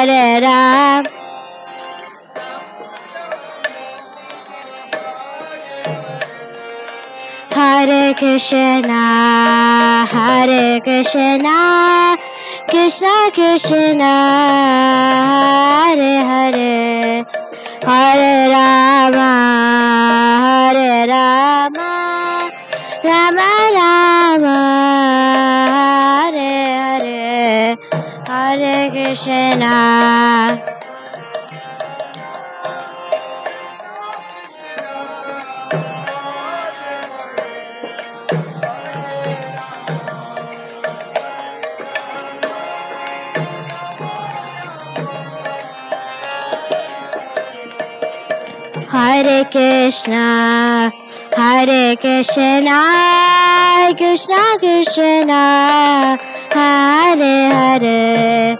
Hare Ram, Hare Krishna, Hare Krishna, Krishna Krishna, Hare Hare, Hare Rama, Hare Rama, Rama Rama, Hare Hare, Hare Krishna. Hare Krishna, Hare Krishna, Krishna Krishna, Hare Hare,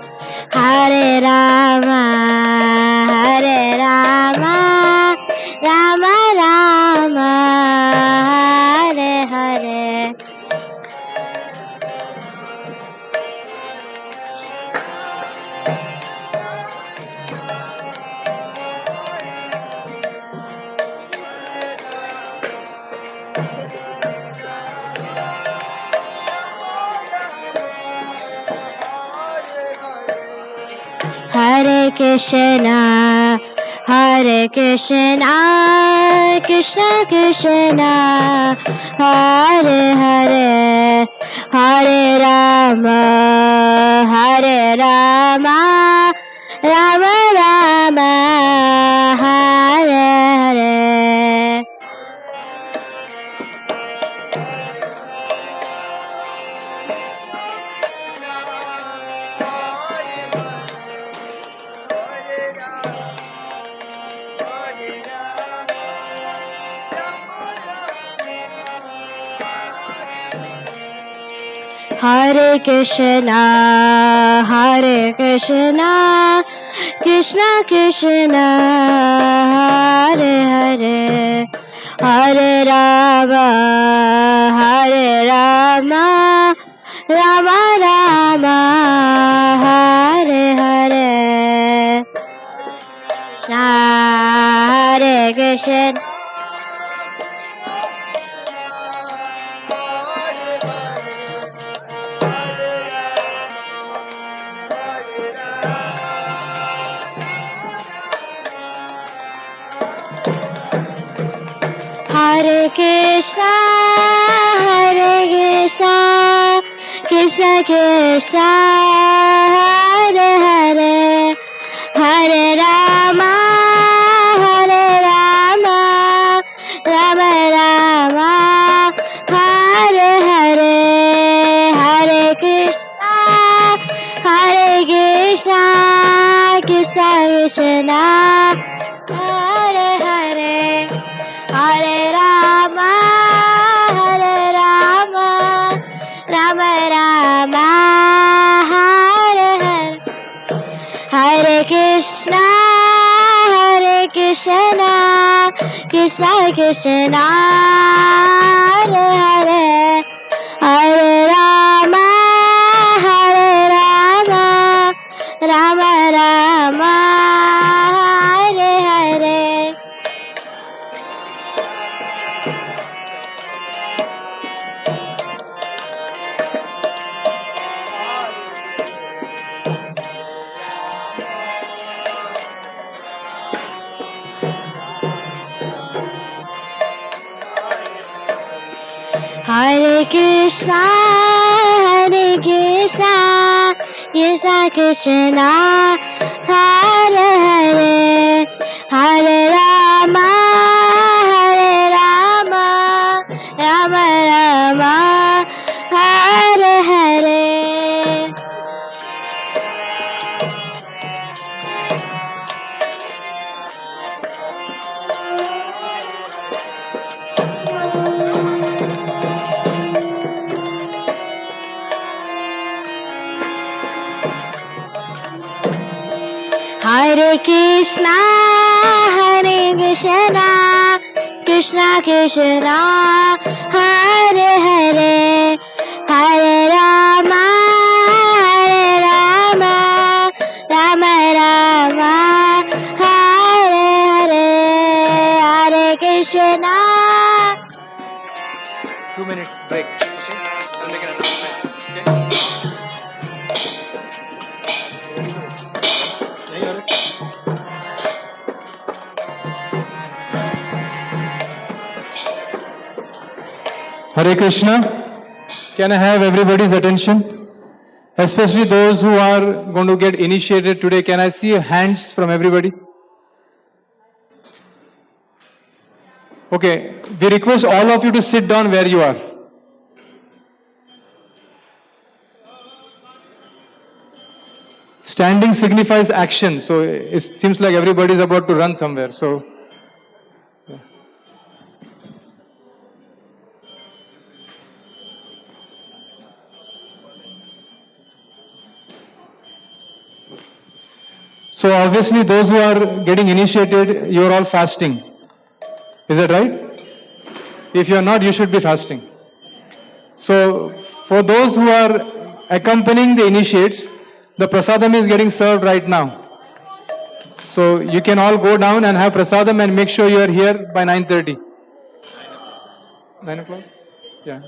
Hare Rama, Hare Rama, Rama Rama, Hare Hare. Hare Krishna, Hare Krishna, Krishna Krishna, Hare Hare, Hare Rama, Hare Rama, Rama Rama, Hare Hare. Hare Krishna, Hare Krishna, Krishna Krishna, Hare Hare, Hare Rama, Hare Rama, Rama Rama, Hare Hare. Hare Krishna. Hare Krishna, Hare Krishna, Krishna Krishna, Hare Hare, Hare Rama, Hare Rama, Rama Rama, Hare Hare, Hare Krishna, Hare Krishna, Krishna Krishna, Hare Hare, Hare Rama, Hare Rama, Rama Rama, Hare Hare, Hare Krishna, Hare Krishna, Krishna Krishna, Hare Hare, Hare Rama, Hare Rama, Rama Rama, Hare Hare. Hare Krishna, Hare Krishna, Krishna Krishna, Hare Hare, Hare Rama, Hare Rama, Rama Rama, Hare Hare. Hare Krishna, Hare Krishna, Krishna Krishna, Hare Hare, Hare Rama, Hare Rama, Rama Hare Krishna. Can I have everybody's attention? Especially those who are going to get initiated today. Can I see hands from everybody? Okay, we request all of you to sit down where you are. Standing signifies action, so it seems like everybody is about to run somewhere. So, so obviously those who are getting initiated, you are all fasting. Is that right? If you are not, you should be fasting. So, for those who are accompanying the initiates, the prasadam is getting served right now. So, you can all go down and have prasadam and make sure you are here by 9:30. 9 o'clock? Yeah.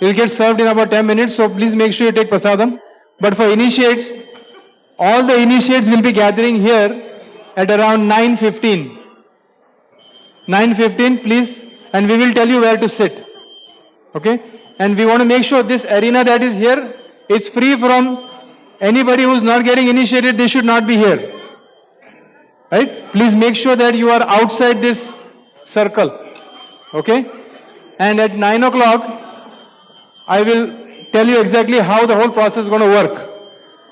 It will get served in about 10 minutes, so please make sure you take prasadam. But for initiates, all the initiates will be gathering here at around 9:15. 9:15, please, and we will tell you where to sit. Okay? And we want to make sure this arena that is here is free from anybody who is not getting initiated. They should not be here. Right? Please make sure that you are outside this circle. Okay? And at 9 o'clock, I will tell you exactly how the whole process is going to work.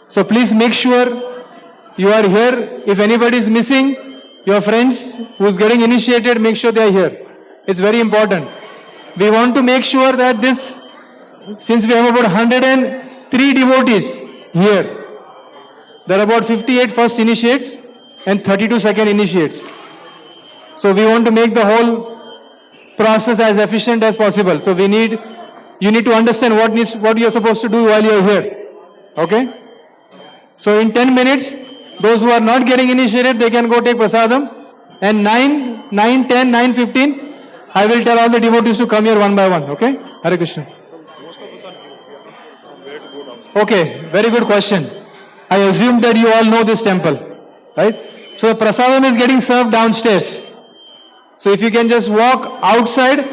So please make sure you are here. If anybody is missing, your friends who is getting initiated, make sure they are here. It's very important. We want to make sure that this, since we have about 103 devotees here, there are about 58 first initiates and 32 second initiates. So we want to make the whole process as efficient as possible. So you need to understand what you're supposed to do while you're here. Okay? So in 10 minutes, those who are not getting initiated, they can go take prasadam. And 9, 10, 9:15, I will tell all the devotees to come here one by one. Okay? Hare Krishna. Okay, very good question. I assume that you all know this temple. Right? So the prasadam is getting served downstairs. So if you can just walk outside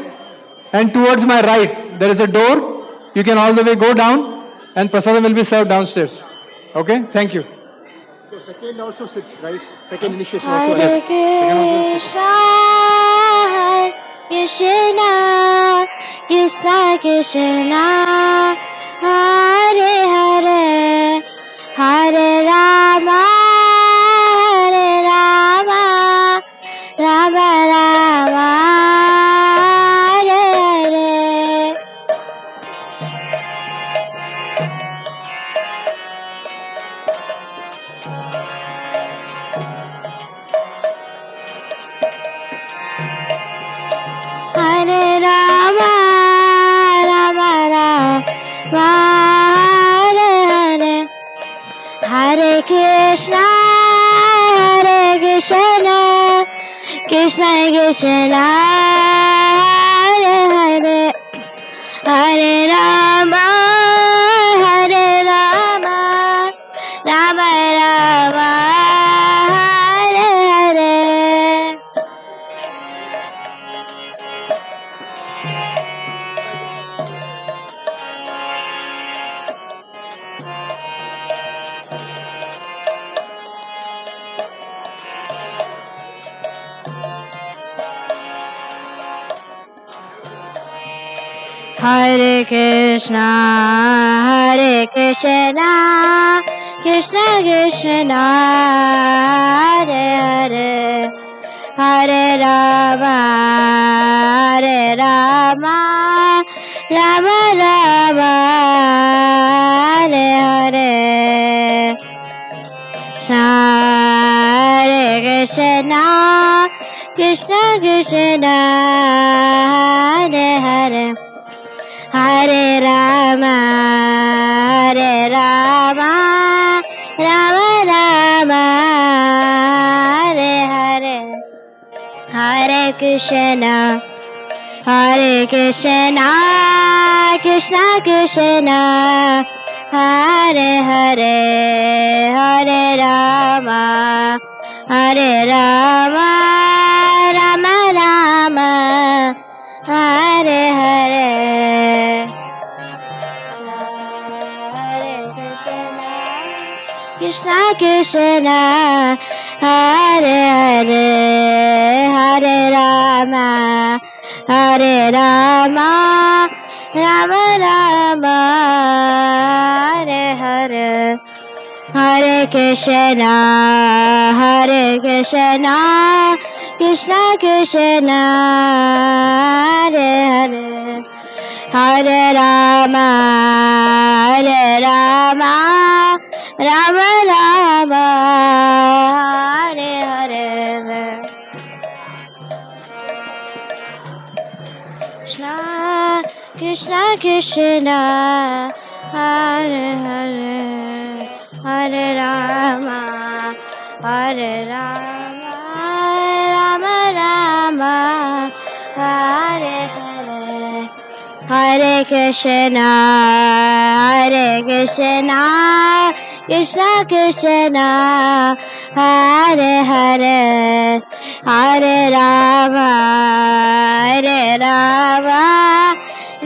and towards my right, there is a door. You can all the way go down and prasadam will be served downstairs. Okay? Thank you. So second also sits, right? Second initiation Hare also. Yes. Krishna, Krishna, Krishna Krishna, Hare Hare, Hare Rama, Hare Rama, Rama Rama, Hare Hare. Hare Rama, Rama Rama, Hare Hare, Hare Krishna, Hare Krishna, Krishna Krishna, Hare Hare, Hare Rama, Hare Rama, Rama Rama, Hare Hare. Hare Krishna, Hare Krishna, Krishna Krishna, Hare Hare, Hare Rama, Hare Rama, Rama Rama, Hare Hare. Hare Krishna, Krishna Krishna, Hare Hare, Hare Rama, Hare Rama, Rama Rama, Hare Hare, Hare Krishna, Krishna Krishna Krishna Hare Hare Hare Rama Hare Rama Rama Rama Hare Hare Hare Krishna Krishna Hare Hare Hare Rama Hare Rama Rama Rama Hare Hare Hare Krishna Krishna Krishna Hare Hare Hare Rama Rama Rama Hare Hare Krishna Krishna Hare Hare Hare Rama Rama Rama Hare Hare Hare Krishna Krishna Krishna Hare Hare Hare Rama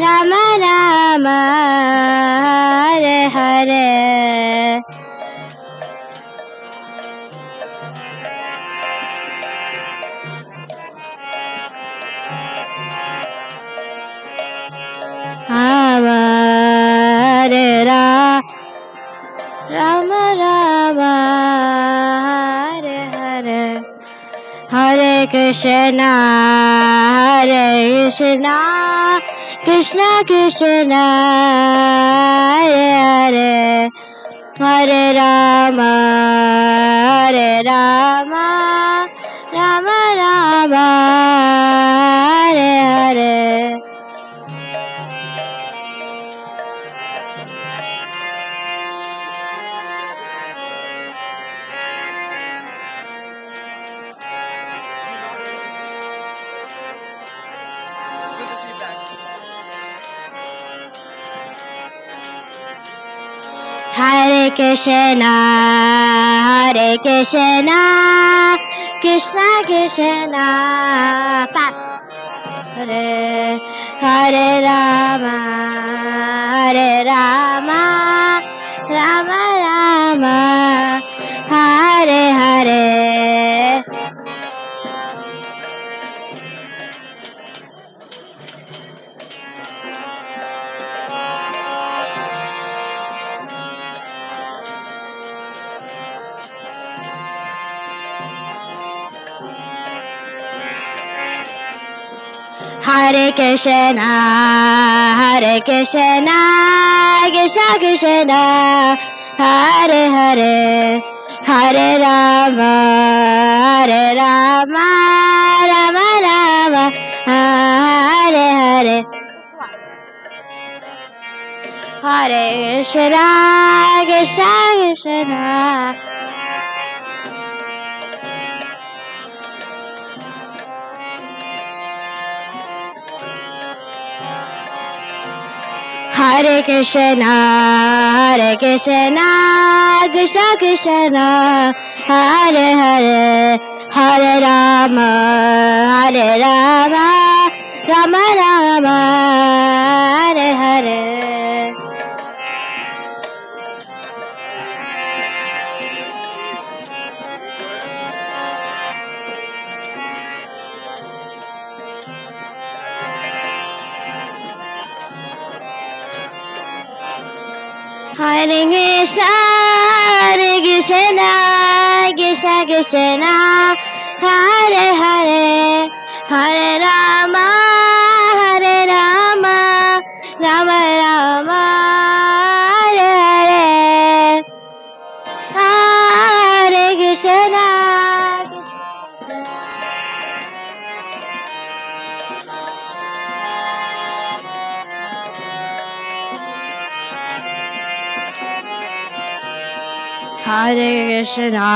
Rama Rama Hare Hare Hare Rama Rama Hare Hare Hare Krishna Krishna Krishna Hare Hare Hare Rama Rama Rama Hare Hare Hare Krishna Krishna Krishna Hare Rama Rama Rama Hare Hare Hare Krishna Krishna Krishna Hare Hare Hare Rama Rama Rama Hare Hare Hare Krishna Krishna Hare Krishna Krishna Krishna Hare Hare Hare Rama Rama Rama Hare Hare Hare Krishna Krishna Hare Hare Hare Rama Rama Rama Hare Hare Hare Krishna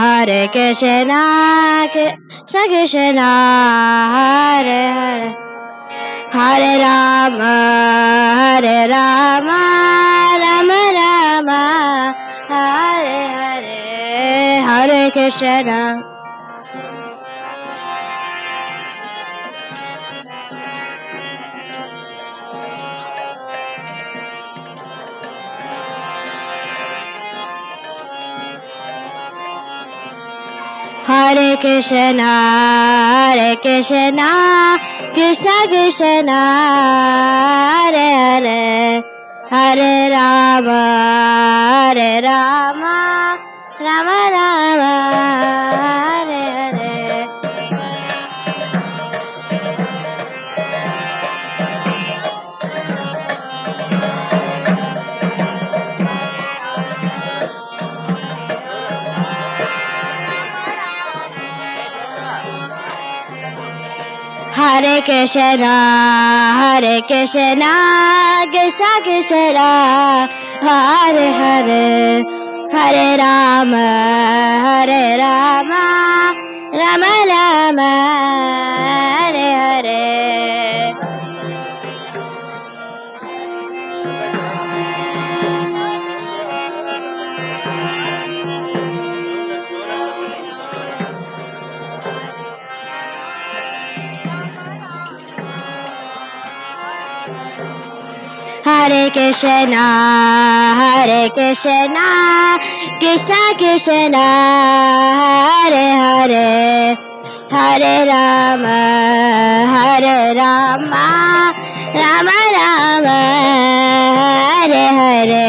Hare Krishna Krishna Krishna Hare Hare Hare Rama, Hare Rama, Rama Rama, Hare Hare, Hare Krishna. Hare Krishna, Hare Krishna, Krishna Krishna, Hare Hare, Hare Rama, Hare Rama, Rama Rama, Hare Hare. Hare Krishna, Hare Krishna, Krishna Krishna, Hare Hare, Hare Rama, Hare Rama, Rama Rama, Hare Hare. Hare Krishna, Hare Krishna, Krishna Krishna, Hare Hare, Hare Rama, Hare Rama, Rama Rama, Hare Hare.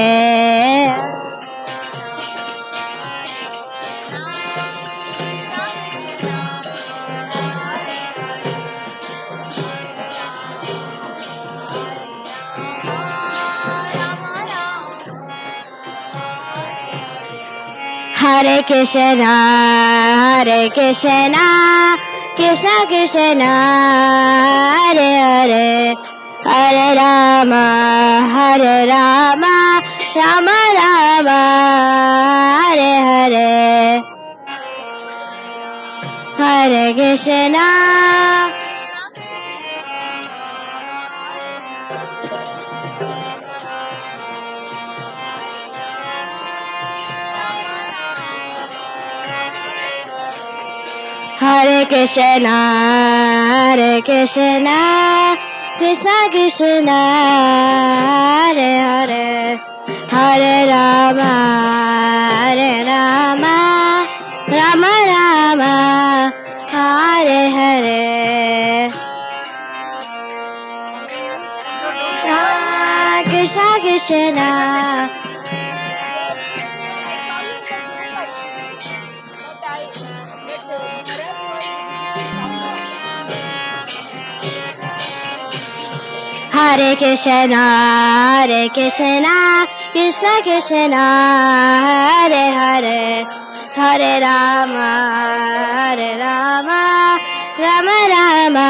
Hare Krishna, Hare Krishna, Krishna Krishna, Hare Hare, Hare Rama, Hare Rama, Rama Rama, Hare Hare. Hare Krishna. Hare Krishna, Hare Krishna, Krishna Krishna, Hare Hare, Hare Rama, Hare Rama, Rama Rama, Hare Hare. Krishna Krishna. Hare Krishna, Hare Krishna, Krishna Krishna, Hare Hare, Hare Rama, Hare Rama, Rama Rama,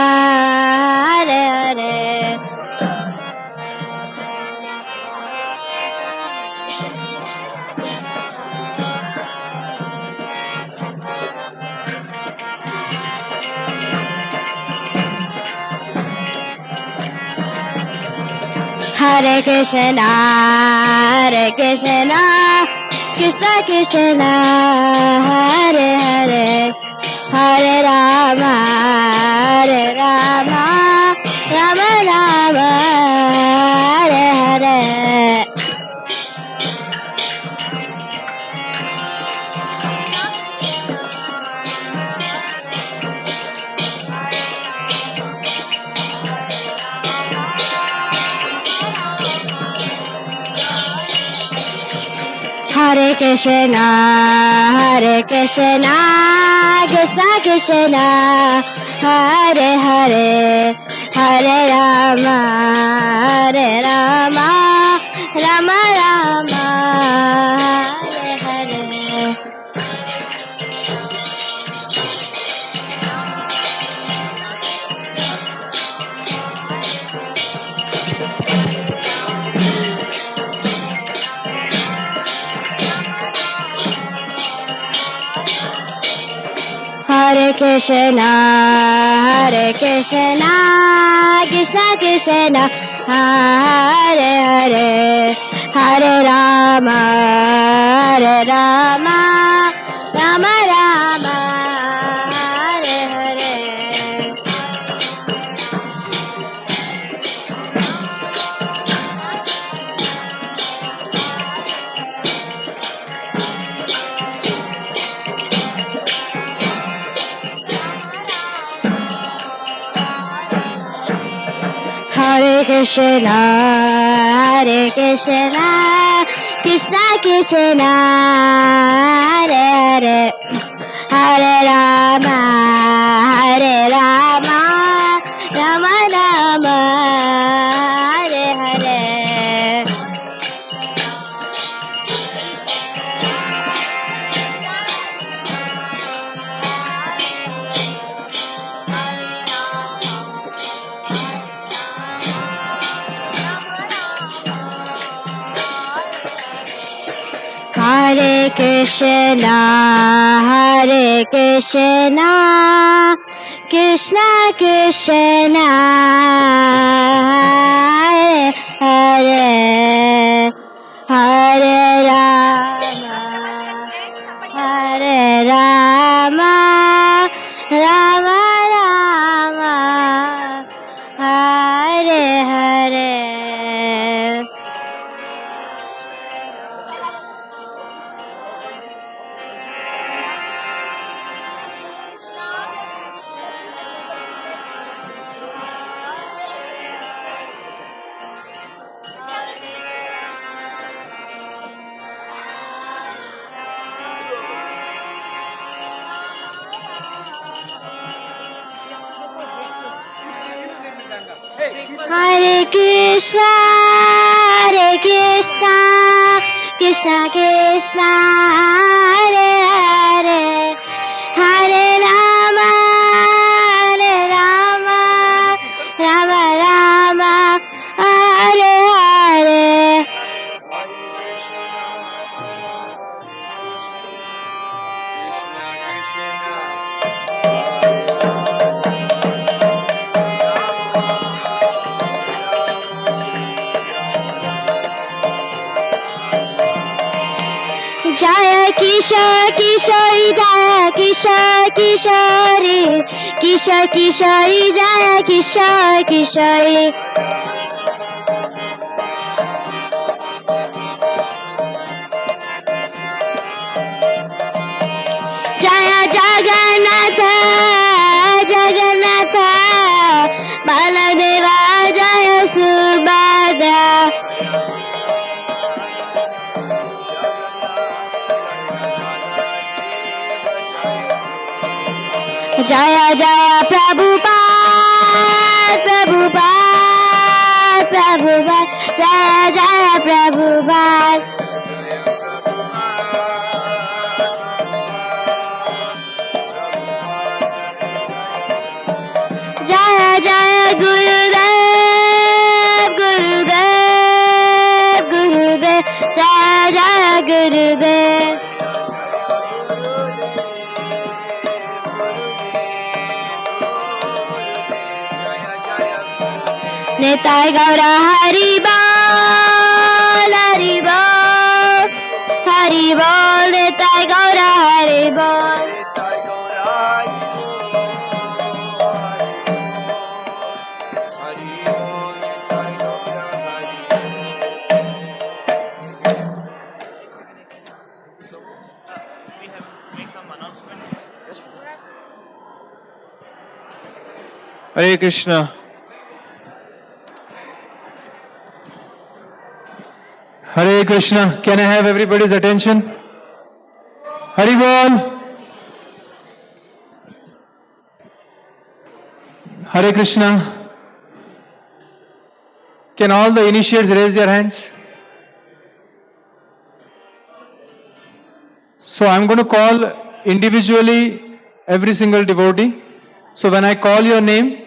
Hare Hare. Hare Krishna, Hare Krishna, Krishna Krishna, Hare Hare, Hare Rama, Hare Rama, Rama Rama, Hare Hare. Hare Krishna, Hare Krishna, Krishna Krishna, Hare Hare, Hare Rama, Hare Rama, Rama Rama, Hare Hare. Hare Krishna, Krishna Krishna, Hare Hare, Hare Rama, Rama Rama, Hare Hare. Hare Krishna, Krishna Krishna, Hare Hare, Hare Rama, Rama Rama, Hare Hare. Hare Krishna, Krishna Krishna, Hare Hare, Hare Rama, Rama Rama, Hare Hare. Hare Krishna, Krishna Krishna, Hare Hare, Hare Rama, Rama Rama, Hare Hare. Jaya Kishore Kishori, Jaya Kishore Kishori, Kishore Kishori, Jaya Kishore Kishori. Jaya Jagannatha, Jagannatha, Baladeva, Jaya Subhadra. Jaya Jaya Prabhupada, Prabhupada, Prabhupada, Jaya Jaya Prabhupada. Jaya Jaya Gurudev, Gurudev, Gurudev, Jaya Jaya Gurudev. Nitai Gaura Hari Bol, Hari Bol, Hari Bol, Nitai Gaura Hari Bol. Hare Krishna. Hare Krishna. Can I have everybody's attention? Hari Bol. Hare Krishna. Can all the initiates raise their hands? So I'm going to call individually every single devotee. So when I call your name,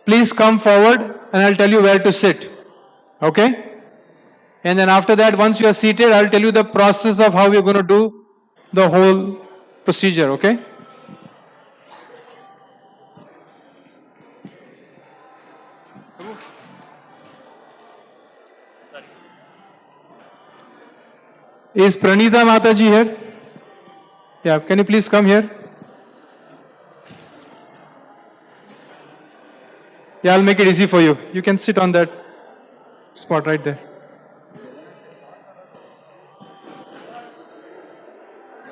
please come forward and I'll tell you where to sit. Okay? And then after that, once you are seated, I'll tell you the process of how we're going to do the whole procedure. Okay? Is Pranita Mataji here? Yeah, can you please come here? Yeah, I'll make it easy for you. You can sit on that spot right there.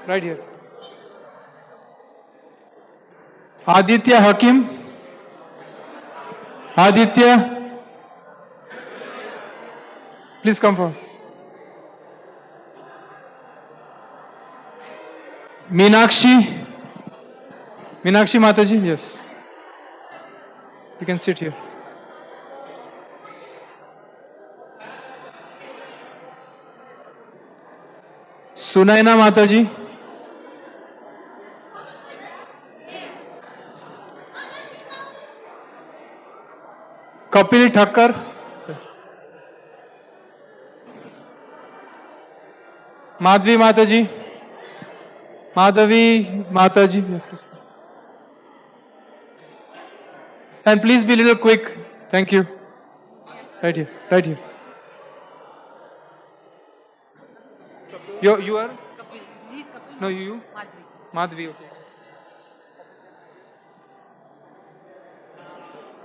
Right here. Aditya Hakim. Aditya. Please come forward. Meenakshi. Meenakshi Mataji, yes. You can sit here. Sunaina Mataji. Kapil Thakkar. Madhvi Mataji. Madhavi Mataji. And please be a little quick. Thank you. Right here. Right here. You are? No, you? Madhvi. Okay.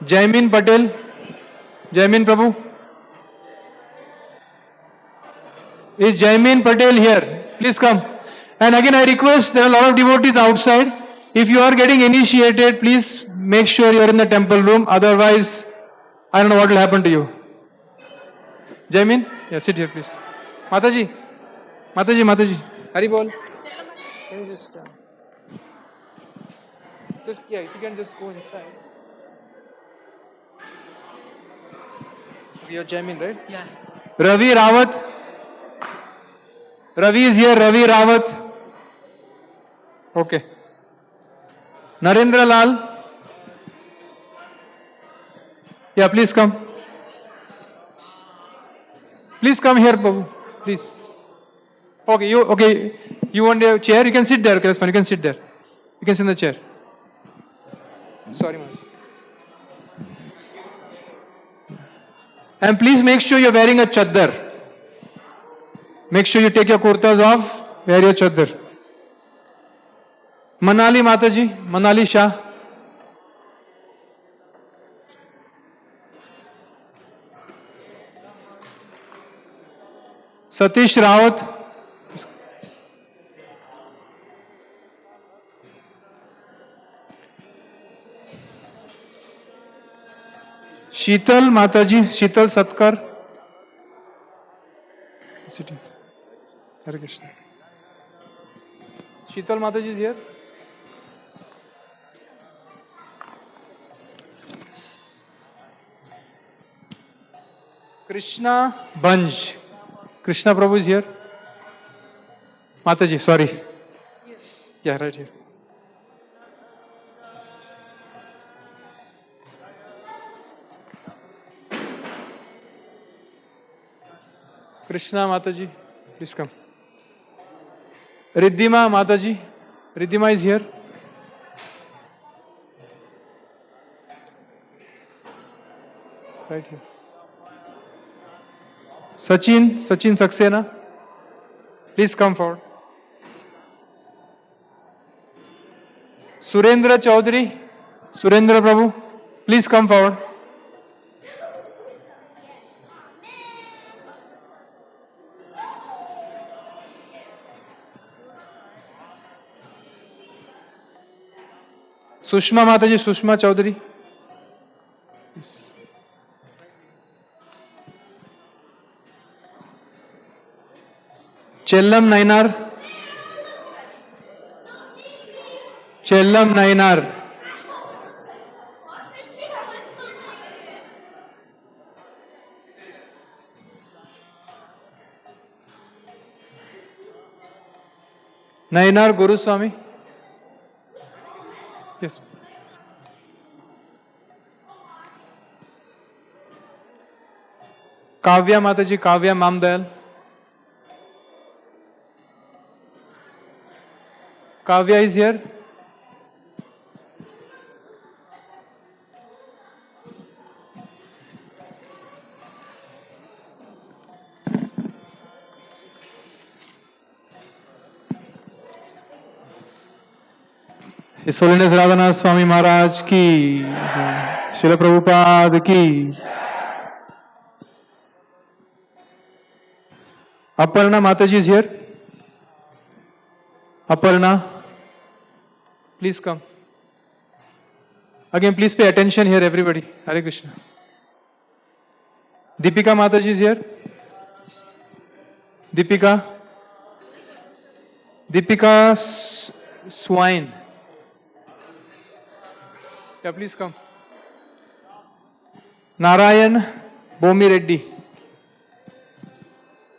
Jaimin Patel. Jaimin Prabhu. Is Jaimin Patel here? Please come. And again I request, there are a lot of devotees outside. If you are getting initiated, please make sure you are in the temple room. Otherwise, I don't know what will happen to you. Jaimin? Yeah, sit here please. Mataji. Mataji, Mataji. Hari bol. Can you just yeah, if you can just go inside. You're Jaimin, right? Yeah. Ravi Rawat. Ravi is here. Ravi Rawat. Okay. Narendra Lal. Yeah, please come. Please come here, Babu. Please. Okay, you want a chair? You can sit there. Okay, that's fine. You can sit there. You can sit in the chair. Sorry, Maharaj. And please make sure you're wearing a chaddar. Make sure you take your kurtas off. Wear your chaddar. Manali Mataji. Manali Shah. Satish Rawat. Sheetal Mataji, Sheetal Satkar. Sitting. Hare Krishna. Sheetal Mataji is here. Krishna Banj. Krishna Prabhu is here. Mataji, sorry. Yeah, right here. Krishna Mataji, please come. Riddhima Mataji. Riddhima is here. Right here. Sachin Saxena. Please come forward. Surendra Chaudhary. Surendra Prabhu. Please come forward. Sushma Mataji, Sushma Chaudhary. Yes. Chellam Nainar. Chellam Nainar. Nainar Guru Swami. Yes. Kavya Mataji, Kavya Mamdayal. Kavya is here. His Holiness Radhanath Swami Maharaj ki, Srila Prabhupada ki. Aparna Mataji is here. Aparna, please come. Again, please pay attention here, everybody. Hare Krishna. Deepika Mataji is here. Deepika. Deepika Swine. Yeah, please come. Narayan Bomi Reddy.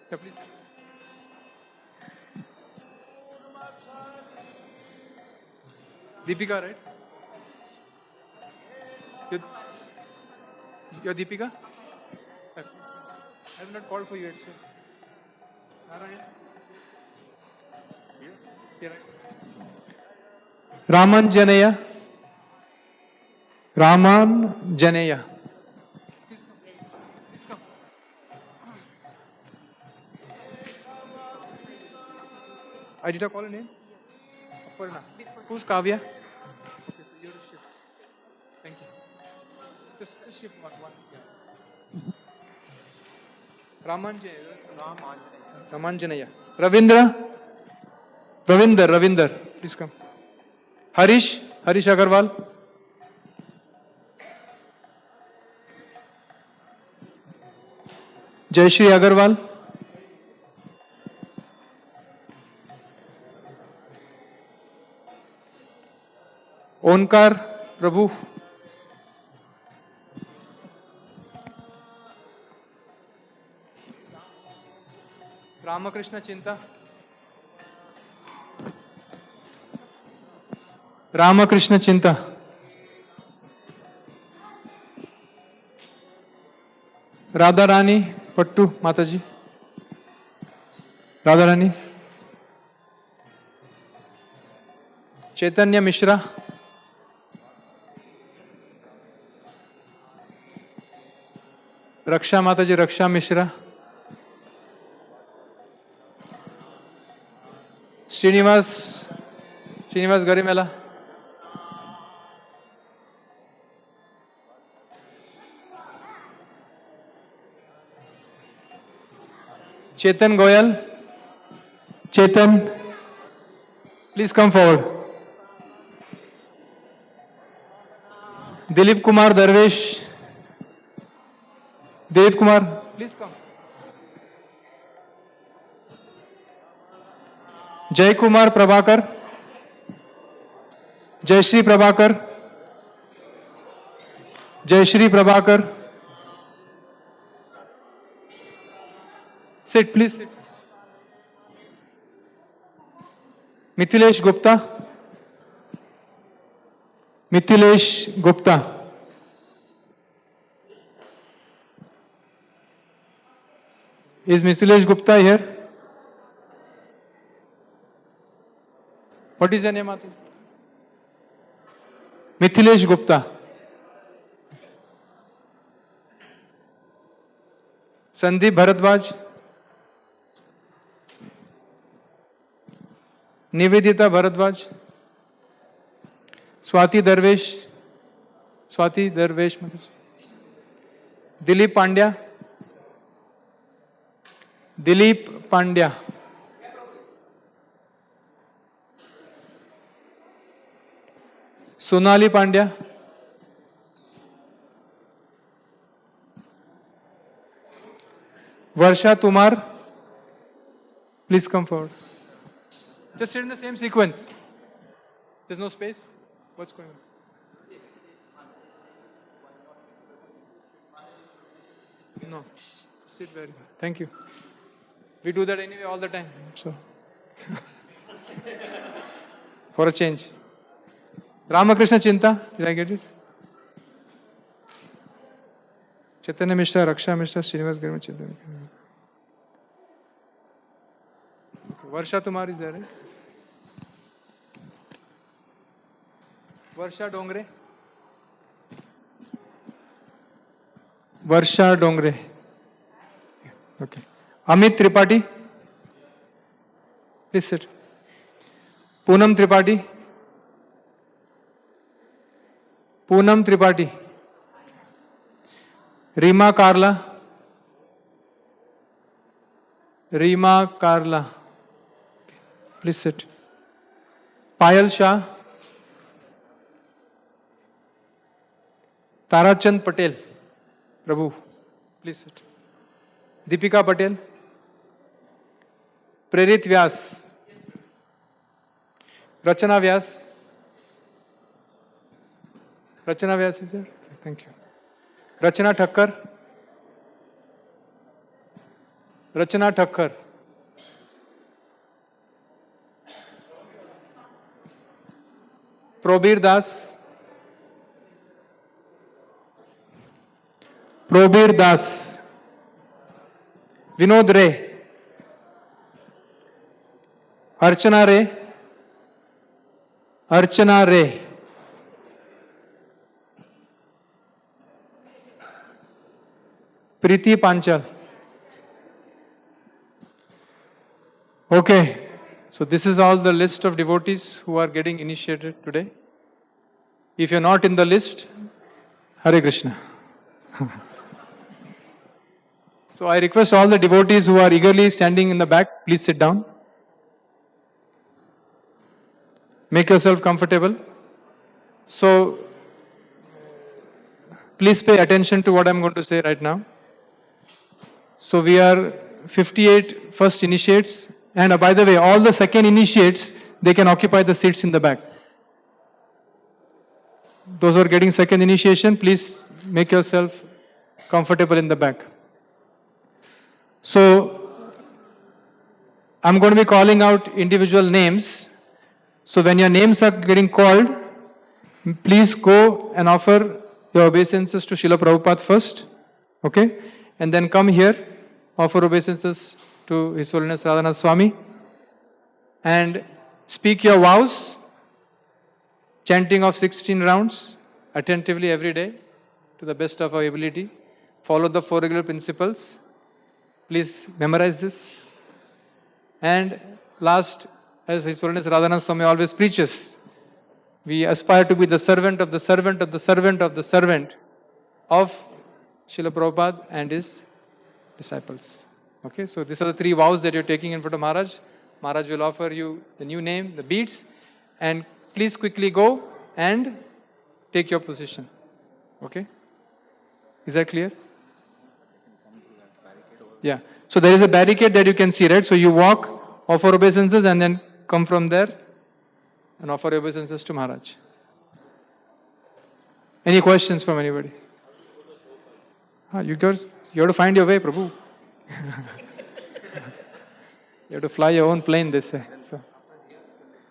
Yeah, please. Deepika, right? You're Deepika? I have not called for you yet, sir. Narayan? Here, right? Raman Janaya. Raman Janaya. Please come. Please come. Did I call a name? Aparna. Who's Kavya? Okay, so you're a shift. Thank you. Just shift one. Yeah. Raman Janaya. Ravinder. Please come. Harish Agarwal. Jayashri Agarwal. Onkar Prabhu. Ramakrishna Chinta. Ramakrishna Chinta. Radharani Pattu Mataji. Radharani. Chaitanya Mishra. Raksha Mataji, Raksha Mishra. Srinivas Garimela. Chetan Goyal. Chetan, please come forward. Dilip Kumar Darvesh. Dilip Kumar, please come. Jay Kumar Prabhakar. Jayashri Prabhakar. Sit, please sit. Mithilesh Gupta. Is Mithilesh Gupta here? What is your name, Mataji? Mithilesh Gupta. Sandeep Bharadwaj. Nivedita Bharadwaj. Swati Darvesh. Mataji. Dilip Pandya. Sonali Pandya. Varsha Tumar. Please come forward. Just sit in the same sequence. There's no space. What's going on? No. Sit very well. Thank you. We do that anyway all the time. So, for a change. Ramakrishna Chinta. Did I get it? Chaitanya Mishra, Raksha Mishra, Srinivas Garima Chinta. Varsha Tumar is there, right? Varsha Dongre. Okay. Amit Tripathi. Please sit. Poonam Tripathi. Poonam Tripathi. Rima Karla. Rima Karla. Please sit. Payal Shah. Tarachand Patel. Prabhu. Please sit. Deepika Patel. Prerit Vyas. Rachana Vyas. Rachana Vyas is there? Thank you. Rachana Thakkar. Rachana Thakkar. Probir Das. Probir Das. Vinod Ray. Archana Ray. Archana Ray. Preeti Panchal. Okay, so this is all the list of devotees who are getting initiated today. If you're not in the list, Hare Krishna. So I request all the devotees who are eagerly standing in the back, please sit down. Make yourself comfortable. So, please pay attention to what I'm going to say right now. So we are 58 first initiates, and by the way, all the second initiates, they can occupy the seats in the back. Those who are getting second initiation, please make yourself comfortable in the back. So, I'm going to be calling out individual names. So when your names are getting called, please go and offer your obeisances to Srila Prabhupada first. Okay? And then come here, offer obeisances to His Holiness Radhanath Swami. And speak your vows, chanting of 16 rounds, attentively every day, to the best of our ability. Follow the 4 regular principles. Please memorize this. And last, as His Holiness Radhanath Swami always preaches, we aspire to be the servant of the servant of the servant of the servant of Srila Prabhupada and his disciples. Okay, so these are the 3 vows that you're taking in front of Maharaj. Maharaj will offer you the new name, the beads, and please quickly go and take your position. Okay? Is that clear? Yeah. So there is a barricade that you can see, right? So you walk, offer obeisances, and then come from there and offer obeisances to Maharaj. Any questions from anybody? You have to find your way, Prabhu. You have to fly your own plane, they say. So,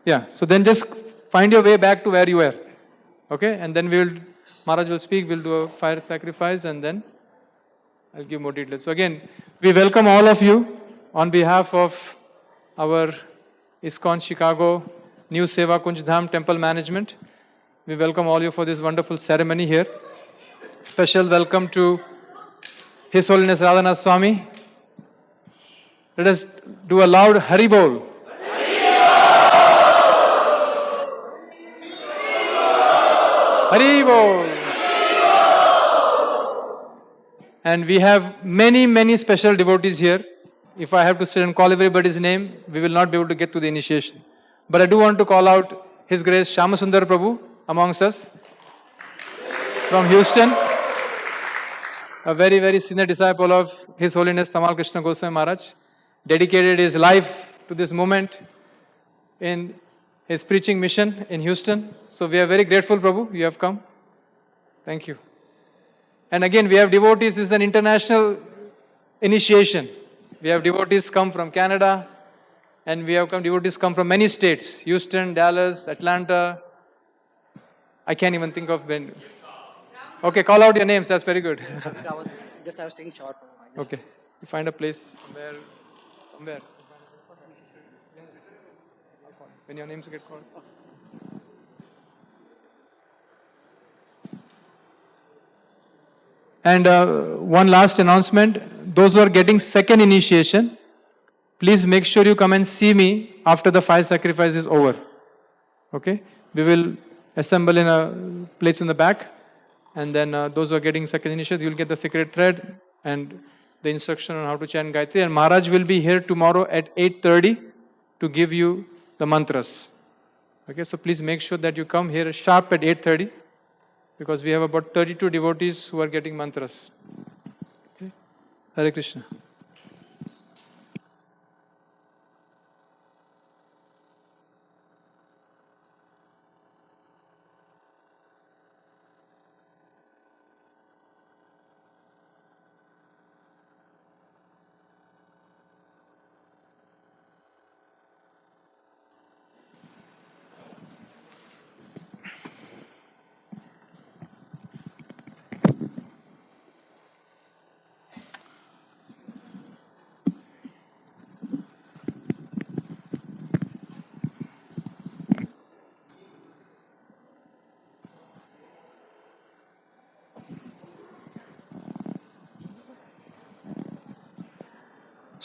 yeah. So then just find your way back to where you were. Okay? And then Maharaj will speak, we'll do a fire sacrifice, and then I'll give more details. So again, we welcome all of you on behalf of our ISKCON Chicago New Seva Kunj Dham Temple Management. We welcome all you for this wonderful ceremony here. Special welcome to His Holiness Radhanath Swami. Let us do a loud Hari Bol. Hari Bol. And we have many, many special devotees here. If I have to sit and call everybody's name, we will not be able to get to the initiation. But I do want to call out His Grace Shyamasundar Prabhu amongst us from Houston. A very, very senior disciple of His Holiness Tamal Krishna Goswami Maharaj. Dedicated his life to this moment in his preaching mission in Houston. So we are very grateful, Prabhu, you have come. Thank you. And again, we have devotees. This is an international initiation. We have devotees come from Canada, and we have devotees come from many states. Houston, Dallas, Atlanta. I can't even think of when. Okay, call out your names. That's very good. I was taking short. Okay. You find a place somewhere. When your names get called. And one last announcement. Those who are getting second initiation, please make sure you come and see me after the fire sacrifice is over. Okay? We will assemble in a place in the back. And then those who are getting second initiation, you'll get the sacred thread and the instruction on how to chant Gayatri. And Maharaj will be here tomorrow at 8:30 to give you the mantras. Okay, so please make sure that you come here sharp at 8:30 because we have about 32 devotees who are getting mantras. Okay. Hare Krishna.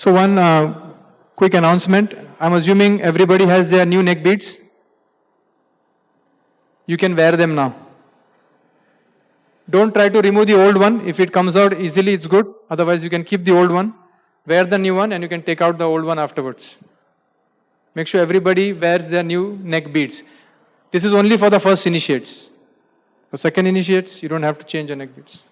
So one quick announcement. I'm assuming everybody has their new neck beads. You can wear them now. Don't try to remove the old one. If it comes out easily, it's good. Otherwise, you can keep the old one, wear the new one, and you can take out the old one afterwards. Make sure everybody wears their new neck beads. This is only for the first initiates. For second initiates, you don't have to change your neck beads.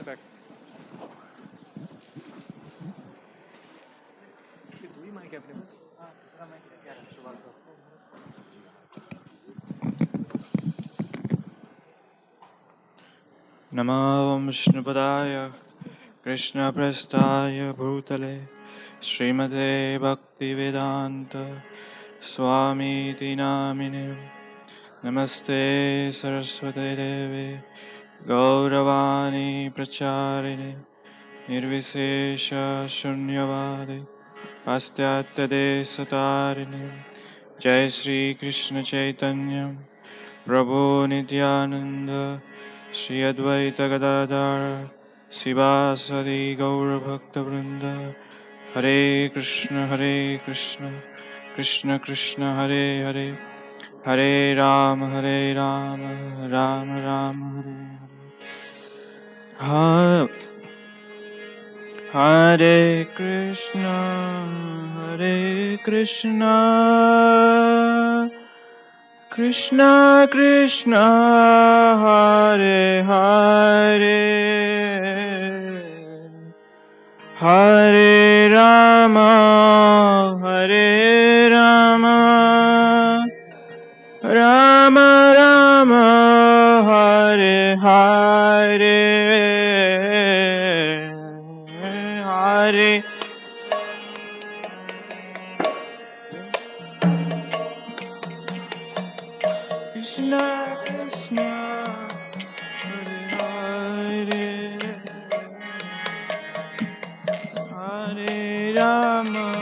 Back. Namo Vishnupadaya Krishna Prasthaya Bhutale Srimate Bhaktivedanta Swami Namine Namaste Saraswate Devi Gauravani Pracharini Nirvisesha Shunyavadi Pastyatya Desatarini Jai Shri Krishna Chaitanya Prabhu Nityananda Shri Advaita Gadadhara Sivasadi Gaura Bhakta Vrinda Hare Krishna Krishna Krishna Hare Hare Hare Rama Rama Rama Hare Hare Krishna Krishna Krishna Hare Hare Hare Rama Rama Rama Hare Hare Hare Krishna Krishna Hare Hare Hare Rama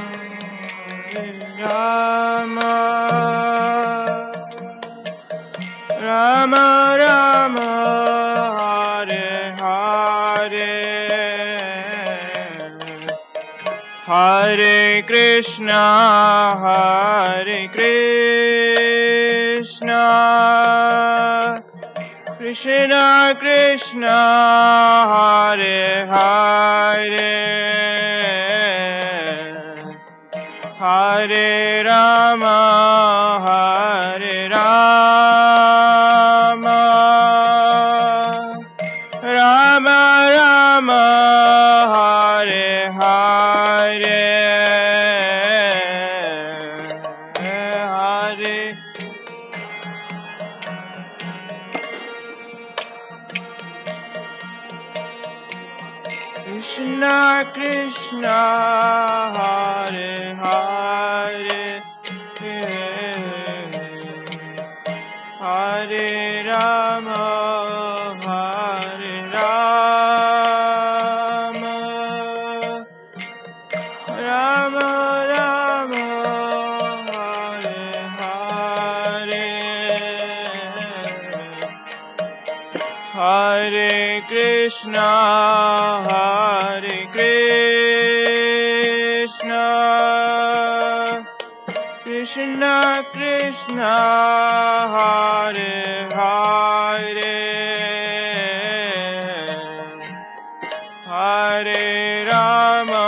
Rama Rama Hare Hare Hare Krishna Krishna Krishna Hare Hare Hare Rama Rama Rama Hare Hare Hare Krishna Krishna Hare Hare Hare Rama Rama Rama Hare Hare Krishna, Hare Krishna, Krishna Krishna, Hare Hare, Hare Rama,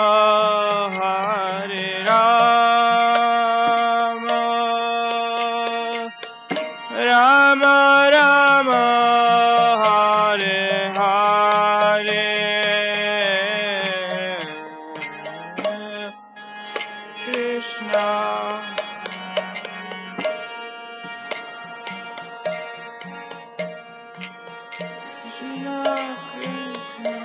Hare Rama, Rama Rama, Hare Hare, Krishna. Krishna, Krishna.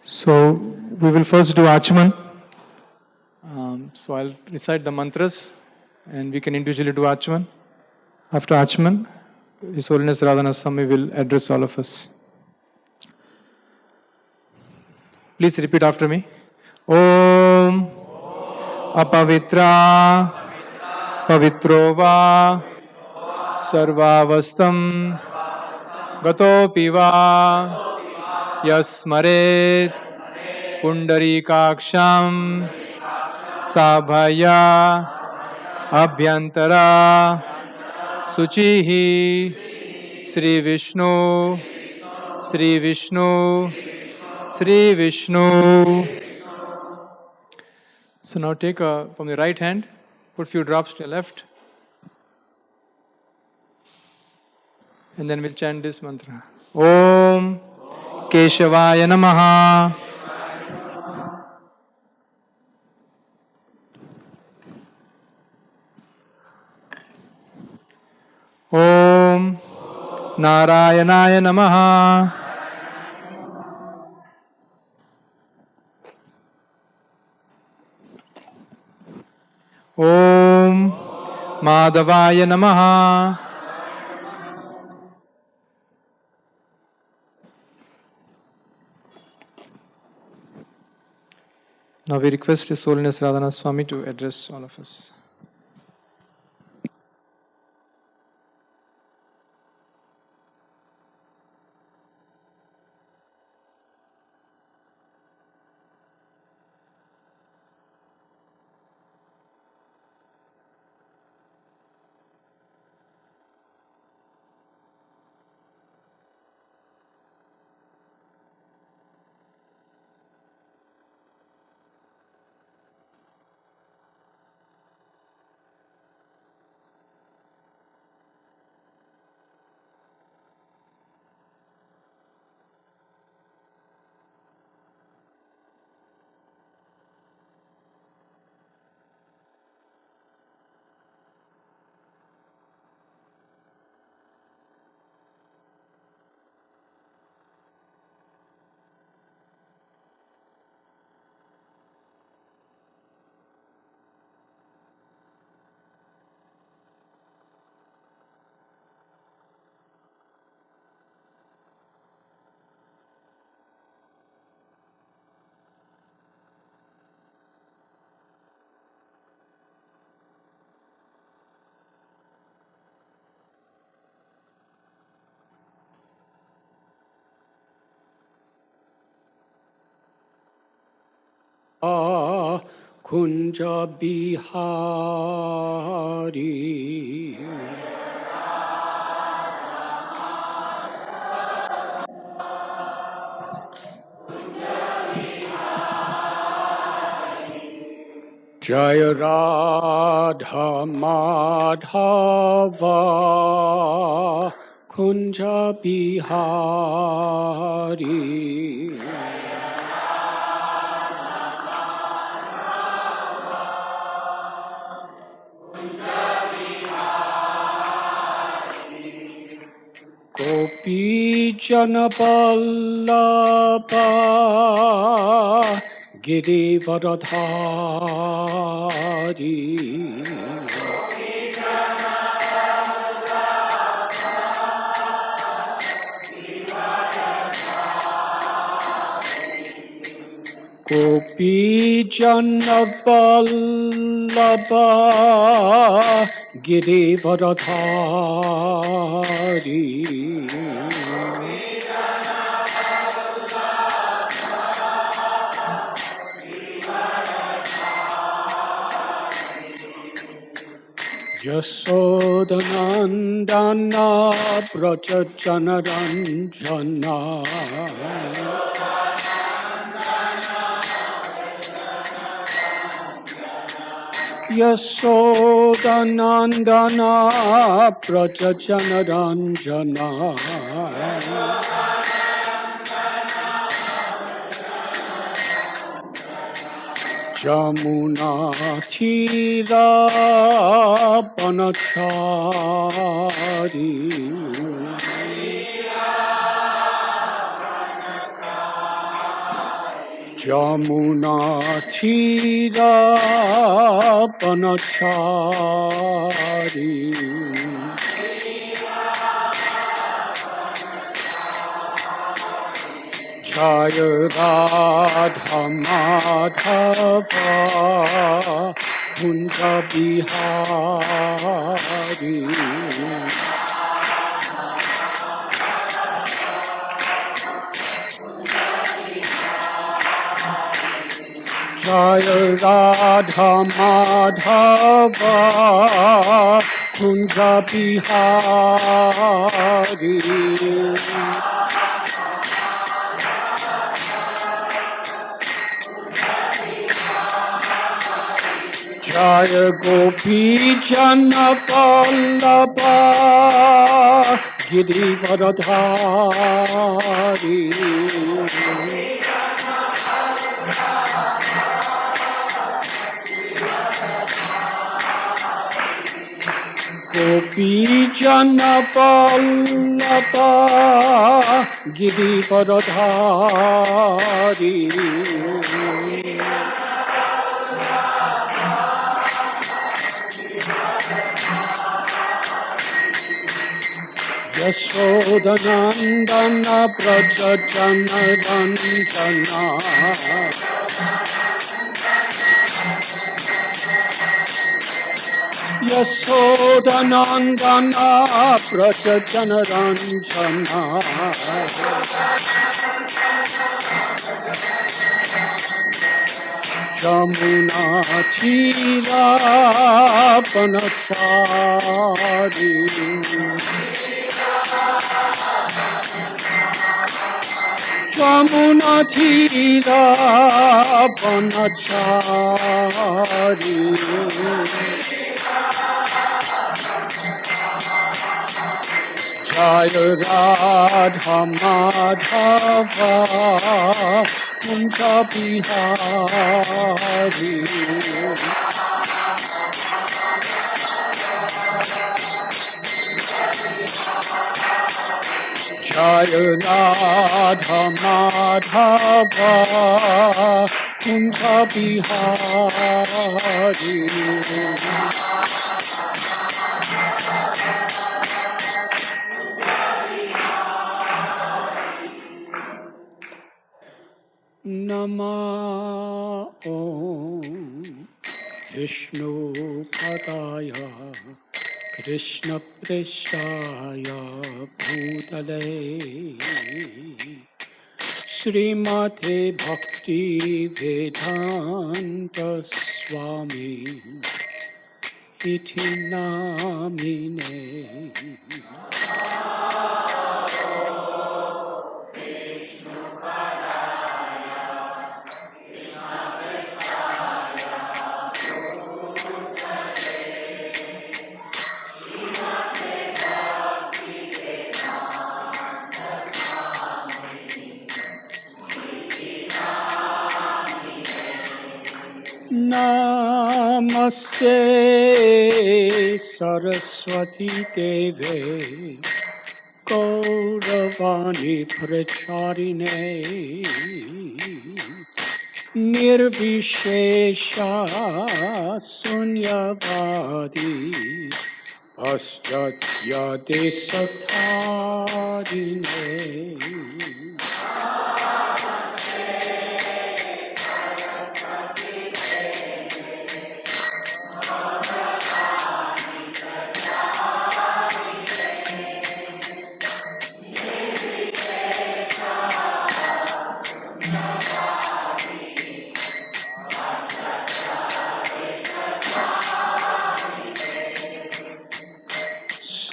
So we will first do Achman. So I'll recite the mantras and we can individually do Achman. After Achman, His Holiness Radhanath Swami will address all of us. Please repeat after me. Om Apavitra Pavitro Va Sarvavastam Gatopi Va Yasmaret Pundarikaksham Sabhaya Abhyantara Suchihi Sri Vishnu Sri Vishnu Sri Vishnu. So now take from the right hand, put few drops to your left, and then we'll chant this mantra. Om Keshavaya Namaha. Om Narayanaya Namaha. Om Madhavaya Namaha. Now we request His Holiness Radhanath Swami to address all of us. Kunja Bihari Jaya Radha Madhava Kunja Bihari Gopi Janapallapa Girivardhari Gopi Janapallapa Girivardhari Yasodhanandana Prachachanaranjana Yasodhanandana Prachachanaranjana Jamuna Thira Panachari Jamuna Thira Panachari Jaya Radha Madhava Kunja Bihari Jaya Radha Madhava Kunja Bihari Jaya Gopi Janapallapa Girivardhari Gopi Janapallapa Girivardhari Yasodhanandana Prachachanaranjana Yasodhanandana Prachachanaranjana Jamuna Thira Panachari Jamuna Thira Panachari Jaya Radha Madhava Kunja Bihari Jaya Radha Madhava Kunja Bihari Nama Om Vishnu Padaya Krishna Preshaya Bhutale Srimate Bhakti Vedanta Swami Iti Namine Namaste Saraswati Deve Vani Pracharine Nirvishesha Sunyavadi Paschatya Satharine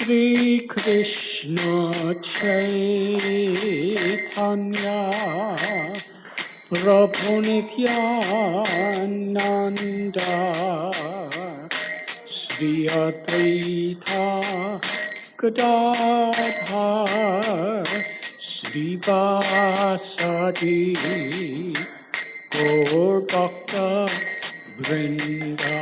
Shri Krishna Chaitanya Prabhu Nityananda Shri Advaita Gadadhar Shri Vasadi Gaur Bhakta Vrinda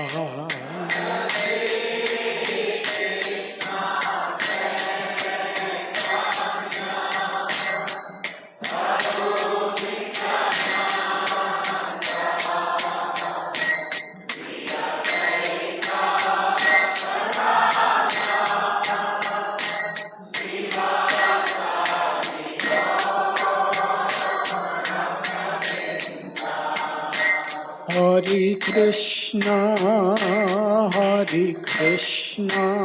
Hare Krishna,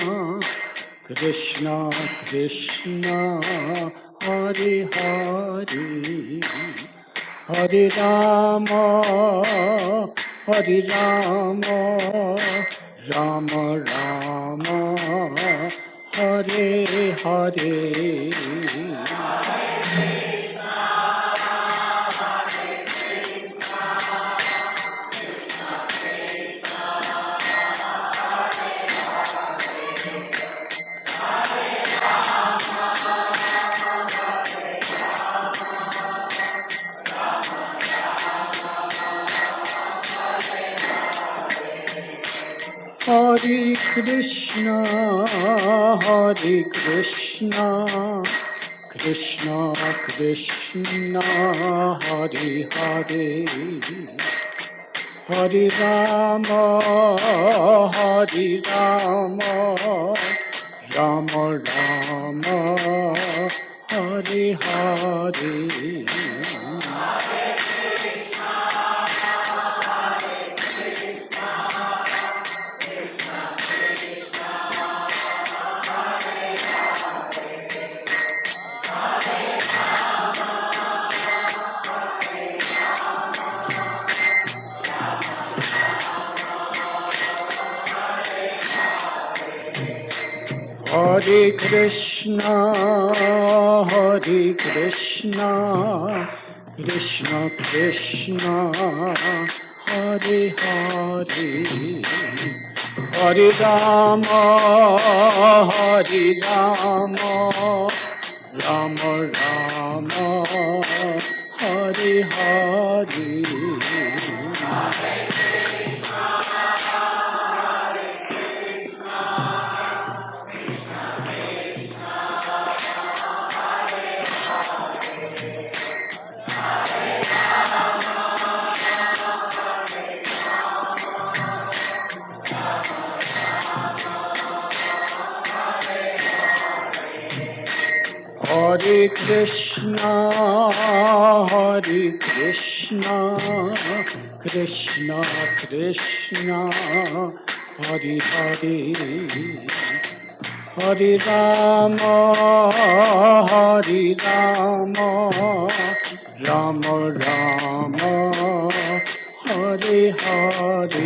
Krishna Krishna, Hare Hare, Hare Rama, Rama Rama, Hare Hare. Hare Krishna, Krishna Krishna, Hare Hare, Hare Rama, Rama Rama, Hare Hare. Hare Krishna, Krishna Krishna, Hare Hare, Hare Rama, Rama Rama, Hare Hare. Hare Krishna, Krishna Krishna, Hare Hare, Hare Rama, Rama Rama, Hare Hare.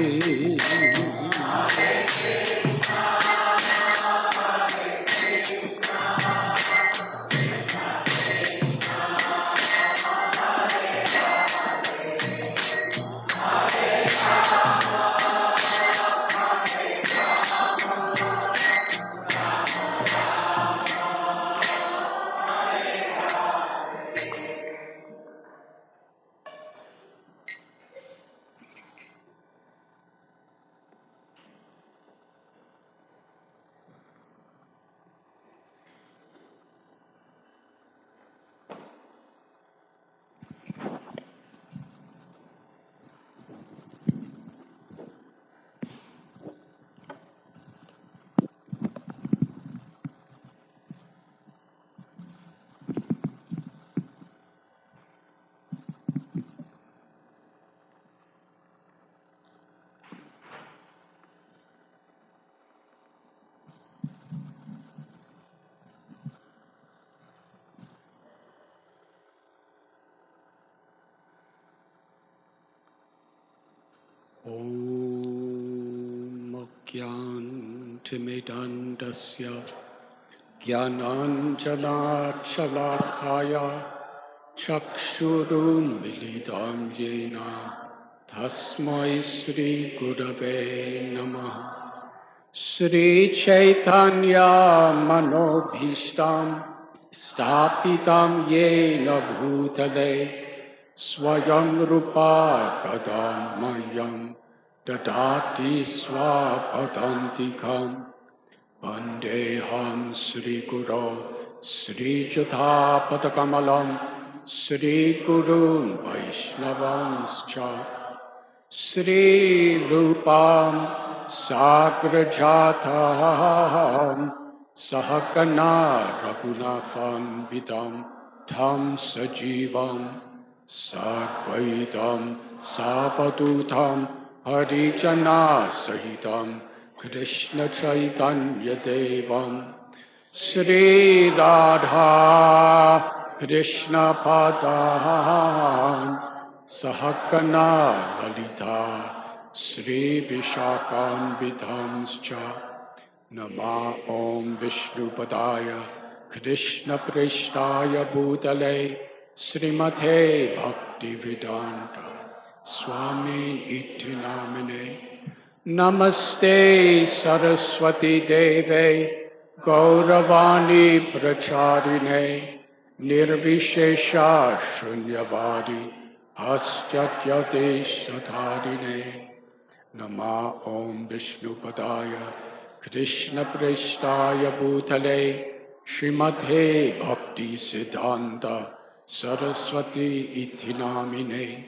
Om Gyantimidandasya Gyananjana-shalakaya Chakshurunmilitam yena Tasmai Sri Gurave Namaha. Sri Chaitanya Manobhishtam Stapitam Yena Bhutale Swayam Rupa Kadam Mayam Dadati Swapadantikam Vandeham Sri Guru Sri Jathapatakamalam Sri Gurun Vaishnavanscha Sri Rupam Sagrajatam Sahakana Raghunatham Vidam Tam Sajivam Sadvaitam Savadutam Harijana Sahitam Krishna Chaitanya Devam Sri Radha Krishna Padam Sahakana Lalita Sri Vishakam Vidhamscha Nama Om Vishnu Padaya Krishna Prishtaya Bhutale Srimate Bhakti Vedanta Swami Iti Namine Namaste Saraswati Deve Gauravani Pracharine Nirvishesha Shunyavadi Astyatya Sadharine Nama Om Vishnu Padaya Krishna Prishtaya Bhutale Srimate Bhakti Siddhanta Saraswati Iti Namine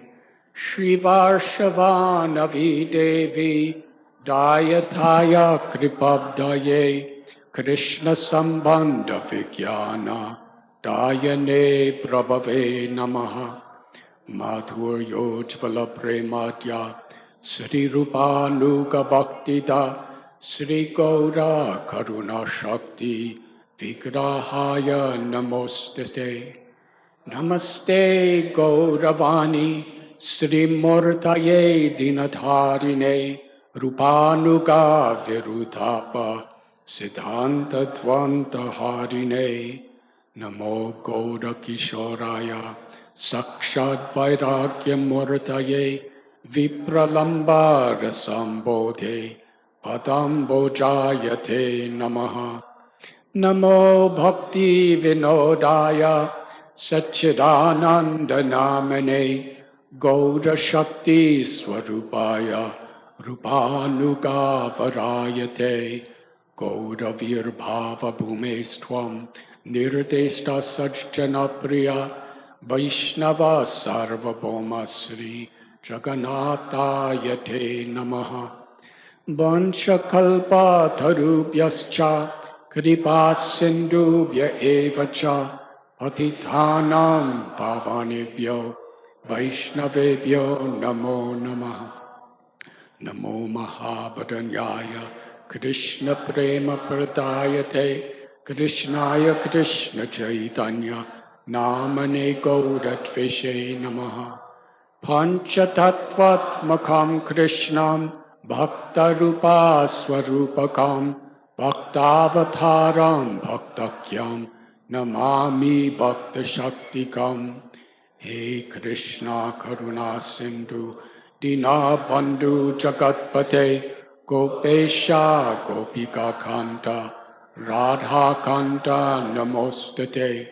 Shri Varshavanavi Devi Dayataya Kripabdaye Krishna Sambandha Vigyana Dayane Prabhave Namaha Madhuryo Jvala Prematya Sri Rupanuga Bhaktida Sri Gaura Karuna Shakti Vigrahaya Namostete Namaste Gauravani Sri Murtaye Dinatharine Rupanuga Virudhapa Siddhanta Dvanta Harine Namo Gaura Kishoraya Sakshat Vairagya Murtaye Vipralamba Rasambodhe Padam Bojayate Namaha Namo Bhakti Vinodaya Satchidananda Namane Gaura Shakti Swarupaya Rupanuga Varayate Gaura Virbhava Bhumestvam Nirdeshta Sajjana Priya Vaishnava Sarvabhauma Sri Jagannatayate Namaha Vanchakalpa Tarubhyascha Kripa Sindhubhya Evacha Patithanam Pavanebhyo Vaishnavebhyo Namo Namaha Namo Mahabharanyaya Krishna Prema Pradayate Krishnaya Krishna Chaitanya Namane Gauratvishe Namaha Panchatattvatmakam Krishnam Bhaktarupa Swarupakam Bhaktavataram Bhaktakyam Namami Bhakta Shaktikam He Krishna Karuna Sindhu Dina Bandhu Jagatpate Gopesha Gopika Kanta Radha Kanta Namostate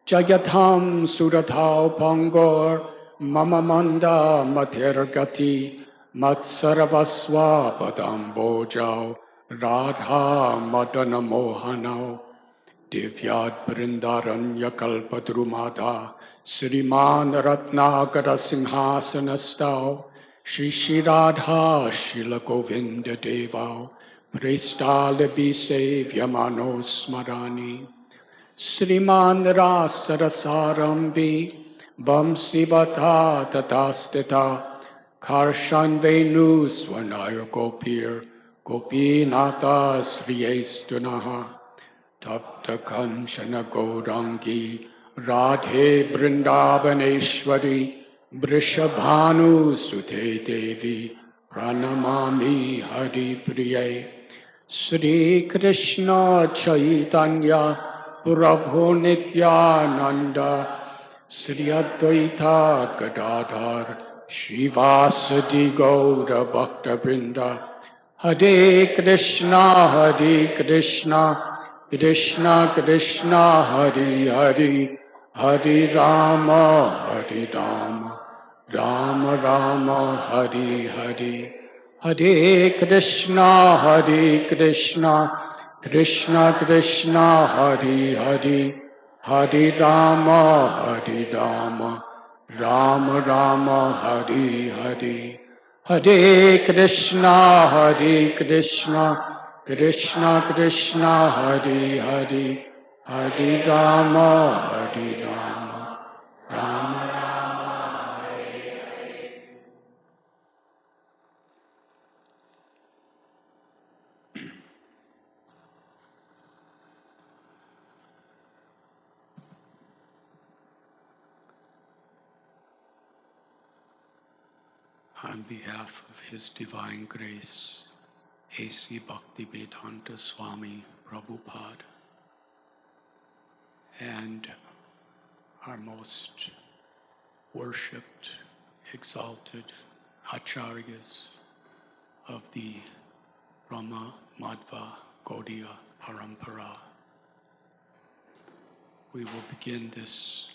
Jayatham Surathau Pangor Mama Manda Matergati Matsaravaswa Padambojao Radha Madana Mohanao Divyad Brindaranya Kalpadrumata Sriman Ratnakara Simhasanastao Shri Radha Shila Govinda Devao Prestalabi Sevyamano Smarani Sriman Rasarasarambi Bamsibata Tatastita Karshan Venu Swanaya Gopir Gopinata Sriyestunaha Tapta Kanchana Gaurangi Radhe Brindavaneshwari Brishabhanu Sute Devi Pranamami Hari Priye. Sri Krishna Chaitanya Prabhu Nityananda Sri Advaita Gadadhar Srivasadi Gaura Bhakta Vrinda. Hare Krishna, Krishna Krishna, Hare Hare, Hare Rama, Hare Rama, Rama Rama, Hare Hare. Hare Krishna, Krishna Krishna, Hare Hare, Hare Rama, Hare Rama, Rama Rama, Hare Hare. Hare Krishna, Krishna Krishna, Hare Hare, Hare Rama, Hare Rama, Rama Rama, Hare Hare. On behalf of His Divine Grace, A.C. Bhaktivedanta Swami Prabhupada, and our most worshipped, exalted acharyas of the Brahma Madhva Gaudiya Parampara, we will begin this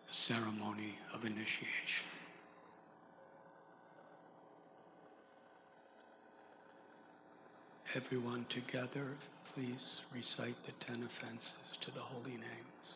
ceremony of initiation. Everyone together, please recite the 10 offenses to the holy names.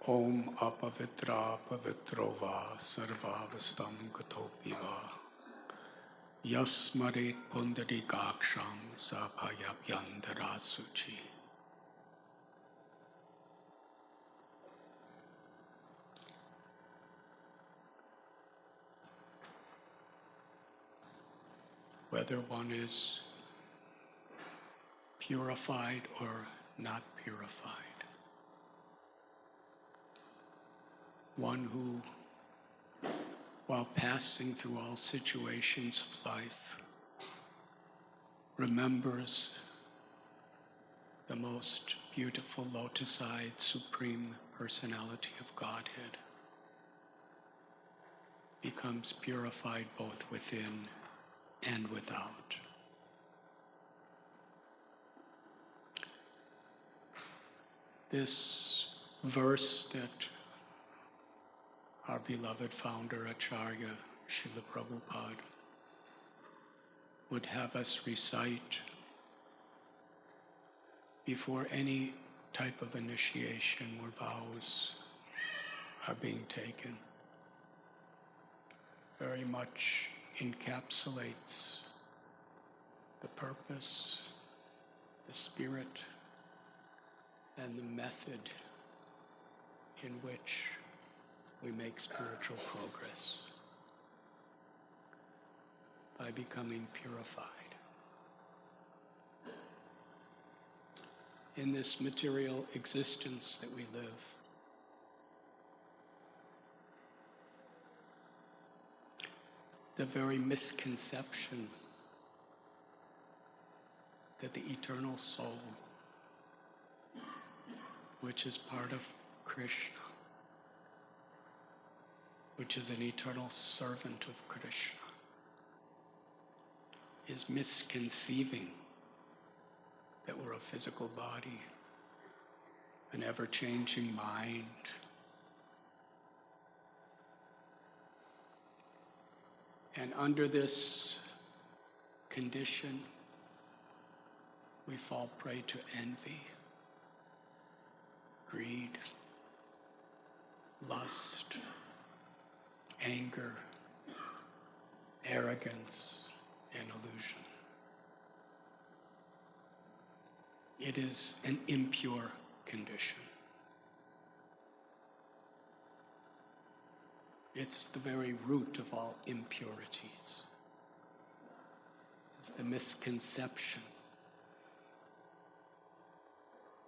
Om apavitra pavitro va sarvavastam gatopi va yasmaret pundarikaksham sabhayabhyandara suchi. Whether one is purified or not purified, one who, while passing through all situations of life, remembers the most beautiful lotus-eyed Supreme Personality of Godhead, becomes purified both within and without. This verse that our beloved founder, Acharya Srila Prabhupada, would have us recite before any type of initiation or vows are being taken, very much encapsulates the purpose, the spirit, and the method in which we make spiritual progress by becoming purified. In this material existence that we live, the very misconception that the eternal soul which is part of Krishna, which is an eternal servant of Krishna, is misconceiving that we're a physical body, an ever-changing mind, and under this condition, we fall prey to envy, greed, lust, anger, arrogance, and illusion. It is an impure condition. It's the very root of all impurities. It's the misconception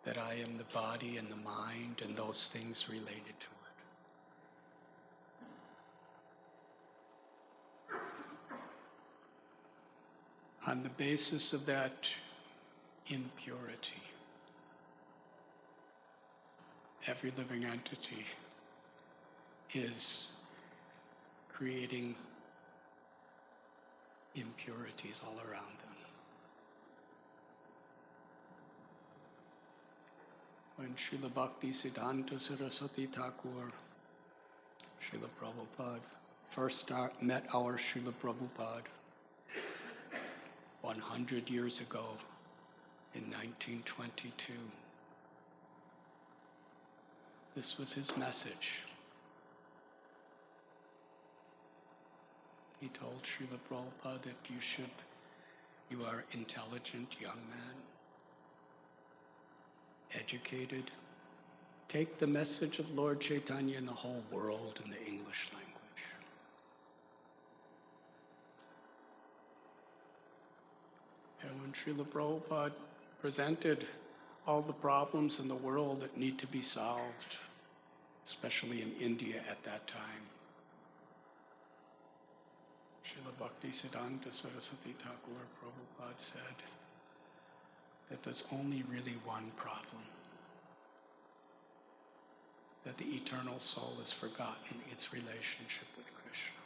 that I am the body and the mind and those things related to it. On the basis of that impurity, every living entity is creating impurities all around them. When Srila Bhakti Siddhanta Saraswati Thakur, Srila Prabhupada, first met our Srila Prabhupada 100 years ago in 1922, this was his message. He told Srila Prabhupada that you are intelligent young man, educated. Take the message of Lord Chaitanya in the whole world in the English language. And when Srila Prabhupada presented all the problems in the world that need to be solved, especially in India at that time, Srila Bhakti Siddhanta Saraswati Thakur Prabhupada said that there's only really one problem, that the eternal soul has forgotten its relationship with Krishna.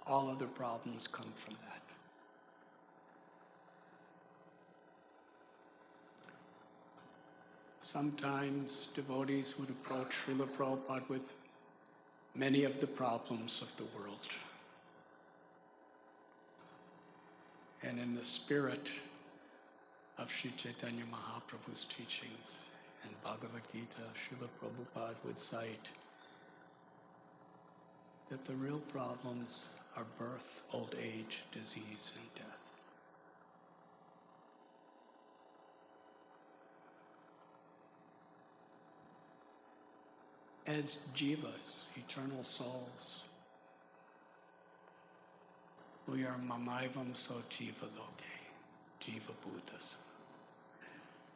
All other problems come from that. Sometimes devotees would approach Srila Prabhupada with many of the problems of the world. And in the spirit of Sri Chaitanya Mahaprabhu's teachings and Bhagavad Gita, Srila Prabhupada would cite that the real problems are birth, old age, disease, and death. As jivas, eternal souls, we are mamaivam so jiva loke, jiva buddhas.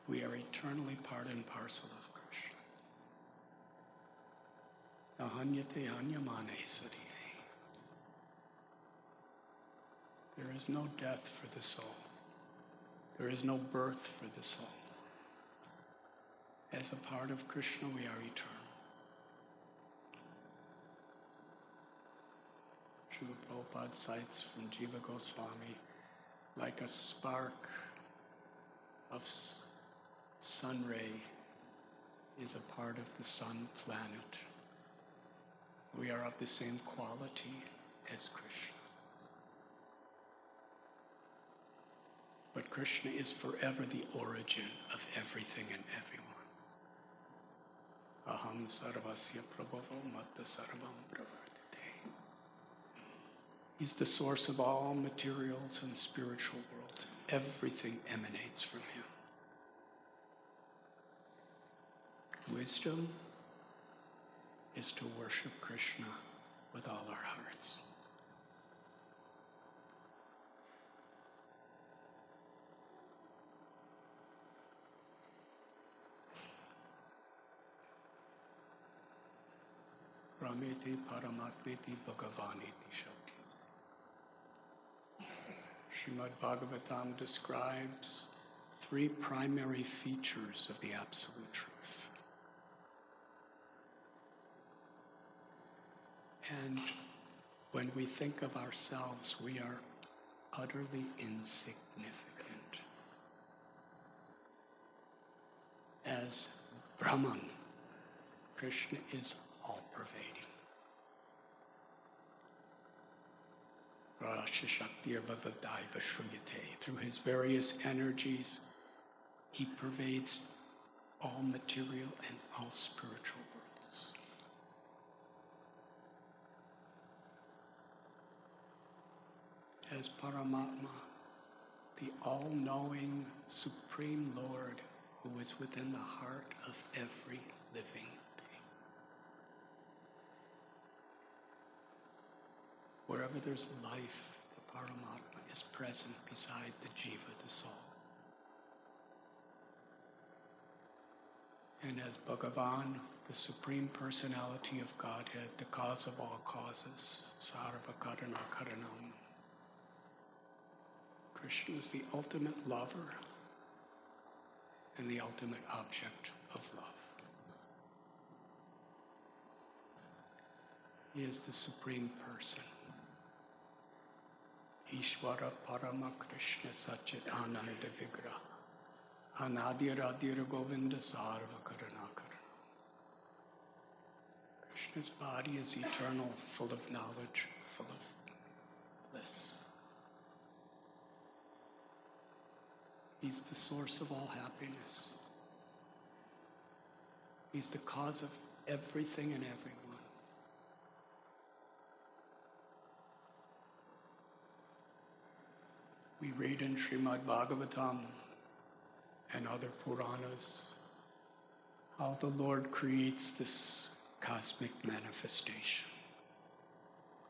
We are eternally part and parcel of Krishna. Ahanyate anyamane sarire. There is no death for the soul. There is no birth for the soul. As a part of Krishna, we are eternal. Srila Prabhupada cites from Jiva Goswami, like a spark of sun ray is a part of the sun planet. We are of the same quality as Krishna. But Krishna is forever the origin of everything and everyone. Aham sarvasya prabhavo matta sarvam pravartate. He's the source of all materials and spiritual worlds. Everything emanates from him. Wisdom is to worship Krishna with all our hearts. Rameti Paramatmeti Bhagavaneti Shakti. Srimad Bhagavatam describes three primary features of the Absolute Truth. And when we think of ourselves, we are utterly insignificant. As Brahman, Krishna is all-pervading. Through his various energies, he pervades all material and all spiritual worlds. As Paramatma, the all-knowing Supreme Lord who is within the heart of every living being. Wherever there's life, the Paramatma is present beside the Jiva, the soul. And as Bhagavan, the Supreme Personality of Godhead, the cause of all causes, Sarva Karana Karanam, Krishna is the ultimate lover and the ultimate object of love. He is the Supreme Person. Ishvara Parama Krishna Satchit Ananda Vigraha Anadir Adir Govinda Sarva Karana Karana. Krishna's body is eternal, full of knowledge, full of bliss. He's the source of all happiness. He's the cause of everything and everyone. We read in Srimad Bhagavatam and other Puranas how the Lord creates this cosmic manifestation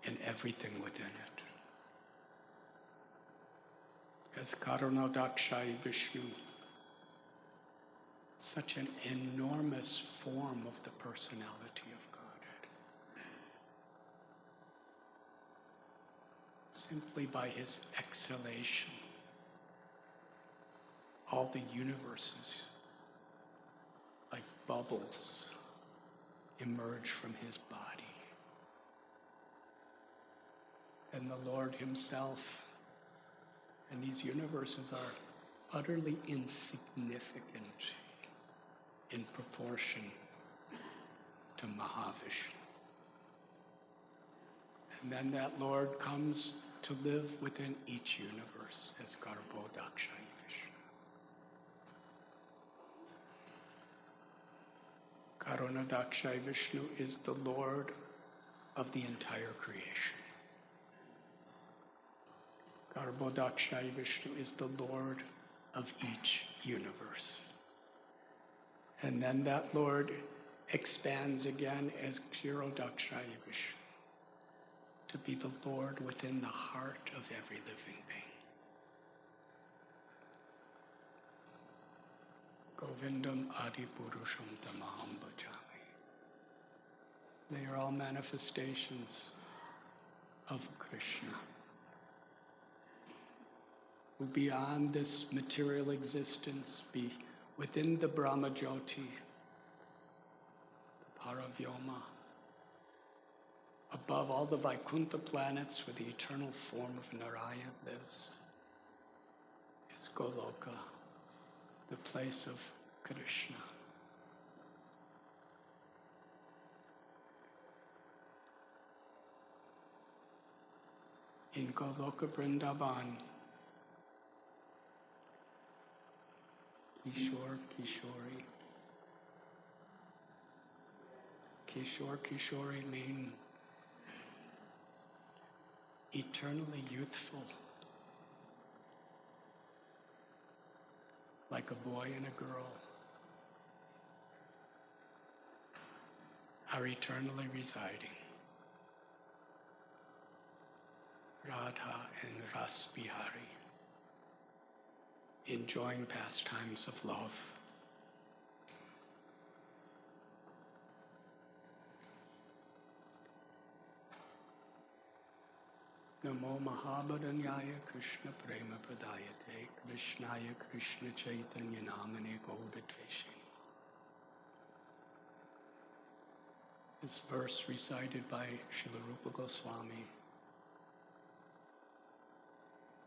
and everything within it. As Karunadakshayi Vishnu, such an enormous form of the personality of Godhead. Simply by his exhalation, all the universes, like bubbles, emerge from his body. And the Lord himself and these universes are utterly insignificant in proportion to Mahavishnu. And then that Lord comes to live within each universe as Garbhodakshayi Vishnu. Karunadakshayi Vishnu is the Lord of the entire creation. Garbhodakshayi Vishnu is the Lord of each universe. And then that Lord expands again as Kshirodakshayi Vishnu to be the Lord within the heart of every living being. Govindam Adi Purusham Tamaham Bhajami. They are all manifestations of Krishna, who beyond this material existence, be within the Brahma Jyoti, the Paravyoma, above all the Vaikuntha planets where the eternal form of Narayana lives, is Goloka, the place of Krishna. In Goloka Vrindavan, Kishore, Kishori. Kishore, Kishori mean eternally youthful, like a boy and a girl, are eternally residing. Radha and Ras Bihari, enjoying pastimes of love. Namo Mahabharanyaya Krishna Prema Pradayate Krishnaya Krishna Chaitanya Namane Gaudatveshe. This verse recited by Srila Rupa Goswami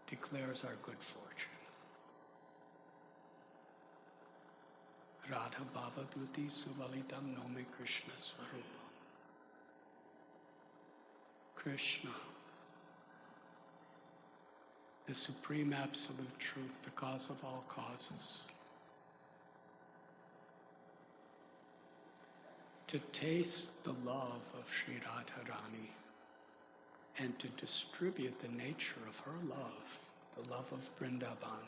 declares our good fortune. Radha Bhavaduti Suvalitam Nome Krishna Swarupa. Krishna, the supreme absolute truth, the cause of all causes. To taste the love of Sri Radharani and to distribute the nature of her love, the love of Vrindavan,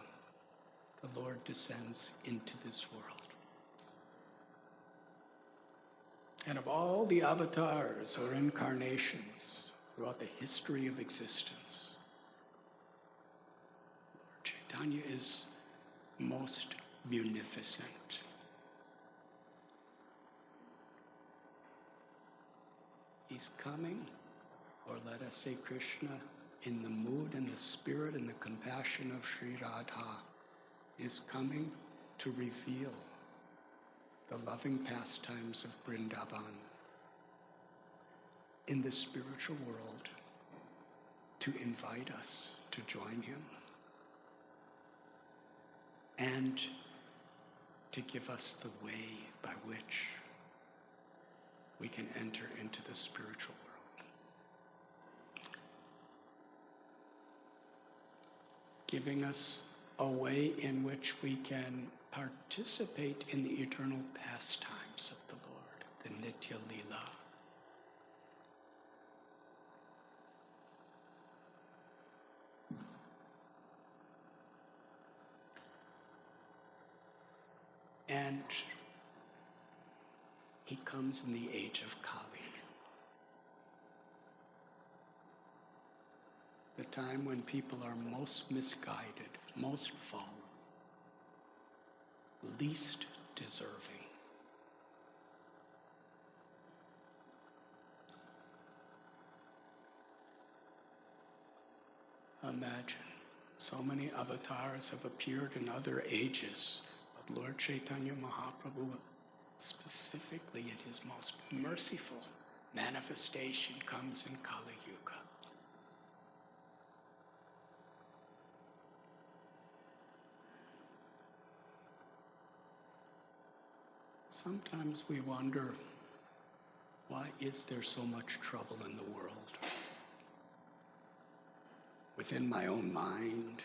the Lord descends into this world. And of all the avatars or incarnations throughout the history of existence, Lord Chaitanya is most munificent. He's coming, or let us say Krishna, in the mood and the spirit and the compassion of Sri Radha, is coming to reveal the loving pastimes of Vrindavan in the spiritual world, to invite us to join him and to give us the way by which we can enter into the spiritual world. Giving us a way in which we can participate in the eternal pastimes of the Lord, the Nitya Lila. And he comes in the age of Kali, the time when people are most misguided, most fallen, least deserving. Imagine, so many avatars have appeared in other ages, but Lord Chaitanya Mahaprabhu, specifically in his most merciful manifestation, comes in Kali Yuga. Sometimes we wonder, why is there so much trouble in the world? Within my own mind,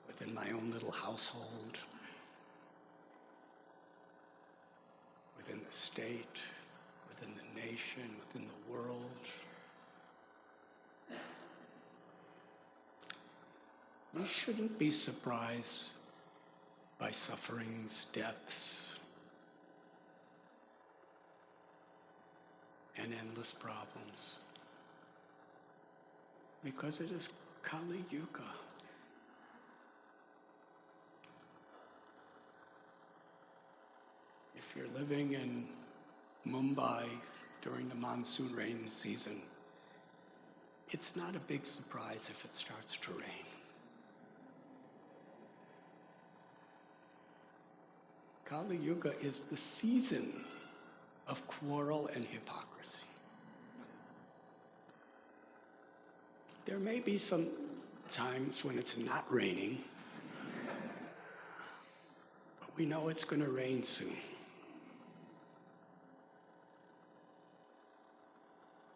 within my own little household, within the state, within the nation, within the world. We shouldn't be surprised by sufferings, deaths, and endless problems, because it is Kali Yuga. If you're living in Mumbai during the monsoon rain season, it's not a big surprise if it starts to rain. Kali Yuga is the season of quarrel and hypocrisy. There may be some times when it's not raining, but we know it's going to rain soon.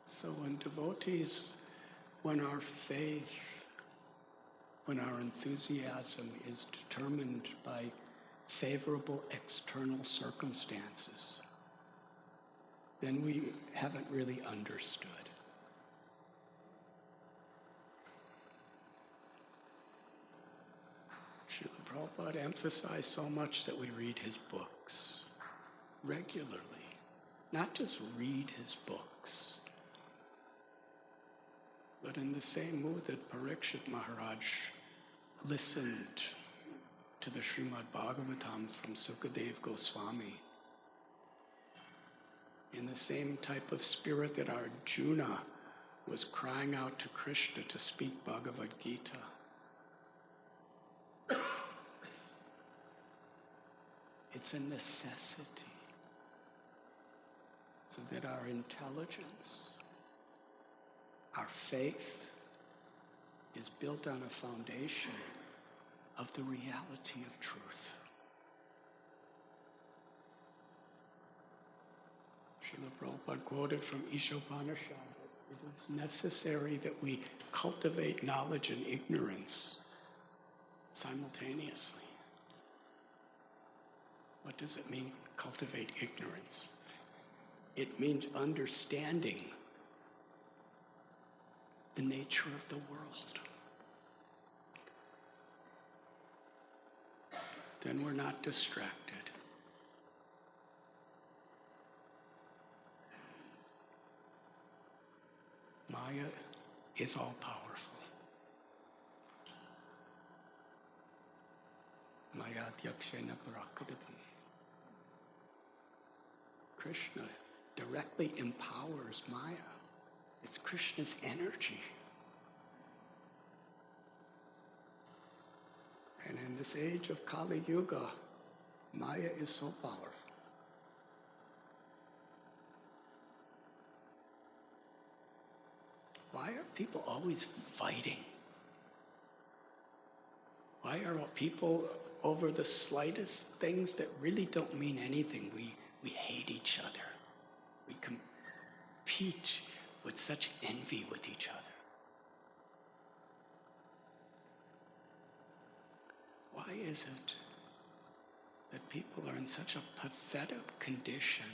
So when devotees, when our faith, when our enthusiasm is determined by favorable external circumstances, then we haven't really understood. Srila Prabhupada emphasized so much that we read his books regularly. Not just read his books, but in the same mood that Parikshit Maharaj listened to the Srimad Bhagavatam from Sukadev Goswami, in the same type of spirit that Arjuna was crying out to Krishna to speak Bhagavad Gita. It's a necessity so that our intelligence, our faith, is built on a foundation of the reality of truth. Srila Prabhupada quoted from Ishopanishad, it is necessary that we cultivate knowledge and ignorance simultaneously. What does it mean, cultivate ignorance? It means understanding the nature of the world. Then we're not distracted. Maya is all powerful. Maya Yakshena Parakritam. Krishna directly empowers Maya. It's Krishna's energy. And in this age of Kali Yuga, Maya is so powerful. Why are people always fighting? Why are people over the slightest things that really don't mean anything? We hate each other. We compete with such envy with each other. Why is it that people are in such a pathetic condition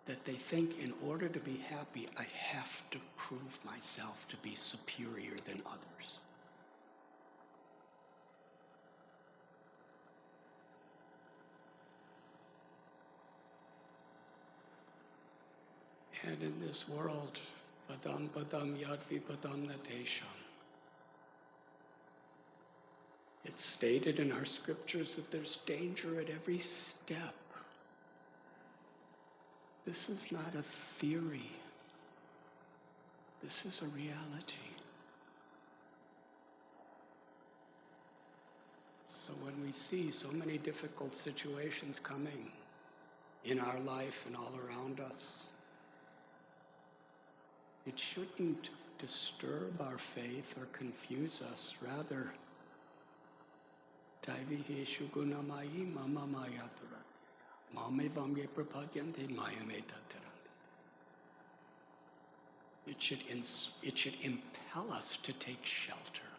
that they think in order to be happy, I have to prove myself to be superior than others? And in this world, padam padam yadvi padam natesham, it's stated in our scriptures that there's danger at every step. This is not a theory. This is a reality. So when we see so many difficult situations coming in our life and all around us, it shouldn't disturb our faith or confuse us. Rather, Taivihe shugunamayi mama mayatura. Mame vamye prapadyante mayame tatarante. It should impel us to take shelter.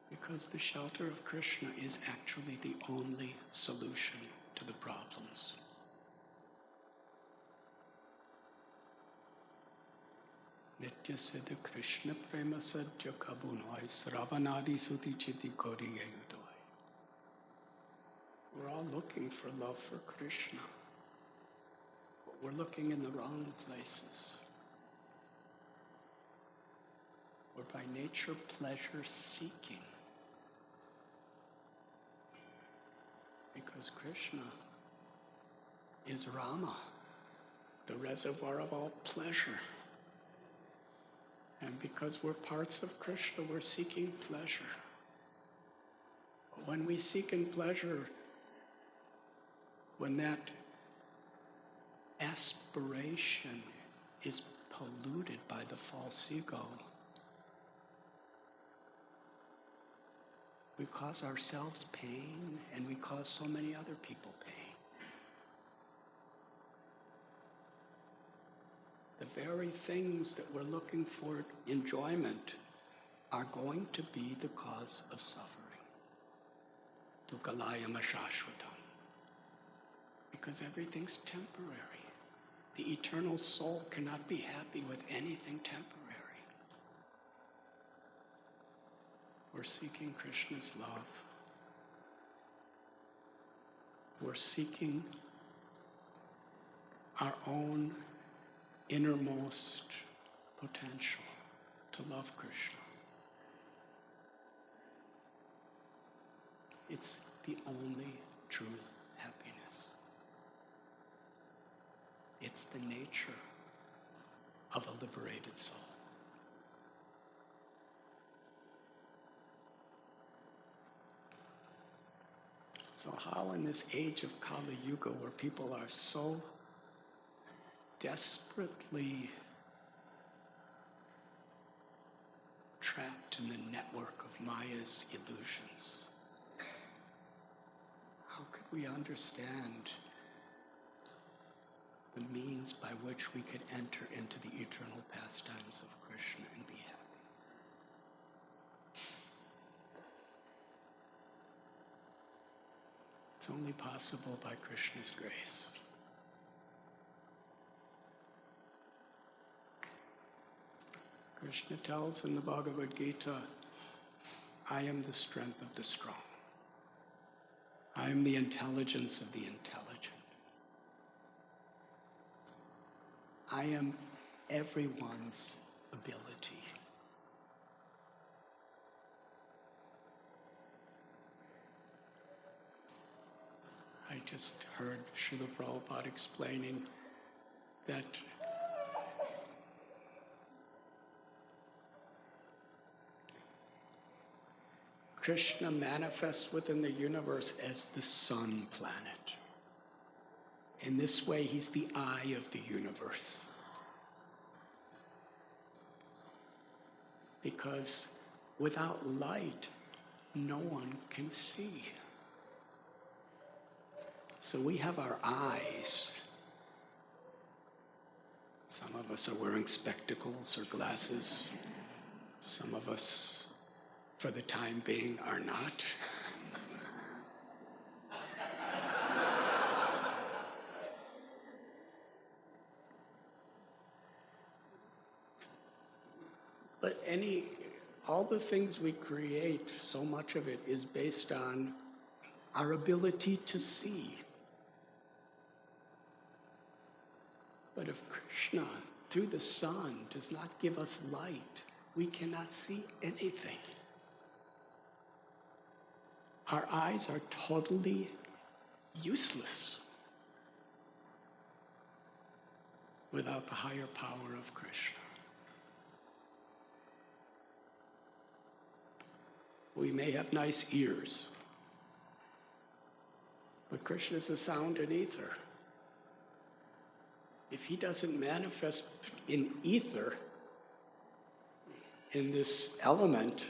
Because the shelter of Krishna is actually the only solution to the problems. Nitya Siddha Krishna Prema Sadhya Kabunoi Sravanadi Suti Chiti Kori Yayudoi. We're all looking for love for Krishna, but we're looking in the wrong places. We're by nature pleasure seeking. Because Krishna is Rama, the reservoir of all pleasure. And because we're parts of Krishna, we're seeking pleasure. But when we seek in pleasure, when that aspiration is polluted by the false ego, we cause ourselves pain and we cause so many other people pain. The very things that we're looking for enjoyment are going to be the cause of suffering. Dukkhalayama shashvatam. Because everything's temporary. The eternal soul cannot be happy with anything temporary. We're seeking Krishna's love. We're seeking our own innermost potential to love Krishna. It's the only true happiness. It's the nature of a liberated soul. So how in this age of Kali Yuga, where people are so desperately trapped in the network of Maya's illusions, how could we understand the means by which we could enter into the eternal pastimes of Krishna and be happy? It's only possible by Krishna's grace. Krishna tells in the Bhagavad Gita, I am the strength of the strong. I am the intelligence of the intelligent. I am everyone's ability. I just heard Srila Prabhupada explaining that Krishna manifests within the universe as the sun planet. In this way, he's the eye of the universe. Because without light, no one can see. So we have our eyes. Some of us are wearing spectacles or glasses. Some of us, for the time being, are not. But all the things we create, so much of it is based on our ability to see. But if Krishna, through the sun, does not give us light, we cannot see anything. Our eyes are totally useless without the higher power of Krishna. We may have nice ears, but Krishna is a sound and ether. If he doesn't manifest in ether, in this element,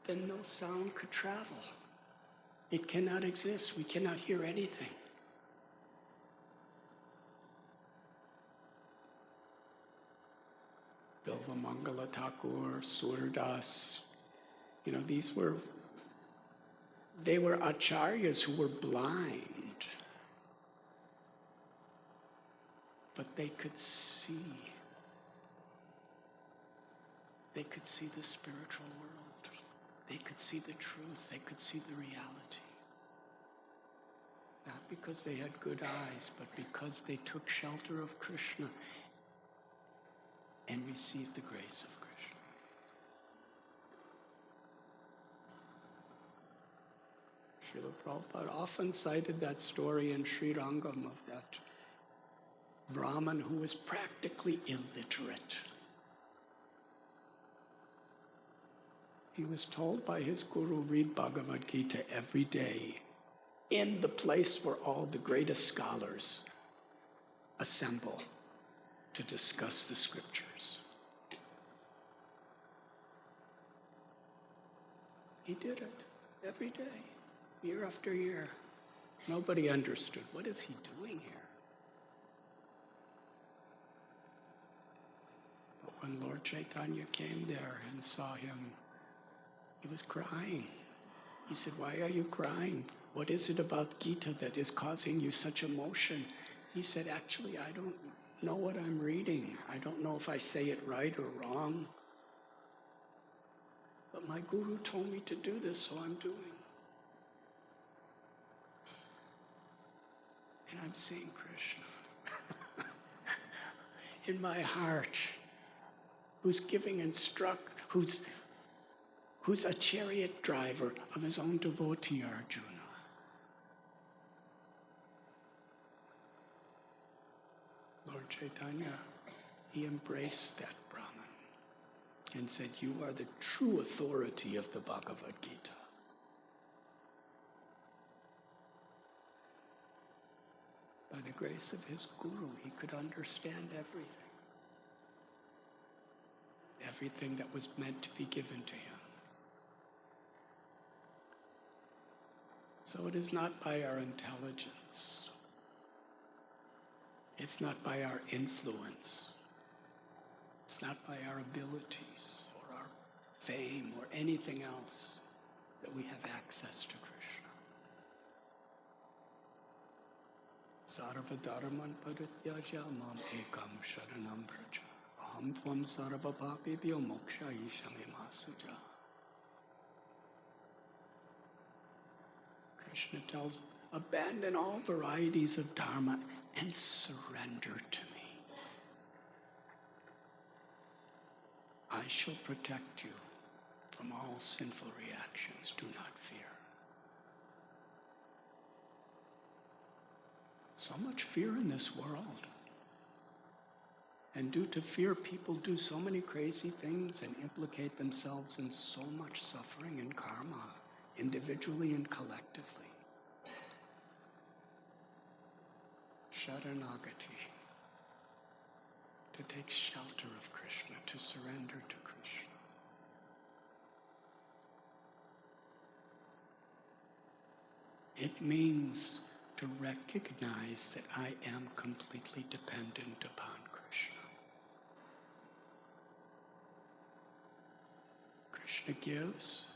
then no sound could travel. It cannot exist. We cannot hear anything. Bilvamangala Thakur, Surdas, they were acharyas who were blind. But they could see. They could see the spiritual world. They could see the truth. They could see the reality. Not because they had good eyes, but because they took shelter of Krishna and received the grace of Krishna. Srila Prabhupada often cited that story in Sri Rangam of that Brahmin who was practically illiterate. He was told by his guru, read Bhagavad Gita every day in the place where all the greatest scholars assemble to discuss the scriptures. He did it every day, year after year. Nobody understood. What is he doing here? But when Lord Chaitanya came there and saw him, he was crying. He said, why are you crying? What is it about Gita that is causing you such emotion? He said, actually, I don't know what I'm reading. I don't know if I say it right or wrong. But my guru told me to do this, so I'm doing. And I'm seeing Krishna in my heart, who's giving who's a chariot driver of his own devotee Arjuna. Chaitanya, he embraced that Brahmin and said, "You are the true authority of the Bhagavad Gita." By the grace of his guru, he could understand everything. Everything that was meant to be given to him. So it is not by our intelligence. It's not by our influence. It's not by our abilities or our fame or anything else that we have access to Krishna. Sarva dharman parityajya mam ekam sharanam vraja. Aham tvam sarva papebhyo mokshayishyami suja. Krishna tells, abandon all varieties of dharma and surrender to me. I shall protect you from all sinful reactions. Do not fear. So much fear in this world. And due to fear, people do so many crazy things and implicate themselves in so much suffering and karma, individually and collectively. Sharanagati, to take shelter of Krishna, to surrender to Krishna. It means to recognize that I am completely dependent upon Krishna. Krishna gives,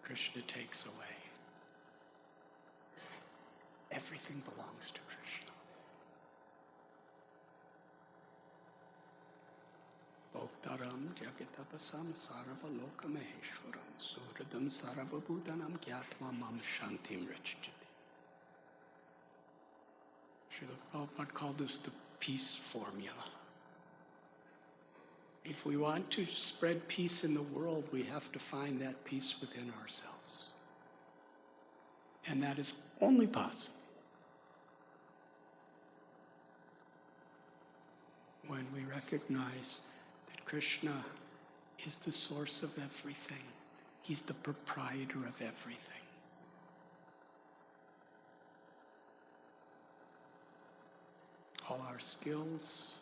Krishna takes away. Everything belongs to Krishna. Bhoktaram jagatapasam sarvalokam suhridam sarvabhutanam gyatva mam shantim rachjati. Srila Prabhupada called this the peace formula. If we want to spread peace in the world, we have to find that peace within ourselves. And that is only possible when we recognize that Krishna is the source of everything. He's the proprietor of everything. All our skills,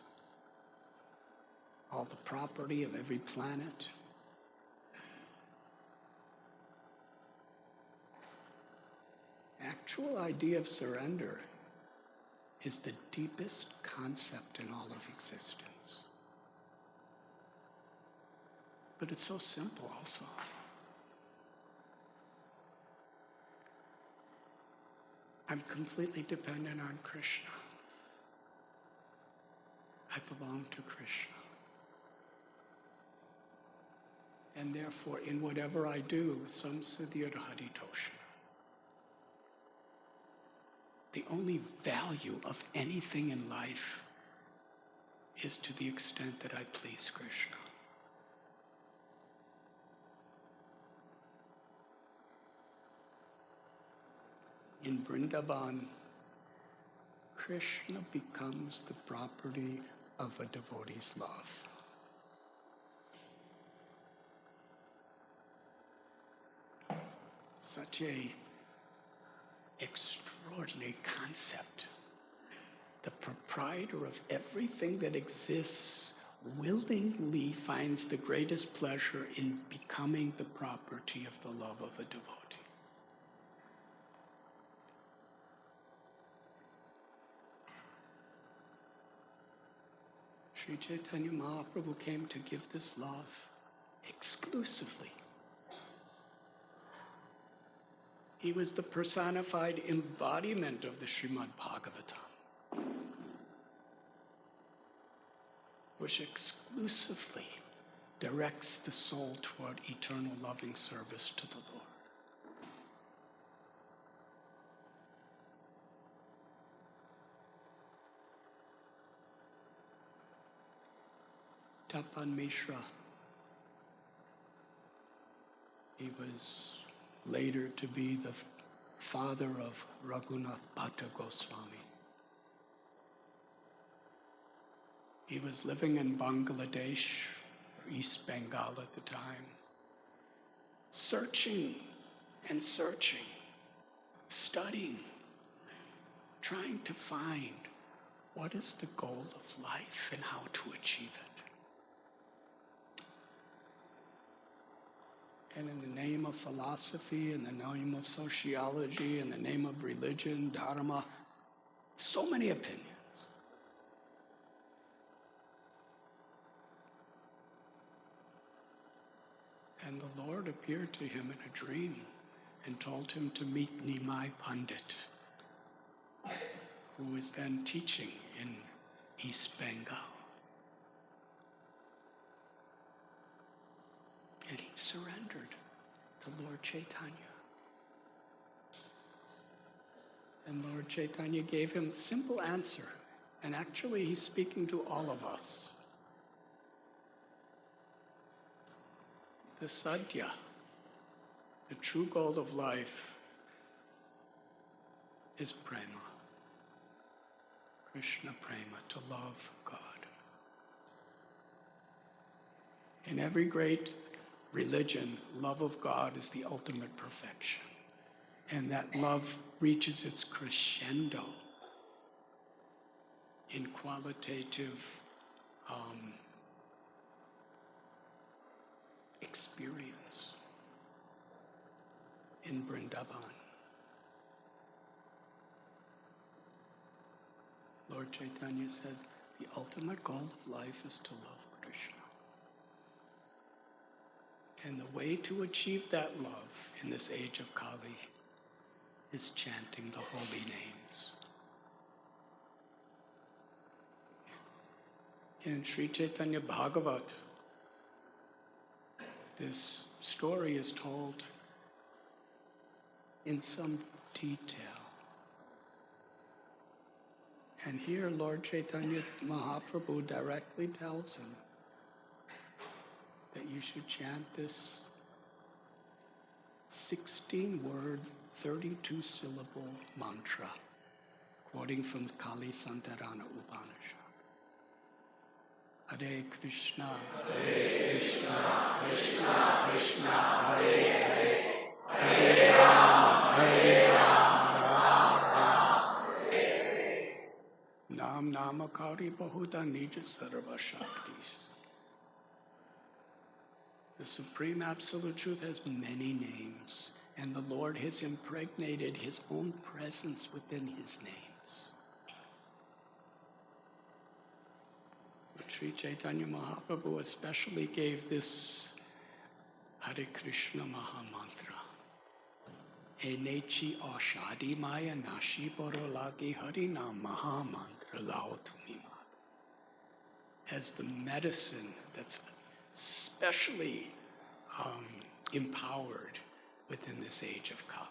all the property of every planet, actual idea of surrender is the deepest concept in all of existence. But it's so simple also. I'm completely dependent on Krishna. I belong to Krishna. And therefore, in whatever I do, samsiddhir haritosha. The only value of anything in life is to the extent that I please Krishna. In Vrindavan, Krishna becomes the property of a devotee's love. Such a extraordinary concept. The proprietor of everything that exists willingly finds the greatest pleasure in becoming the property of the love of a devotee. Sri Chaitanya Mahaprabhu came to give this love exclusively. He was the personified embodiment of the Srimad Bhagavatam, which exclusively directs the soul toward eternal loving service to the Lord. Tapan Mishra, he was later to be the father of Raghunath Bhatta Goswami. He was living in Bangladesh, or East Bengal at the time, searching and searching, studying, trying to find what is the goal of life and how to achieve it. And in the name of philosophy, in the name of sociology, in the name of religion, dharma, so many opinions. And the Lord appeared to him in a dream and told him to meet Nimai Pandit, who was then teaching in East Bengal. And he surrendered to Lord Chaitanya. And Lord Chaitanya gave him a simple answer. And actually, he's speaking to all of us. The sadhya, the true goal of life, is prema. Krishna prema, to love God. In every great religion, love of God is the ultimate perfection. And that love reaches its crescendo in qualitative experience in Vrindavan. Lord Chaitanya said, the ultimate goal of life is to love Krishna. And the way to achieve that love in this age of Kali is chanting the holy names. In Sri Chaitanya Bhagavat, this story is told in some detail. And here Lord Chaitanya Mahaprabhu directly tells him that you should chant this 16-word, 32-syllable mantra, quoting from Kali Santarana Upanishad. Hare Krishna, Krishna Krishna, Hare Hare, Hare Rama, Rama Rama, Hare Nam Namakari Bahuta Nija Sarva Shaktis. The Supreme Absolute Truth has many names, and the Lord has impregnated His own presence within His names. But Sri Chaitanya Mahaprabhu especially gave this Hare Krishna Mahamantra. Enechi Ashadi Maya Nashi Borolagi Harinam Mahamantra Lao Tumima. As the medicine that's especially empowered within this age of Kali.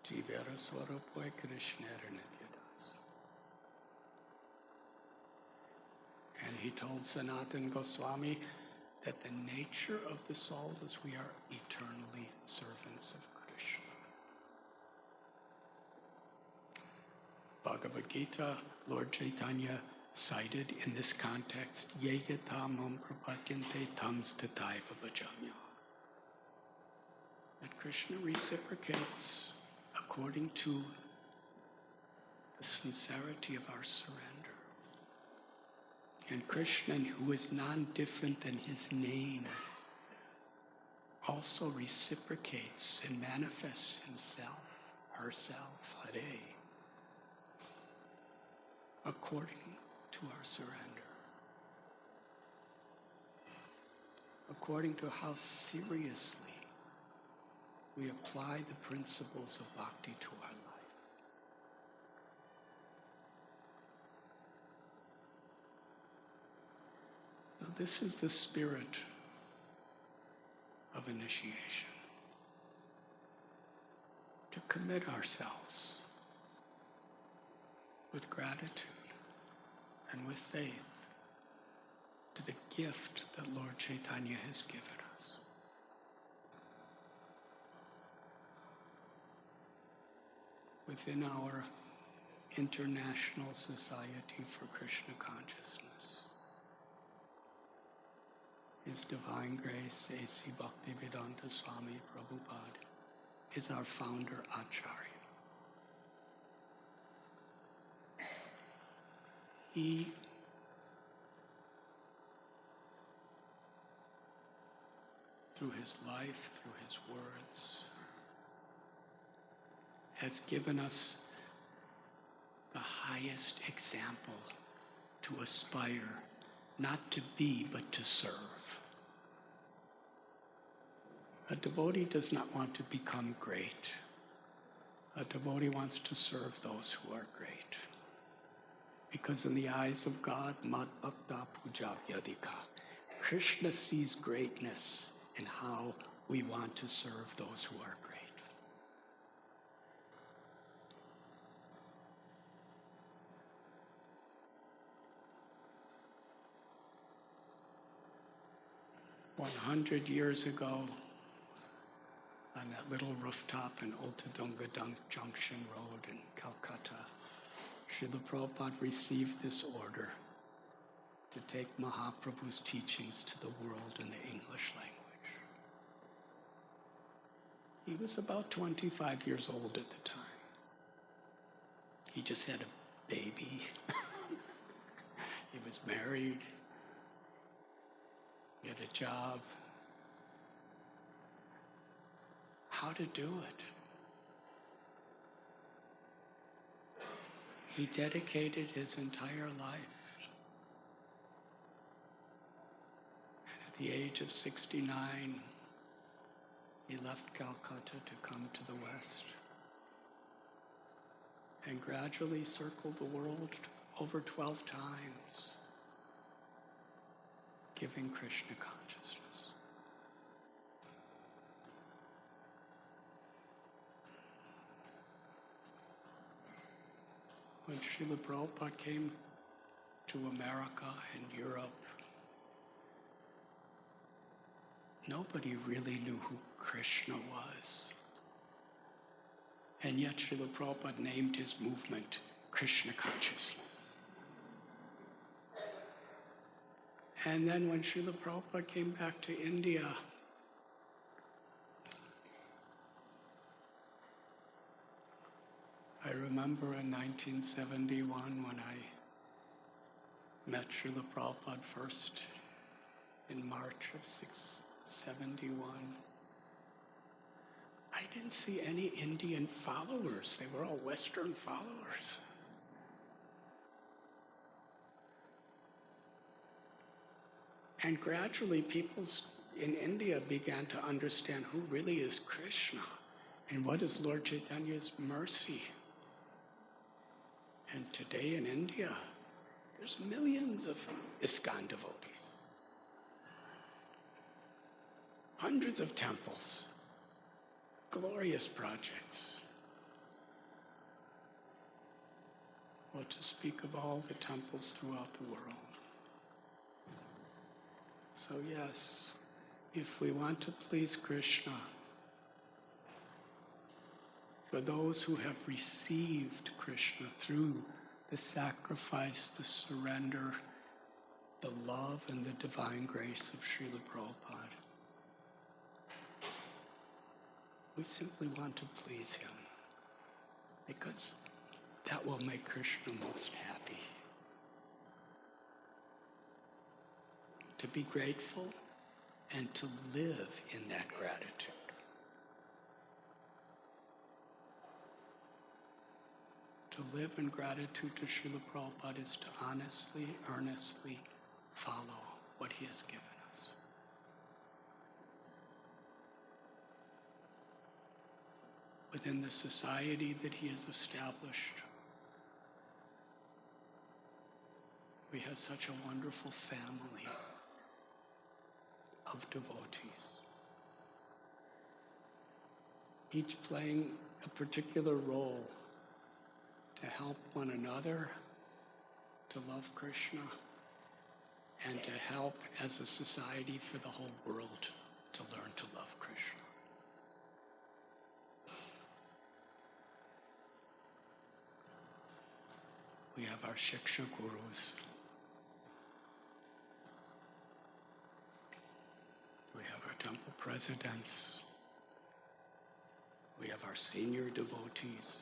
Jivera Swarapoy Krishna Nityadas. And he told Sanatana Goswami that the nature of the soul is we are eternally servants of Krishna. Bhagavad Gita, Lord Chaitanya cited in this context, Yeyatamam prapatyante tams tataiva bhajamya. That Krishna reciprocates according to the sincerity of our surrender. And Krishna, who is non-different than his name, also reciprocates and manifests himself, herself, Hare, according to our surrender. According to how seriously we apply the principles of bhakti to our life. Now, this is the spirit of initiation. To commit ourselves with gratitude and with faith to the gift that Lord Chaitanya has given us. within our International Society for Krishna Consciousness. His Divine Grace, A.C. Bhaktivedanta Swami Prabhupada, is our founder Acharya. He through his life, through his words, has given us the highest example to aspire, not to be, but to serve. A devotee does not want to become great. A devotee wants to serve those who are great. Because in the eyes of God, Mad Bhakta Puja Vyadika, Krishna sees greatness in how we want to serve those who are great. One 100 years ago, on that little rooftop in Ultadunga Junction Road in Calcutta, Srila Prabhupada received this order to take Mahaprabhu's teachings to the world in the English language. He was about 25 years old at the time. He just had a baby. He was married. He had a job. How to do it? He dedicated his entire life. And at the age of 69, he left Calcutta to come to the West and gradually circled the world over 12 times, giving Krishna consciousness. When Srila Prabhupada came to America and Europe, nobody really knew who Krishna was. And yet Srila Prabhupada named his movement Krishna Consciousness. And then when Srila Prabhupada came back to India, I remember in 1971 when I met Srila Prabhupada first in March of 1971. I didn't see any Indian followers. They were all Western followers. And gradually people in India began to understand who really is Krishna and what is Lord Chaitanya's mercy. And today in India, there's millions of ISKCON devotees. Hundreds of temples. Glorious projects. What to speak of all the temples throughout the world. So yes, if we want to please Krishna, for those who have received Krishna through the sacrifice, the surrender, the love, and the divine grace of Srila Prabhupada, we simply want to please him, because that will make Krishna most happy. To be grateful and to live in that gratitude. To live in gratitude to Srila Prabhupada is to honestly, earnestly follow what he has given us. Within the society that he has established, we have such a wonderful family of devotees, each playing a particular role to help one another to love Krishna and to help as a society for the whole world to learn to love Krishna. we have our Shiksha Gurus. We have our temple presidents. We have our senior devotees.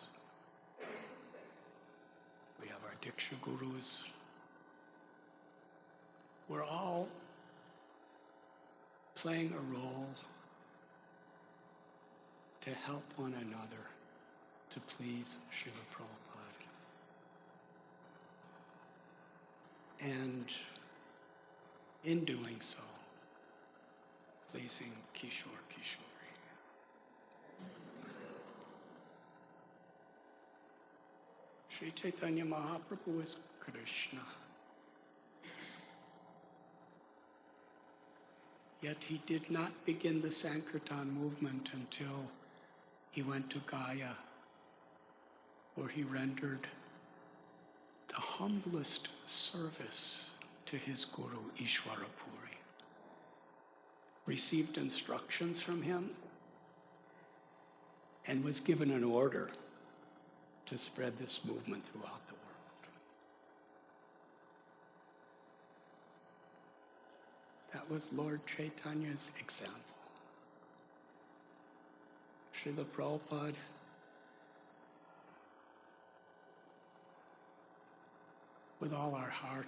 We have our Diksha Gurus. We're all playing a role to help one another to please Srila Prabhupada. And in doing so, pleasing Kishore Kishori. Sri Chaitanya Mahaprabhu is Krishna. Yet he did not begin the Sankirtan movement until he went to Gaya, where he rendered the humblest service to his guru, Ishwarapuri. Received instructions from him and was given an order to spread this movement throughout the world. That was Lord Chaitanya's example. Srila Prabhupada with all our heart,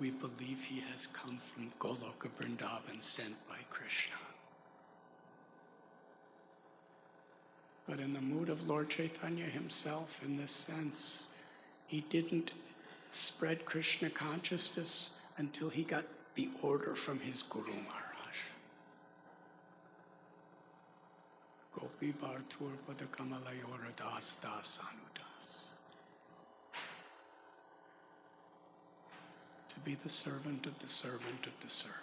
we believe he has come from Goloka Vrindavan, sent by Krishna. But in the mood of Lord Chaitanya himself, in this sense, he didn't spread Krishna consciousness until he got the order from his Guru Maharaj. Gopi Bhartur Padakamalayora Das Das Anudas. To be the servant of the servant of the servant.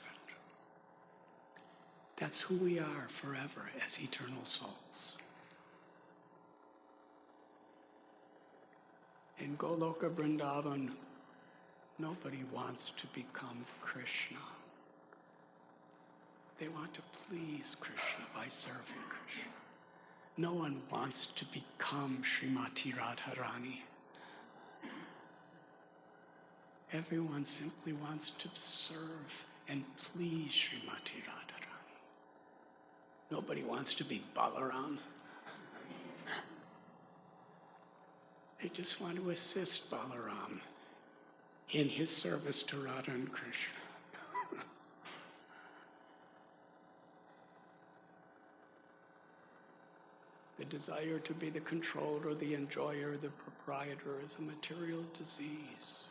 That's who we are forever as eternal souls. In Goloka Vrindavan, nobody wants to become Krishna. They want to please Krishna by serving Krishna. No one wants to become Srimati Radharani. Everyone simply wants to serve and please Srimati Radharani. Nobody wants to be Balaram. They just want to assist Balaram in his service to Radha and Krishna. The desire to be the controller, the enjoyer, the proprietor is a material disease.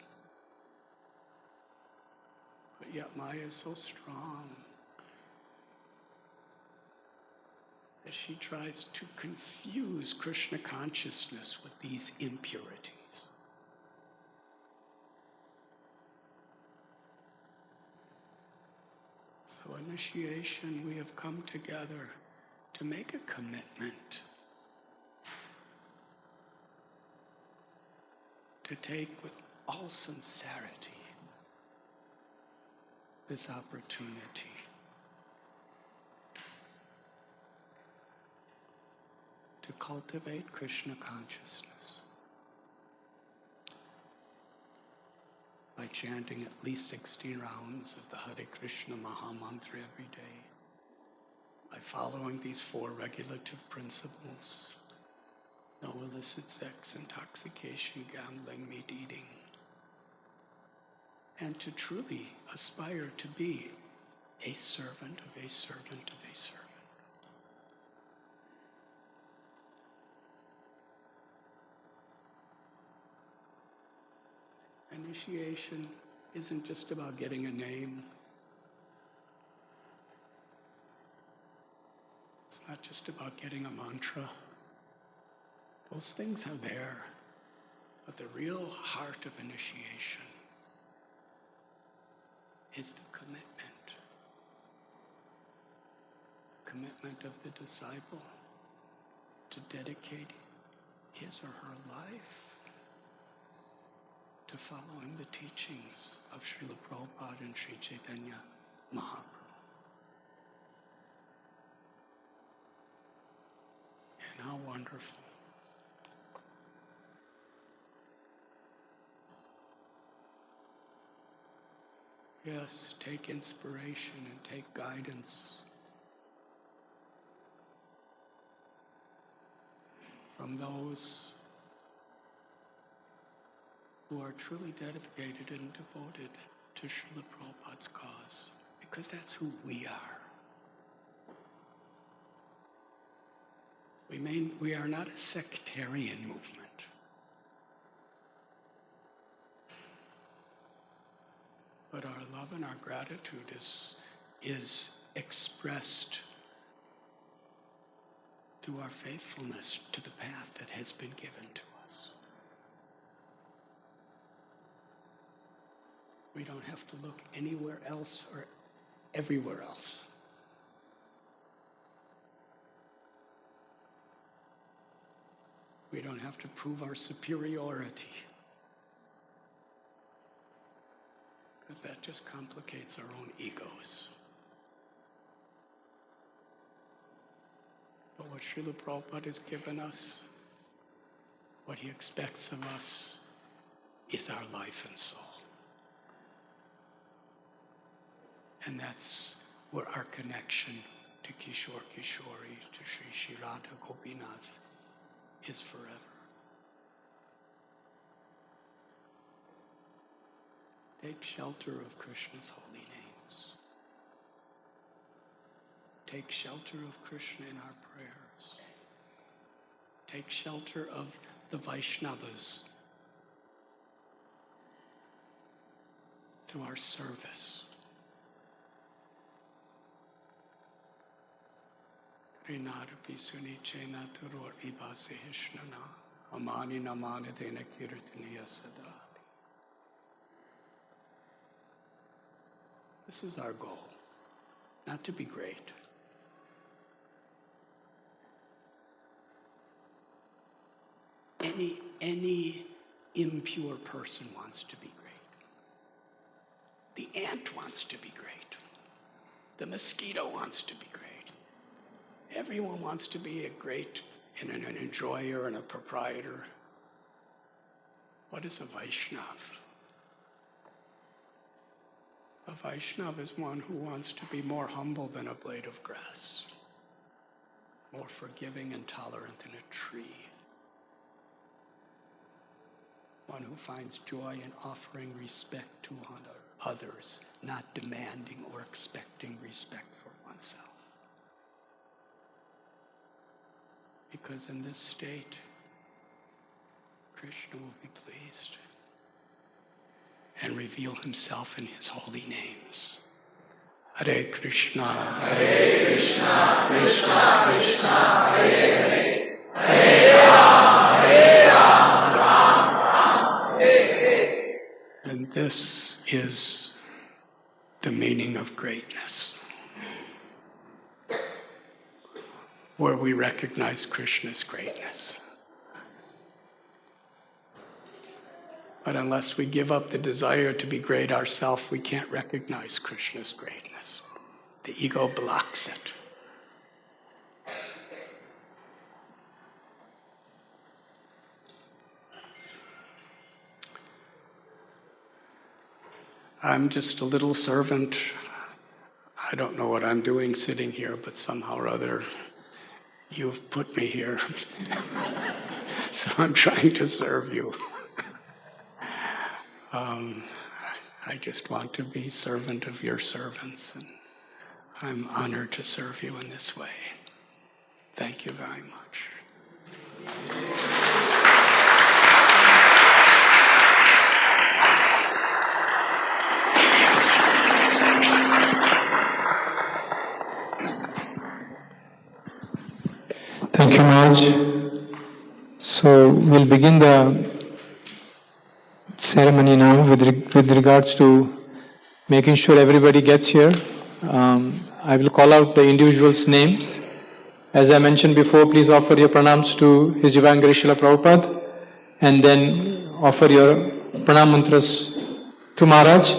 But yet Maya is so strong that she tries to confuse Krishna consciousness with these impurities. So initiation, we have come together to make a commitment to take with all sincerity this opportunity to cultivate Krishna consciousness by chanting at least 60 rounds of the Hare Krishna Maha Mantra every day, by following these 4 regulative principles: no illicit sex, intoxication, gambling, meat eating, and to truly aspire to be a servant of a servant of a servant. Initiation isn't just about getting a name. It's not just about getting a mantra. Those things are there, but the real heart of initiation is the commitment. Commitment of the disciple to dedicate his or her life to following the teachings of Srila Prabhupada and Sri Chaitanya Mahaprabhu. And how wonderful Yes, take inspiration and take guidance from those who are truly dedicated and devoted to Srila Prabhupada's cause, because that's who we are. We are not a sectarian movement. But our love and our gratitude is expressed through our faithfulness to the path that has been given to us. We don't have to look anywhere else or everywhere else. We don't have to prove our superiority, because that just complicates our own egos. But what Srila Prabhupada has given us, what he expects of us, is our life and soul. And that's where our connection to Kishore Kishori, to Sri Radha Gopinath, is forever. Take shelter of Krishna's holy names. Take shelter of Krishna in our prayers. Take shelter of the Vaishnavas through our service. Renadapi sunichena turor ibase hishnana amani namane dena kirtaniya sada. This is our goal, not to be great. Any impure person wants to be great. The ant wants to be great. The mosquito wants to be great. Everyone wants to be a great and an enjoyer and a proprietor. What is a Vaishnav? A Vaishnav is one who wants to be more humble than a blade of grass, more forgiving and tolerant than a tree, one who finds joy in offering respect to others, not demanding or expecting respect for oneself. Because in this state, Krishna will be pleased and reveal himself in his holy names. Hare Krishna, Krishna Krishna, Hare Hare, Hare Ram, Ram, Hare Hare. And this is the meaning of greatness, where we recognize Krishna's greatness. But unless we give up the desire to be great ourselves, we can't recognize Krishna's greatness. The ego blocks it. I'm just a little servant. I don't know what I'm doing sitting here, but somehow or other, you've put me here. So I'm trying to serve you. I just want to be servant of your servants, and I'm honored to serve you in this way. Thank you very much. Thank you, Maharaj. So we'll begin the ceremony now with regards to making sure everybody gets here. I will call out the individuals' names. As I mentioned before, please offer your pranams to His Divine Grace Srila Prabhupada, and then offer your pranam mantras to Maharaj,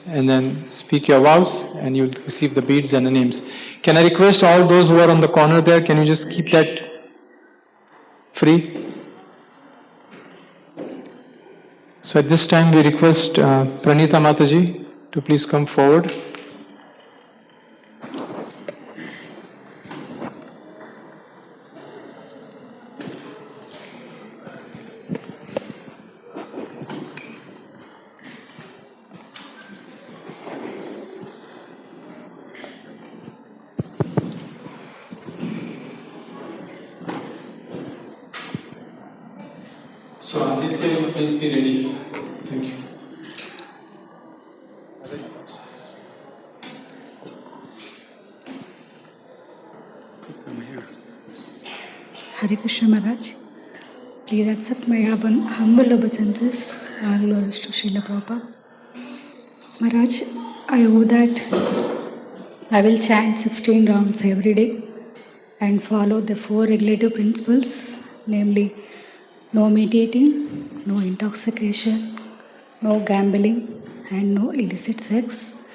and then speak your vows, and you'll receive the beads and the names. Can I request all those who are on the corner there, can you just keep that free? So at this time we request Pranita Mataji to please come forward. So Aditya, please be ready. Thank you. Hare Krishna Maharaj, please accept my humble obeisances, all glories to Srila Prabhupada. Maharaj, I owe that I will chant 16 rounds every day and follow the 4 regulative principles, namely no meat eating, no intoxication, no gambling, and no illicit sex,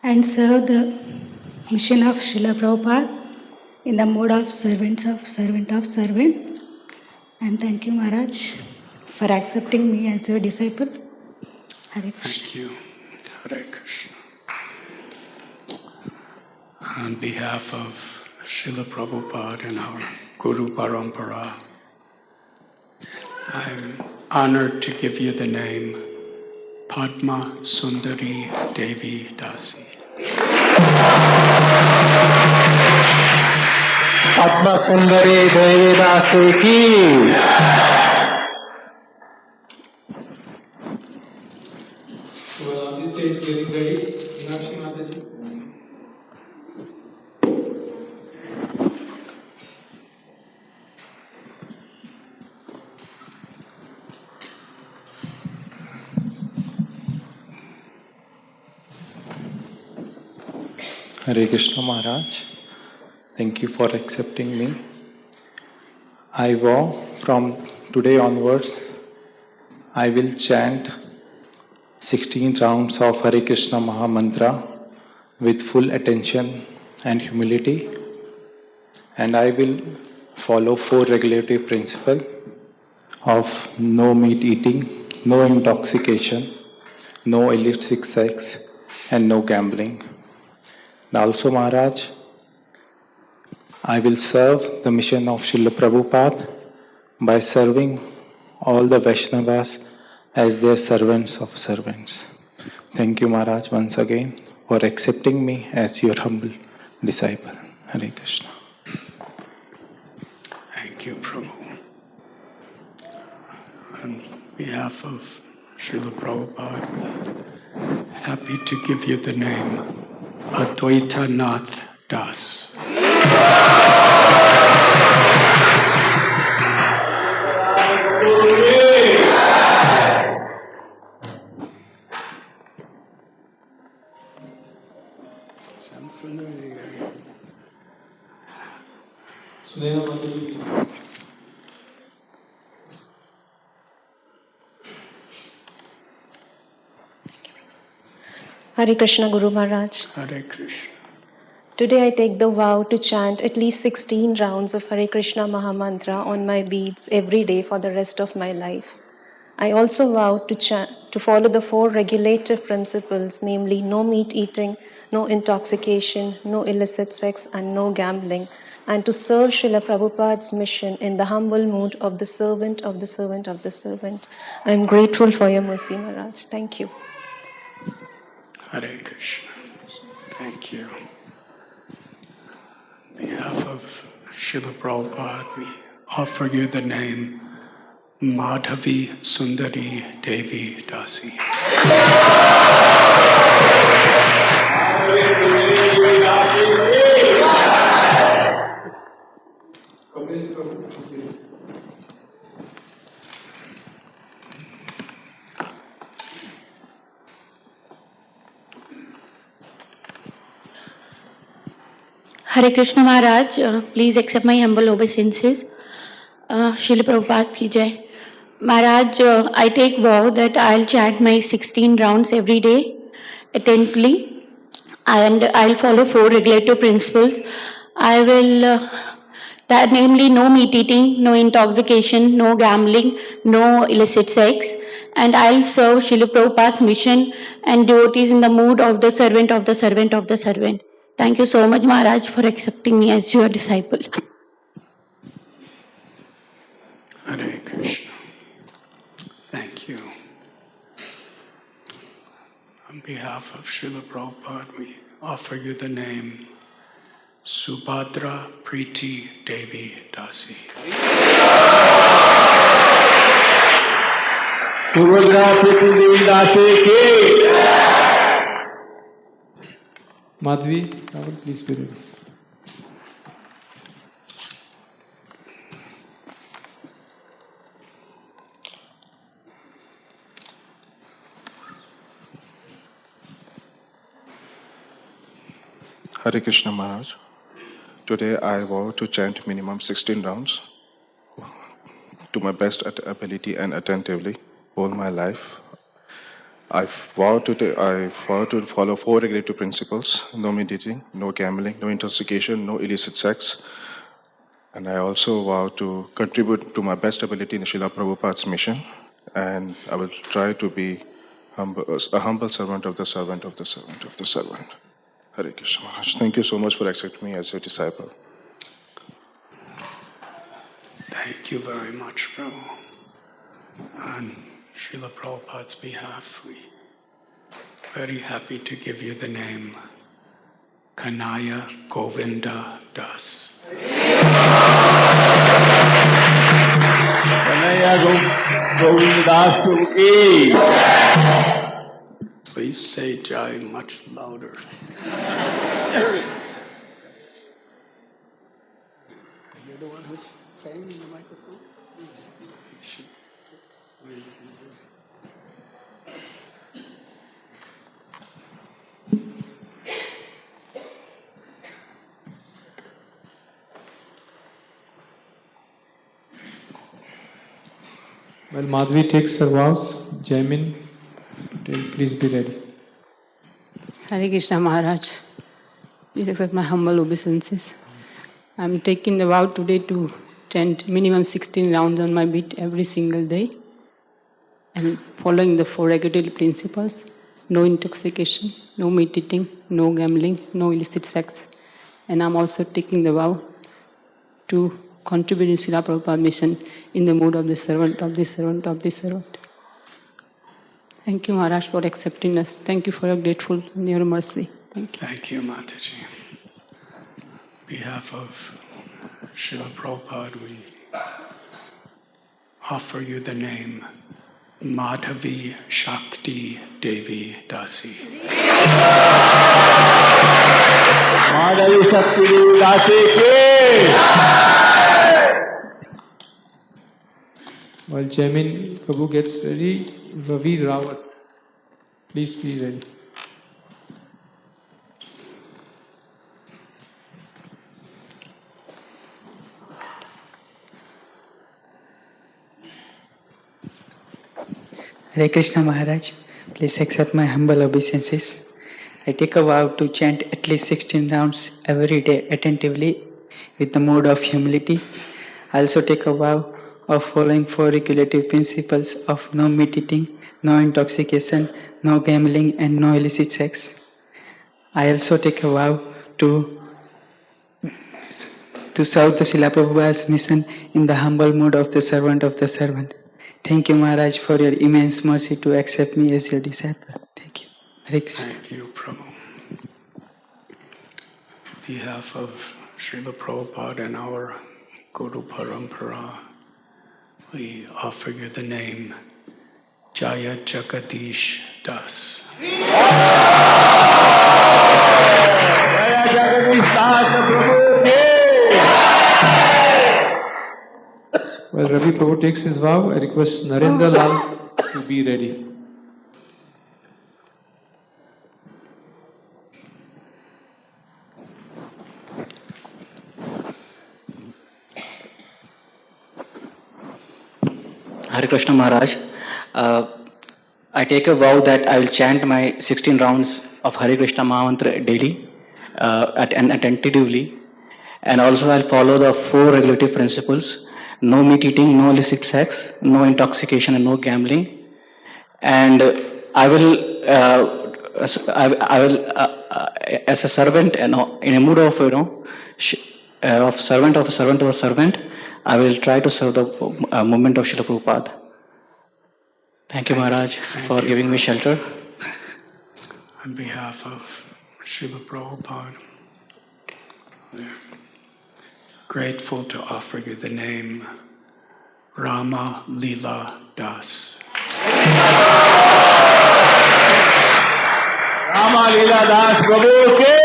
and serve the mission of Srila Prabhupada in the mode of servant. And thank you, Maharaj, for accepting me as your disciple. Hare Krishna. Thank you. Hare Krishna. On behalf of Srila Prabhupada and our Guru Parampara, I'm honored to give you the name Padma Sundari Devi Dasi. Padma Sundari Devi Dasi ki. So Aditya is getting ready. Meenakshi Mataji. Hare Krishna Maharaj, thank you for accepting me. I vow from today onwards, I will chant 16 rounds of Hare Krishna Maha Mantra with full attention and humility, and I will follow 4 regulative principles of no meat eating, no intoxication, no illicit sex, and no gambling. And also, Maharaj, I will serve the mission of Srila Prabhupada by serving all the Vaishnavas as their servants of servants. Thank you, Maharaj, once again for accepting me as your humble disciple. Hare Krishna. Thank you, Prabhu. On behalf of Srila Prabhupada, happy to give you the name Advaita Nath Das. Sunena Mataji, please. Hare Krishna Guru Maharaj. Hare Krishna. Today I take the vow to chant at least 16 rounds of Hare Krishna Maha Mantra on my beads every day for the rest of my life. I also vow to follow the 4 regulative principles, namely no meat eating, no intoxication, no illicit sex, and no gambling, and to serve Srila Prabhupada's mission in the humble mood of the servant of the servant of the servant. I am grateful for your mercy, Maharaj. Thank you. Hare Krishna. Thank you. On behalf of Srila Prabhupada, we offer you the name Madhavi Sundari Devi Dasi. Hare Krishna Maharaj, please accept my humble obeisances. Srila Prabhupada ki jai. Maharaj, I take vow that I'll chant my 16 rounds every day attentively, and I'll follow 4 regulative principles. I will, that namely no meat eating, no intoxication, no gambling, no illicit sex, and I'll serve Srila Prabhupada's mission and devotees in the mood of the servant of the servant of the servant. Thank you so much, Maharaj, for accepting me as your disciple. Hare Krishna. Thank you. On behalf of Srila Prabhupada, we offer you the name Subhadra Preeti Devi Dasi. Subhadra Preeti Devi Dasi ki. Madhvi, Rahul, please be ready. Hare Krishna Maharaj. Today I vow to chant minimum 16 rounds to my best ability and attentively all my life. I vow to follow 4 regulative principles: no meditating, no gambling, no intoxication, no illicit sex. And I also vow to contribute to my best ability in Srila Prabhupada's mission. And I will try to be a humble servant of the servant of the servant of the servant. Hare Krishna Maharaj. Thank you so much for accepting me as your disciple. Thank you very much, Prabhu. On Srila Prabhupada's behalf, we are very happy to give you the name Kanaya Govinda Das. Kanaya Govinda Das ki. Please say Jai much louder. You're the one who's saying in the microphone? Well, Madhvi takes her vows. Jaimin, please be ready. Hare Krishna Maharaj. Please accept my humble obeisances. I am taking the vow today to chant minimum 16 rounds on my beat every single day and following the 4 regulative principles: no intoxication, no meditating, no gambling, no illicit sex. And I am also taking the vow to contribute in Srila Prabhupada mission in the mood of the servant of the servant of the servant. Thank you, Maharaj, for accepting us. Thank you for your grateful and your mercy. Thank you. Thank you, Mataji. On behalf of Srila Prabhupada, we offer you the name Madhavi Shakti Devi Dasi. Madhavi Shakti Devi Dasi ki. While Jaimin Prabhu gets ready, Ravi Rawat, please be ready. Hare Krishna Maharaj, please accept my humble obeisances. I take a vow to chant at least 16 rounds every day attentively with the mode of humility. I also take a vow of following 4 regulative principles of no meditating, no intoxication, no gambling and no illicit sex. I also take a vow to serve the Srila Prabhupada's mission in the humble mood of the servant of the servant. Thank you, Maharaj, for your immense mercy to accept me as your disciple. Thank you. Hare Krishna. Thank you, Prabhu. On behalf of Srila Prabhupada and our Guru Parampara, we offer you the name Jaya Jagadish Das. Jaya Jagadish Das Prabhu ki. While Ravi Prabhu takes his vow, I request Narendra Lal to be ready. Hare Krishna Maharaj, I take a vow that I will chant my 16 rounds of Hare Krishna Mahamantra daily and attentively, and also I'll follow the 4 regulative principles: no meat eating, no illicit sex, no intoxication and no gambling. and I will, as a servant, in a mood of, of servant of a servant of a servant, I will try to serve the movement of Srila Prabhupada. Thank you, Maharaj, for giving me shelter. On behalf of Srila Prabhupada, we're grateful to offer you the name Rama Leela Das. Rama Leela Das Prabhu ke.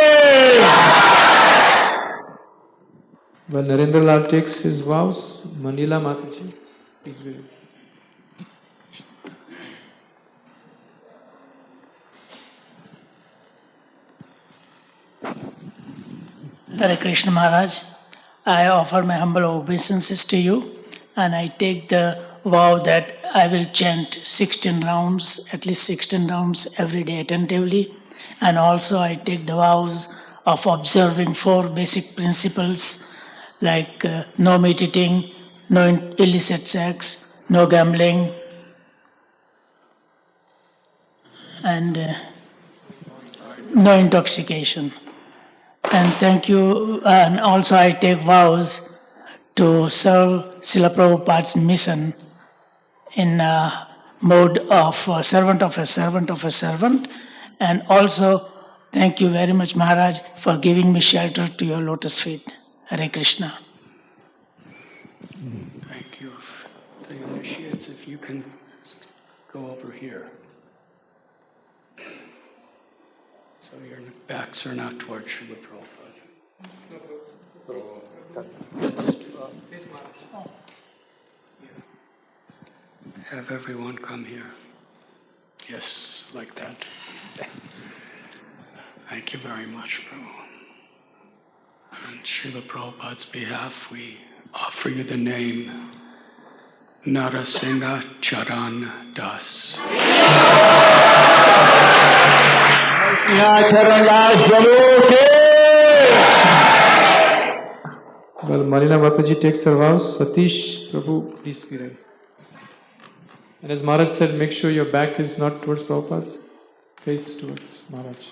While Narendra Lal takes his vows, Manila Mataji, please be ready. Hare Krishna Maharaj, I offer my humble obeisances to you, and I take the vow that I will chant 16 rounds, at least 16 rounds every day attentively, and also I take the vows of observing 4 basic principles like no meat eating, no illicit sex, no gambling, and no intoxication. And thank you. And also I take vows to serve Srila Prabhupada's mission in a mode of servant of a servant of a servant. And also thank you very much, Maharaj, for giving me shelter to your lotus feet. Hare Krishna. Thank you. The initiates, if you can go over here. So your backs are not towards Srila Prabhupada. Have everyone come here. Yes, like that. Thank you very much, Prabhu. On Srila Prabhupada's behalf, we offer you the name Narasingha Charan Das. Well, Marina Mataji takes her vows. Satish Prabhu, please be ready. And as Maharaj said, make sure your back is not towards Prabhupada, face towards Maharaj.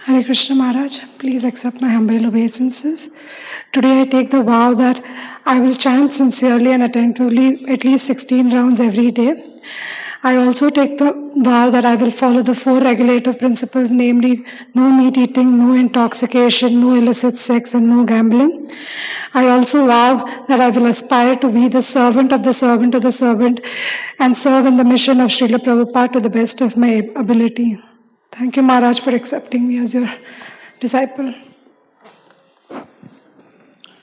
Hare Krishna Maharaj, please accept my humble obeisances. Today I take the vow that I will chant sincerely and attentively at least 16 rounds every day. I also take the vow that I will follow the 4 regulative principles, namely no meat eating, no intoxication, no illicit sex, and no gambling. I also vow that I will aspire to be the servant of the servant of the servant and serve in the mission of Srila Prabhupada to the best of my ability. Thank you, Maharaj, for accepting me as your disciple.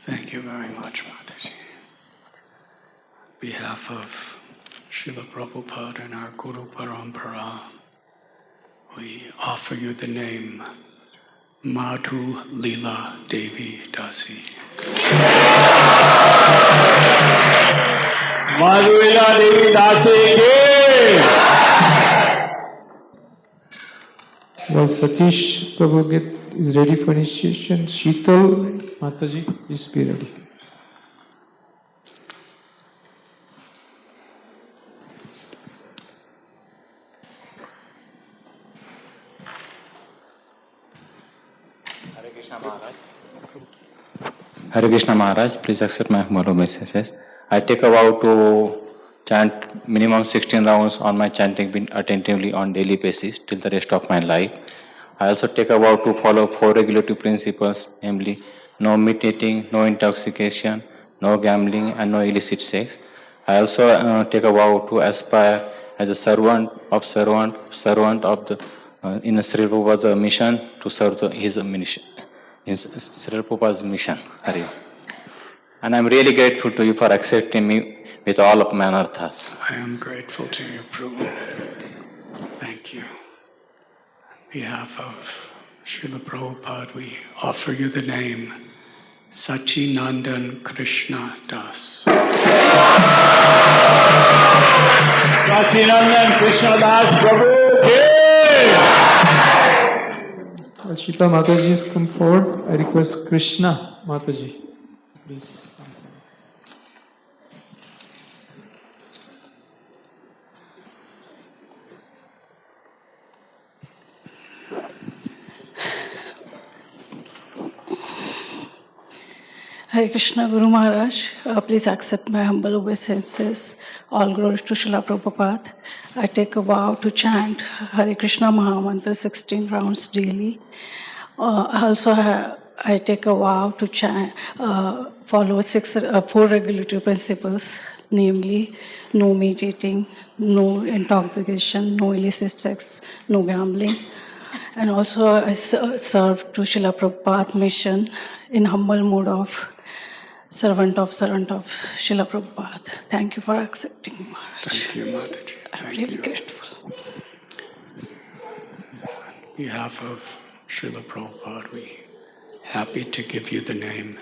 Thank you very much, Mataji. On behalf of Srila Prabhupada and our Guru Parampara, we offer you the name Madhu Leela Devi Dasi. Madhu Leela Devi Dasi ke. While Satish Prabhu is ready for initiation, Sheetal Mataji, please be ready. Hare Krishna Maharaj, please accept my humble obeisances. I take a vow to chant minimum 16 rounds on my chanting being attentively on daily basis till the rest of my life. I also take a vow to follow 4 regulative principles, namely no meat eating, no intoxication, no gambling, and no illicit sex. I also take a vow to aspire as a servant of the in Sri Prabhupada's mission to serve his mission. In Sri Prabhupada's mission. Hari. And I'm really grateful to you for accepting me with all of my anarthas. I am grateful to you, Prabhu. Thank you. On behalf of Srila Prabhupada, we offer you the name Sachinandan Krishna Das. Sachinandan Krishna Das Prabhu ke. Shita Mataji has come forward. I request Krishna Mataji, please. Hare Krishna Guru Maharaj, please accept my humble obeisances. All glory to Srila Prabhupada. I take a vow to chant Hare Krishna Mahamantra 16 rounds daily. I take a vow to chant, follow four regulatory principles, namely no meditating, no intoxication, no illicit sex, no gambling. And also I serve to Srila Prabhupada mission in humble mode of servant of Srila Prabhupada. Thank you for accepting me, Maharaj. Thank you, Mataji. I'm really grateful. On behalf of Srila Prabhupada, we happy to give you the name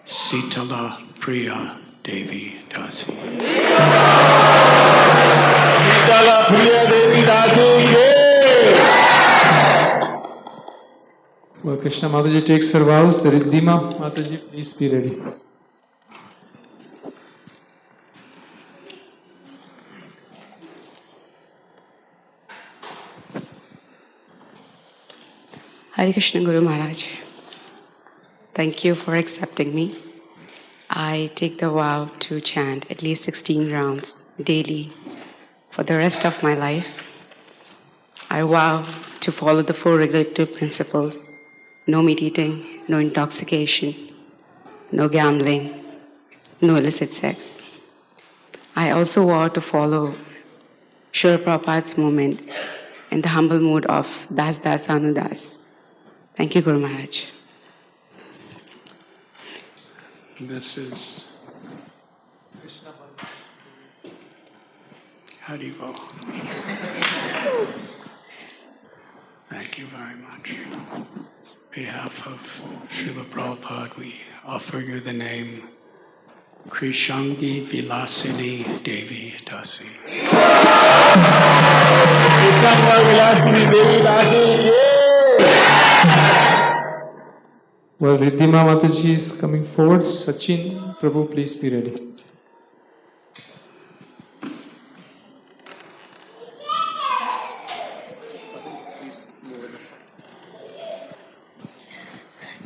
Sitala Priya Devi Dasi. Sitala Priya Devi Dasi ke. Well, Krishna Mataji takes her vows. Riddhima Mataji, please be ready. Hare Krishna Guru Maharaj. Thank you for accepting me. I take the vow to chant at least 16 rounds daily for the rest of my life. I vow to follow the four regulatory principles: no meat eating, no intoxication, no gambling, no illicit sex. I also vow to follow Srila Prabhupada's movement in the humble mood of Das Das Anudas. Thank you, Guru Maharaj. This is Haribo. Thank you very much. On behalf of Srila Prabhupada, we offer you the name Krishangi Vilasini Devi Dasi. Krishangi Vilasini Devi Dasi. Well, Riddhima Mataji is coming forward. Sachin, Prabhu, please be ready.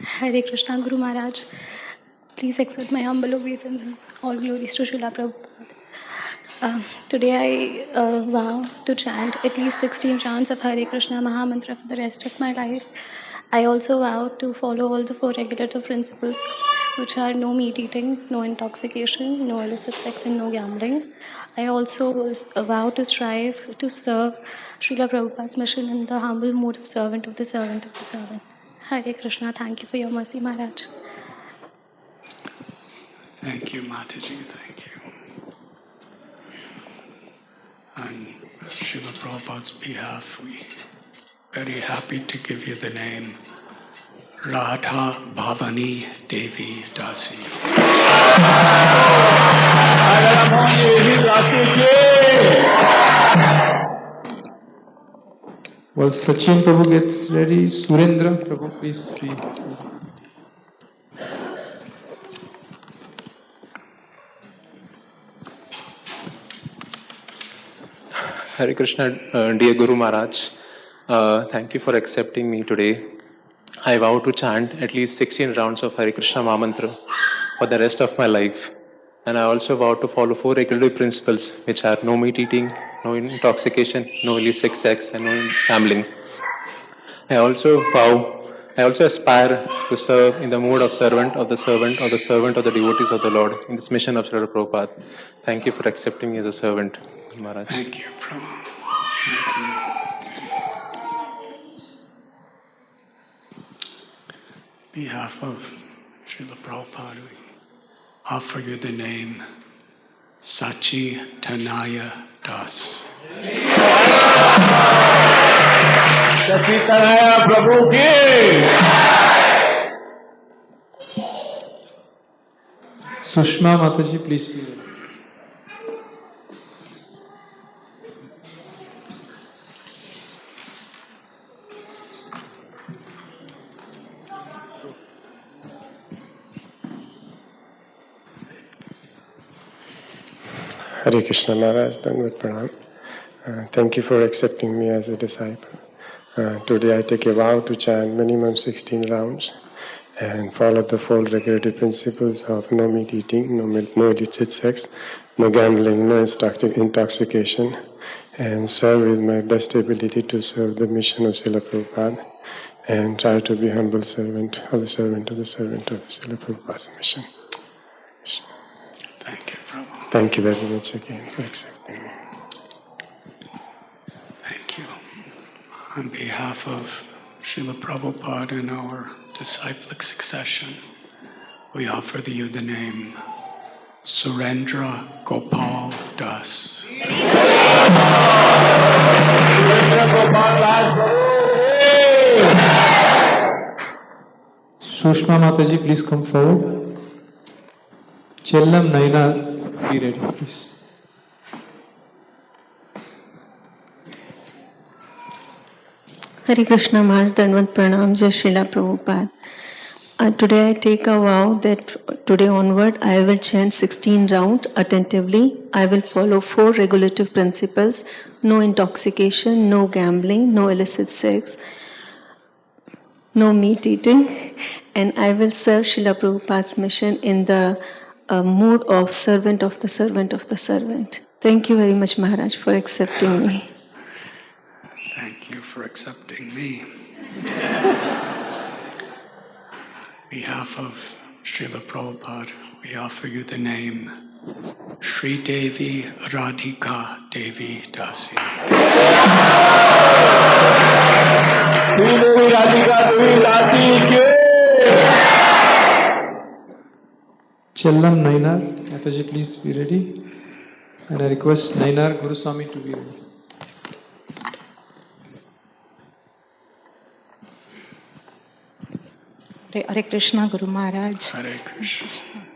Hare Krishna Guru Maharaj, please accept my humble obeisances. All glories to Srila Prabhupada. Today I vow to chant at least 16 rounds of Hare Krishna Mahamantra for the rest of my life. I also vow to follow all the four regulative principles, which are no meat eating, no intoxication, no illicit sex, and no gambling. I also vow to strive to serve Srila Prabhupada's mission in the humble mode of servant of the servant of the servant. Hare Krishna, thank you for your mercy, Maharaj. Thank you, Mataji. Thank you. On Srila Prabhupada's behalf, we very happy to give you the name Radha Bhavani Devi Dasi. Well, Sachin Prabhu gets ready. Surendra Prabhu, please be. Hare Krishna, dear Guru Maharaj. Thank you for accepting me today. I vow to chant at least 16 rounds of Hare Krishna Mahamantra for the rest of my life. And I also vow to follow four regulatory principles, which are no meat eating, no intoxication, no illicit sex, and no gambling. I also aspire to serve in the mood of servant of the servant of the servant of the devotees of the Lord in this mission of Srila Prabhupada. Thank you for accepting me as a servant, Maharaj. Thank you, Prabhu. On behalf of Srila Prabhupada, we offer you the name Sachi Tanaya Das. Sachi Tanaya Prabhu ki. Sushma Mataji, please be ready. Hare Krishna Maharaj, Dandavat Pranam. Thank you for accepting me as a disciple. Today I take a vow to chant minimum 16 rounds and follow the 4 regulative principles of no meat eating, no illicit sex, no gambling, no intoxication, and serve with my best ability to serve the mission of Srila Prabhupada and try to be humble servant of the servant of the servant of Srila Prabhupada's mission. Thank you, Prabhu. Thank you very much again for accepting me. Thank you. On behalf of Srila Prabhupada and our disciplic succession, we offer you the name Surendra Gopal Das. Sushma Mataji, please come forward. Chellam Nainar, be ready, please. Hare Krishna Maharaj, Dandvat Pranam, Jai Srila Prabhupada. Today I take a vow that today onward I will chant 16 rounds attentively. I will follow 4 regulative principles: no intoxication, no gambling, no illicit sex, no meat eating, and I will serve Srila Prabhupada's mission in the mood of servant of the servant of the servant. Thank you very much, Maharaj, for accepting me. Thank you for accepting me. On behalf of Srila Prabhupada, we offer you the name Sri Devi Radhika Devi Dasi. Sri Devi Radhika Devi Dasi ke. Chellam Nainar, Mataji, please be ready. And I request Nainar Guru Swami to be ready. Hare Krishna Guru Maharaj. Hare Krishna.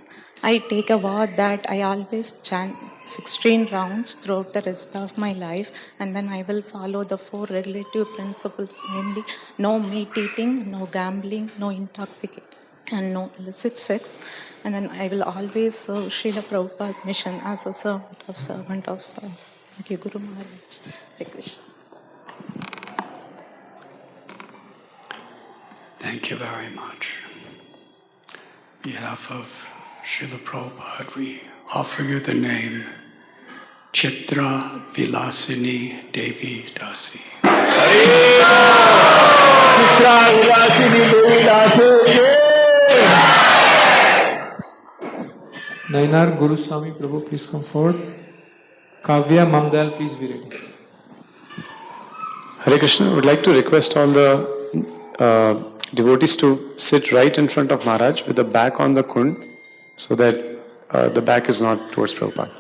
I take a vow that I always chant 16 rounds throughout the rest of my life, and then I will follow the 4 regulative principles, namely no meat eating, no gambling, no intoxication, and no illicit sex. And then I will always serve Srila Prabhupada's mission as a servant of servant. Thank you, Guru Maharaj. Hare Krishna. Thank you very much. On behalf of Srila Prabhupada, we offer you the name Chitra Vilasini Devi Dasi. Chitra Vilasini Devi Dasi. Nainar Guru Swami Prabhu, please come forward. Kavya Mamdal, please be ready. Hare Krishna, I would like to request all the devotees to sit right in front of Maharaj with the back on the kund so that the back is not towards Prabhupada.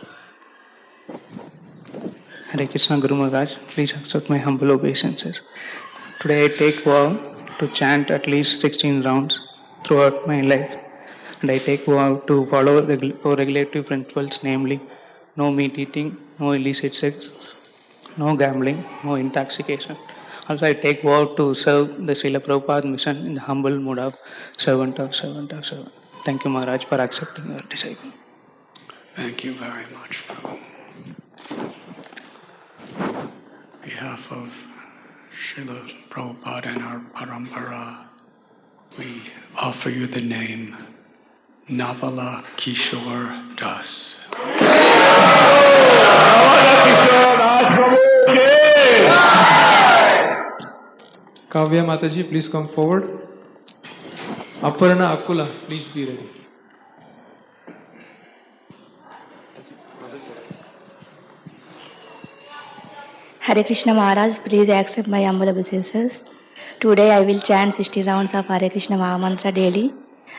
Hare Krishna Guru Maharaj, please accept my humble obeisances. Today I take vow to chant at least 16 rounds throughout my life. And I take vow to follow 4 regulative principles, namely no meat eating, no illicit sex, no gambling, no intoxication. Also, I take vow to serve the Srila Prabhupada mission in the humble mood of servant of servant of servant. Thank you, Maharaj, for accepting your disciple. Thank you very much, Prabhu. On behalf of Srila Prabhupada and our parampara, we offer you the name Navala Kishore Das. Kavya Mataji, please come forward. Aparna Akula, please be ready. Hare Krishna Maharaj, please accept my humble obeisances. Today I will chant 60 rounds of Hare Krishna Mahamantra daily.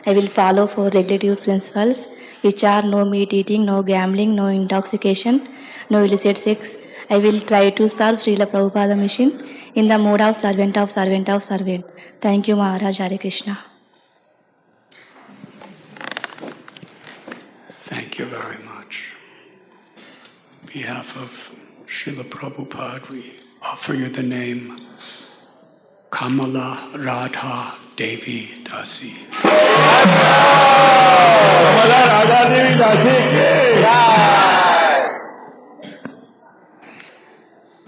I will follow 4 regulative principles, which are no meat eating, no gambling, no intoxication, no illicit sex. I will try to serve Srila Prabhupada mission in the mode of servant of servant of servant. Thank you, Maharaj. Hare Krishna. Thank you very much. On behalf of Srila Prabhupada, we offer you the name Kamala Radha Devi Dasi. Kamala Radha Devi Dasi.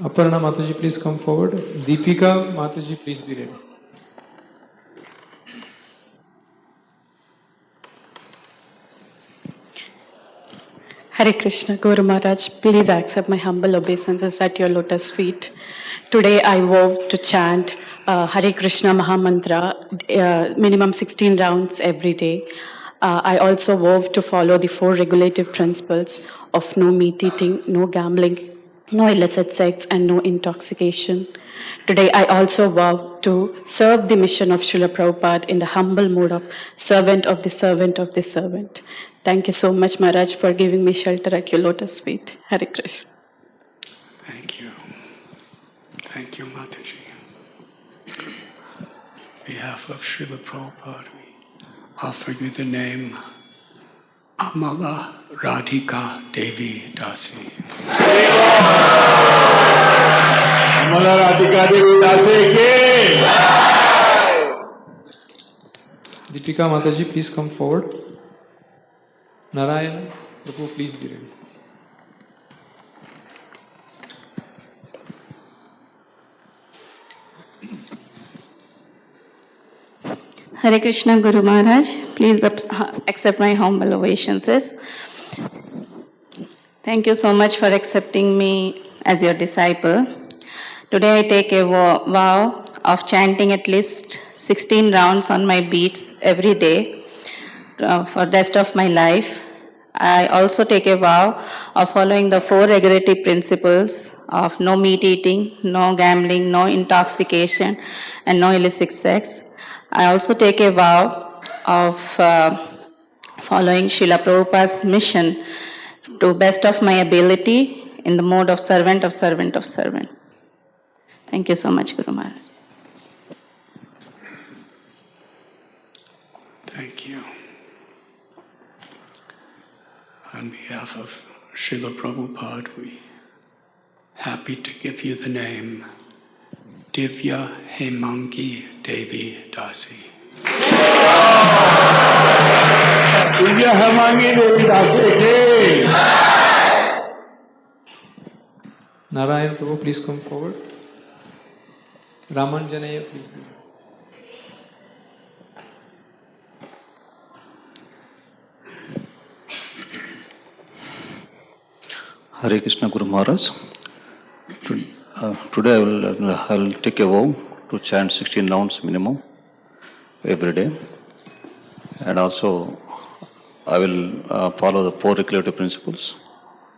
Aparna Mataji, please come forward. Deepika Mataji, please be ready. Hare Krishna, Guru Maharaj, please accept my humble obeisances at your lotus feet. Today I vow to chant Hare Krishna Mahamantra, minimum 16 rounds every day. I also vow to follow the 4 regulative principles of no meat eating, no gambling, no illicit sex, and no intoxication. Today I also vow to serve the mission of Srila Prabhupada in the humble mode of servant of the servant of the servant. Thank you so much, Maharaj, for giving me shelter at your lotus feet. Hare Krishna. Thank you. Thank you, Mataji. On behalf of Srila Prabhupada, we offer you the name Amala Radhika Devi Dasi. Amala Radhika Devi Dasi ki. Deepika Mataji, please come forward. Narayana, Prabhu, please be ready. Hare Krishna, Guru Maharaj, please accept my humble obeisances. Thank you so much for accepting me as your disciple. Today I take a vow of chanting at least 16 rounds on my beats every day for the rest of my life. I also take a vow of following the 4 regulative principles of no meat eating, no gambling, no intoxication, and no illicit sex. I also take a vow of following Srila Prabhupada's mission to best of my ability in the mode of servant of servant of servant. Thank you so much, Guru Maharaj. Thank you. On behalf of Srila Prabhupada, we happy to give you the name Divya Hemangi Devi Dasi. Divya Hemangi Devi Dasi ki. Narayan, Prabhu, please come forward. Ramanjanaya, please be ready. Hare Krishna, Guru Maharaj. Today I will take a vow to chant 16 rounds minimum every day, and also I will follow the 4 regulative principles: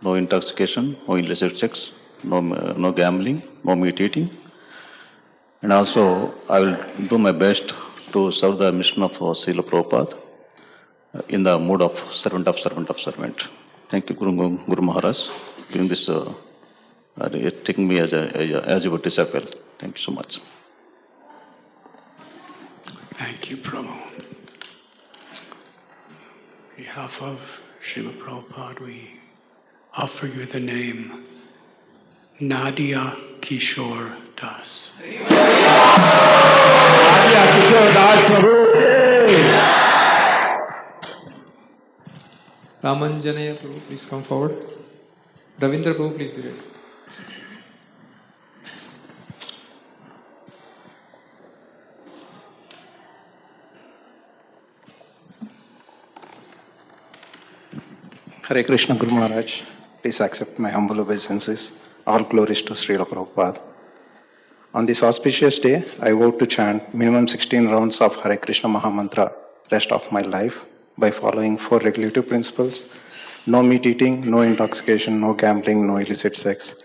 no intoxication, no illicit sex, no gambling, no meat eating, and also I will do my best to serve the mission of Srila Prabhupada in the mood of servant of servant of servant. Thank you, Guru Maharaj, giving this, taking me as your disciple. Thank you so much. Thank you, Prabhu. On behalf of Srila Prabhupada, we offer you the name Nadia Kishore Das. Nadia Kishore Das Prabhu. Ramanjanaya, Prabhu, please come forward. Ravindra, Prabhu, please be ready. Hare Krishna, Guru Maharaj. Please accept my humble obeisances. All glories to Srila Prabhupada. On this auspicious day, I vow to chant minimum 16 rounds of Hare Krishna Mahamantra rest of my life by following 4 regulative principles: no meat eating, no intoxication, no gambling, no illicit sex.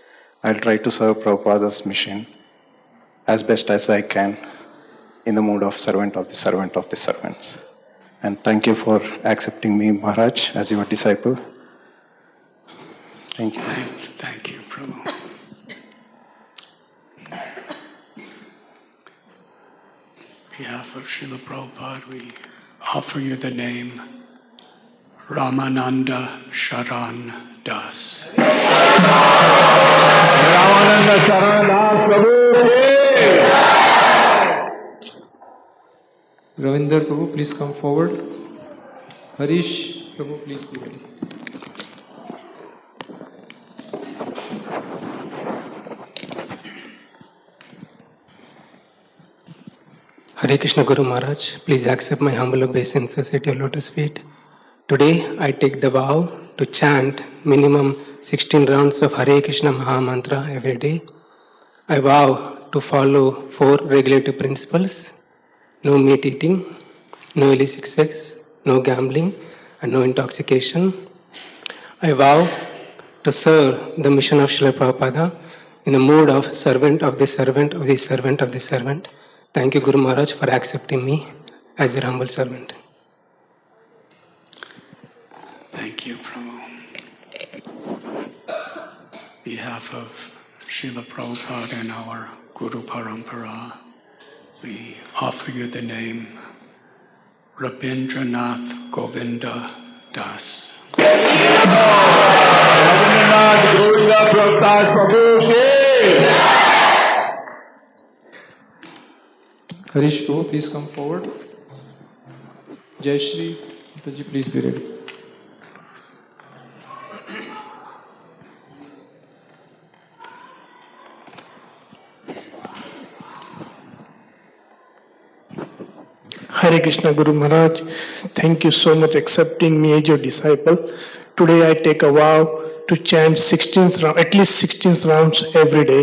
I'll try to serve Prabhupada's mission as best as I can in the mood of servant of the servant of the servants. And thank you for accepting me, Maharaj, as your disciple. Thank you. Thank you, Prabhu. On behalf of Srila Prabhupada, we offer you the name Ramananda Sharan Das. Ramananda Sharan Das Prabhu. Ravinder, Prabhu, please come forward. Harish, Prabhu, please be ready. Hare Krishna, Guru Maharaj. Please accept my humble obeisances at your lotus feet. Today, I take the vow to chant minimum 16 rounds of Hare Krishna Mahamantra every day. I vow to follow 4 regulative principles: no meat eating, no illicit sex, no gambling, and no intoxication. I vow to serve the mission of Srila Prabhupada in a mood of servant of the servant of the servant of the servant. Thank you, Guru Maharaj, for accepting me as your humble servant. Thank you, Prabhu. On behalf of Srila Prabhupada and our Guru Parampara, we offer you the name Rabindranath Govinda Das. Harish Prabhu, please come forward. Jai Shri, Mataji, please be ready. Hare Krishna Guru Maharaj, thank you so much accepting me as your disciple. Today I take a vow to chant 16 rounds, at least 16 rounds every day.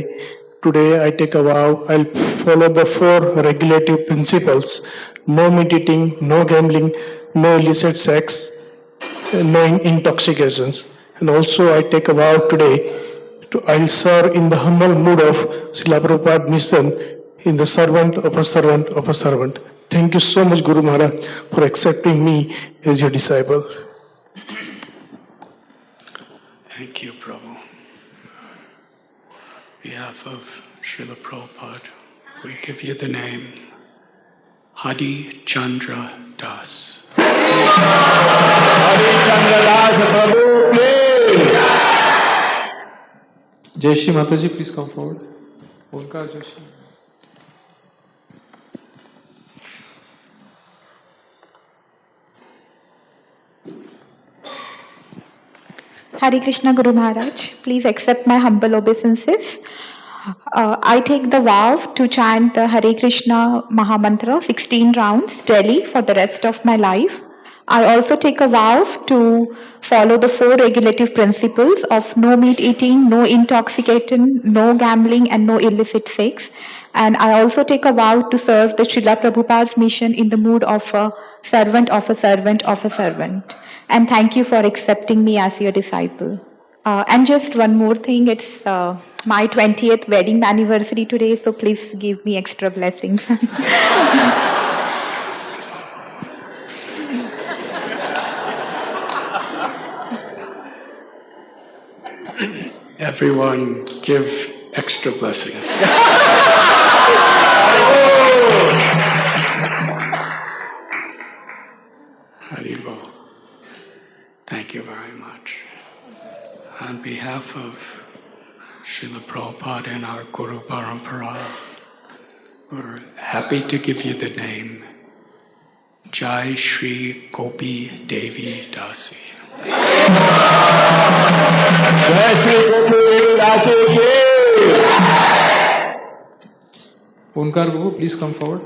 Today I take a vow, I'll follow the 4 regulative principles: no meat eating, no gambling, no illicit sex, no intoxications. And also I take a vow today I'll serve in the humble mood of Srila Prabhupada mission in the servant of a servant of a servant. Thank you so much, Guru Maharaj, for accepting me as your disciple. Thank you, Prabhu. On behalf of Srila Prabhupada, we give you the name Hadi Chandra Das. Hare Chandra Das Prabhu, please. Jai Shri Mataji, please come forward. Onkar Joshi. Hare Krishna Guru Maharaj, please accept my humble obeisances. I take the vow to chant the Hare Krishna Mahamantra 16 rounds daily for the rest of my life. I also take a vow to follow the 4 regulative principles of no meat eating, no intoxicating, no gambling, and no illicit sex. And I also take a vow to serve the Srila Prabhupada's mission in the mood of a servant of a servant of a servant. And thank you for accepting me as your disciple. And just one more thing, it's my 20th wedding anniversary today, so please give me extra blessings. Everyone give extra blessings. Haribol. Thank you very much. On behalf of Srila Prabhupada and our Guru Parampara, we're happy to give you the name Jai Shri Gopi Devi Dasi. Jai Shri Gopi Dasi ki. Onkar Prabhu, please come forward.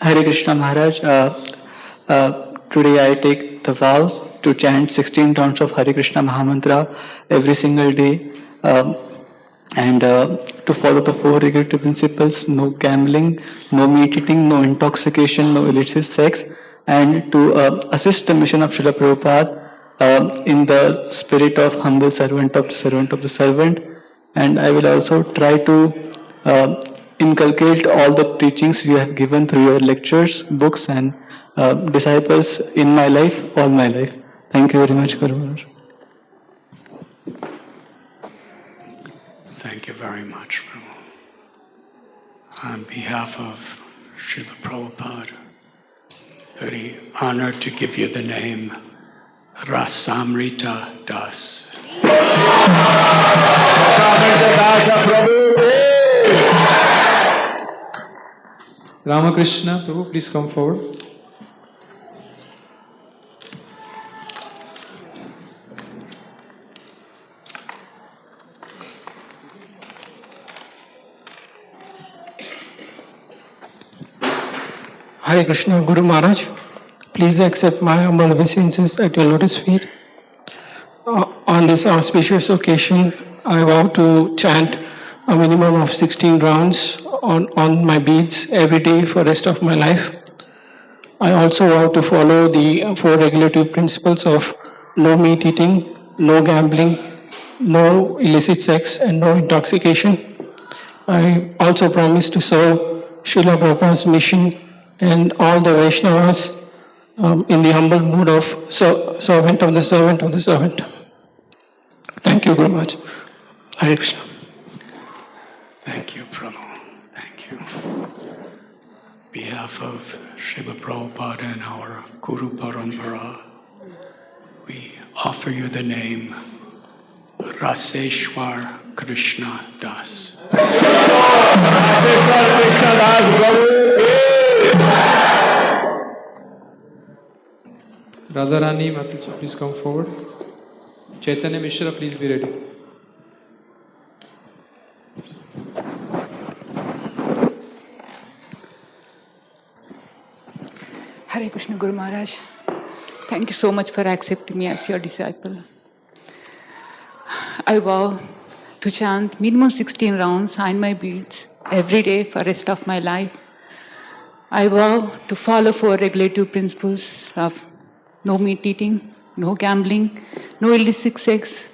Hare Krishna Maharaj, today I take the vows to chant 16 rounds of Hare Krishna Mahamantra every single day and to follow the 4 regulative principles: no gambling, no meat eating, no intoxication, no illicit sex, and to assist the mission of Srila Prabhupada in the spirit of humble servant of the servant of the servant. And I will also try to inculcate all the teachings you have given through your lectures, books, and disciples in my life, all my life. Thank you very much, Guru Maharaj. Thank you very much, Prabhu. On behalf of Srila Prabhupada, very honored to give you the name Rasamrita Das. Rasamrita Das Prabhu. Ramakrishna Prabhu, please come forward. Hare Krishna, Guru Maharaj. Please accept my humble obeisances at your lotus feet. On this auspicious occasion, I vow to chant a minimum of 16 rounds on my beads every day for the rest of my life. I also vow to follow the 4 regulative principles of no meat eating, no gambling, no illicit sex, and no intoxication. I also promise to serve Srila Prabhupada's mission and all the Vaishnavas in the humble mood of servant of the servant of the servant. Thank you very much. Hare Krishna. Thank you, Prabhu. Thank you. On behalf of Srila Prabhupada and our Guru Parampara, we offer you the name Raseshwar Krishna Das. Raseshwar Krishna Das Radharani Mataji, please come forward. Chaitanya Mishra, please be ready. Hare Krishna Guru Maharaj. Thank you so much for accepting me as your disciple. I vow to chant minimum 16 rounds on my beads every day for the rest of my life. I vow to follow 4 regulative principles of no meat eating, no gambling, no illicit sex,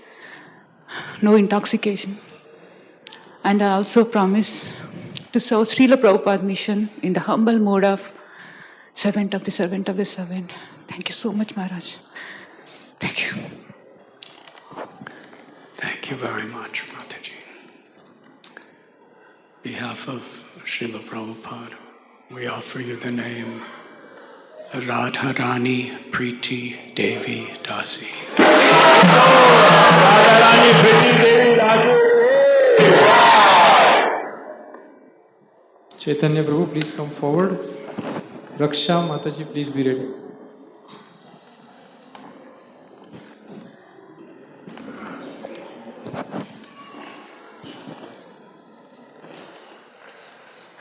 no intoxication. And I also promise to serve Srila Prabhupada's mission in the humble mode of servant of the servant of the servant. Thank you so much, Maharaj. Thank you. Thank you very much, Mataji. On behalf of Srila Prabhupada, we offer you the name Radharani Priti Devi Dasi. Radharani Priti Devi Dasi. Chaitanya Prabhu, please come forward. Raksha Mataji, please be ready.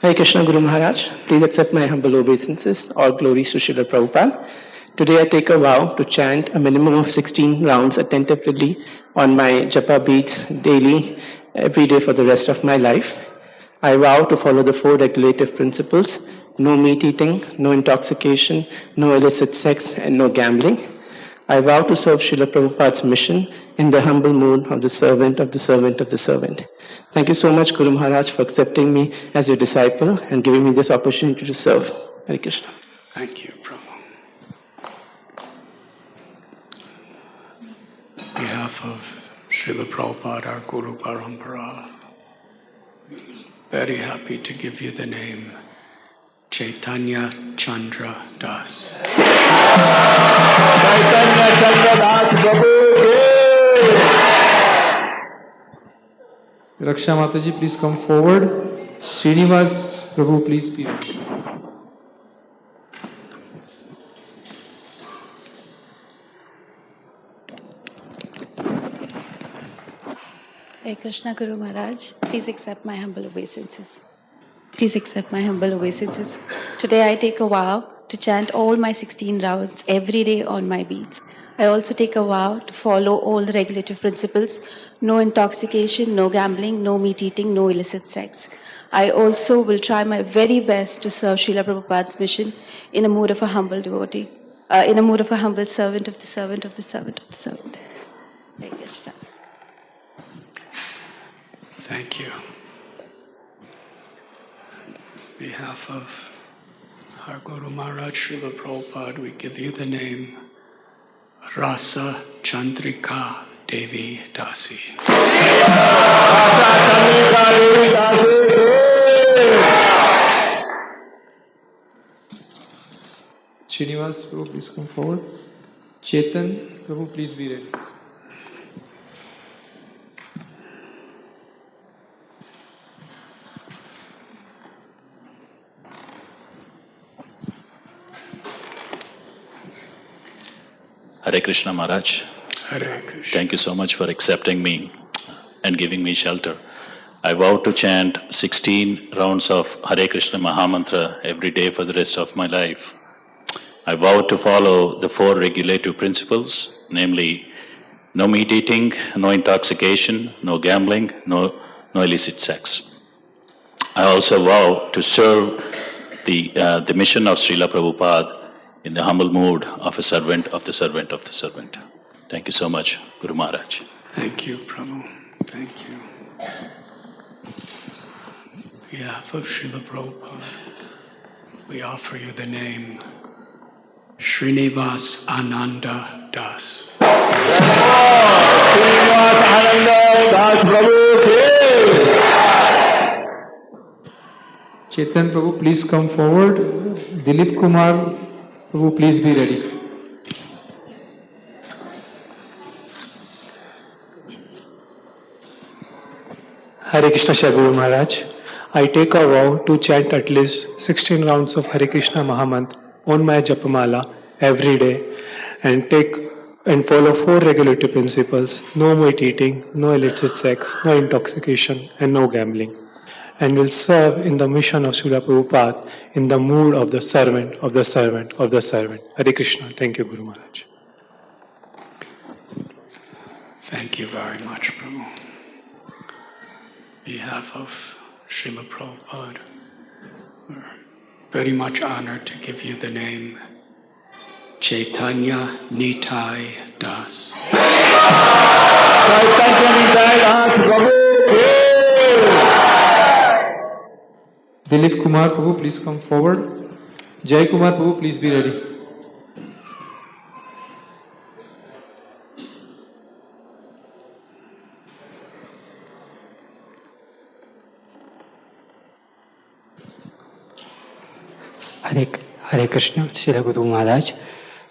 Hare Krishna Guru Maharaj, please accept my humble obeisances. All glories to Srila Prabhupada. Today I take a vow to chant a minimum of 16 rounds attentively on my japa beads daily, every day for the rest of my life. I vow to follow the 4 regulative principles: no meat eating, no intoxication, no illicit sex, and no gambling. I vow to serve Srila Prabhupada's mission in the humble mood of the servant of the servant of the servant. Thank you so much, Guru Maharaj, for accepting me as your disciple and giving me this opportunity to serve. Hare Krishna. Thank you, Prabhu. On behalf of Srila Prabhupada, our Guru Parampara, very happy to give you the name Chaitanya Chandra Das. Chaitanya Chandra Das Prabhu. Raksha Mataji, please come forward. Srinivas Prabhu, please be ready. Hare Krishna Guru Maharaj, please accept my humble obeisances. Please accept my humble obeisances. Today I take a vow to chant all my 16 rounds every day on my beads. I also take a vow to follow all the regulative principles: no intoxication, no gambling, no meat eating, no illicit sex. I also will try my very best to serve Srila Prabhupada's mission in a mood of a humble devotee, in a mood of a humble servant of the servant of the servant of the servant. Hare Krishna. Thank you. On behalf of our Guru Maharaj Srila Prabhupada, we give you the name Rasa Chandrika Devi Dasi. Rasa Chandrika Devi Dasi. Srinivas Prabhu, please come forward. Chetan Prabhu, please be ready. Hare Krishna Maharaj. Hare Krishna. Thank you so much for accepting me and giving me shelter. I vow to chant 16 rounds of Hare Krishna Mahamantra every day for the rest of my life. I vow to follow the 4 regulative principles, namely, no meat eating, no intoxication, no gambling, no illicit sex. I also vow to serve the mission of Srila Prabhupada in the humble mood of a servant of the servant of the servant. Thank you so much, Guru Maharaj. Thank you, Prabhu. Thank you. On behalf of Srila Prabhupada, we offer you the name Srinivas Ananda Das. Srinivas Ananda Das Prabhu ki. Chetan Prabhu, please come forward. Dilip Kumar Prabhu, please be ready. Hare Krishna Shri Guru Maharaj. I take a vow to chant at least 16 rounds of Hare Krishna Mahamantra on my Japamala every day and follow 4 regulative principles: no meat eating, no illicit sex, no intoxication, and no gambling. And will serve in the mission of Srila Prabhupada in the mood of the servant of the servant of the servant. Hare Krishna. Thank you, Guru Maharaj. Thank you very much, Prabhu. On behalf of Srila Prabhupada, we're very much honored to give you the name Chaitanya Nitai Das. Chaitanya Nitai Das Prabhu ki. Dilip Kumar Prabhu, please come forward. Jai Kumar Prabhu, please be ready. Hare Krishna, Shri Guru Maharaj.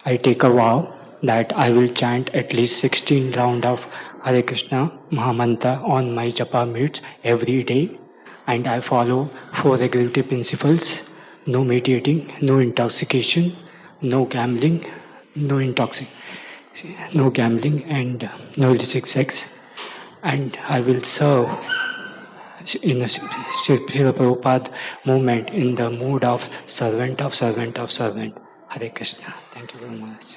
I take a vow that I will chant at least 16 rounds of Hare Krishna Mahamantra on my japa meets every day, and I follow 4 regulative principles: no meat eating, no intoxication, no gambling, and no illicit sex. And I will serve in a Srila Prabhupada movement in the mood of servant of servant of servant. Hare Krishna. Thank you very much.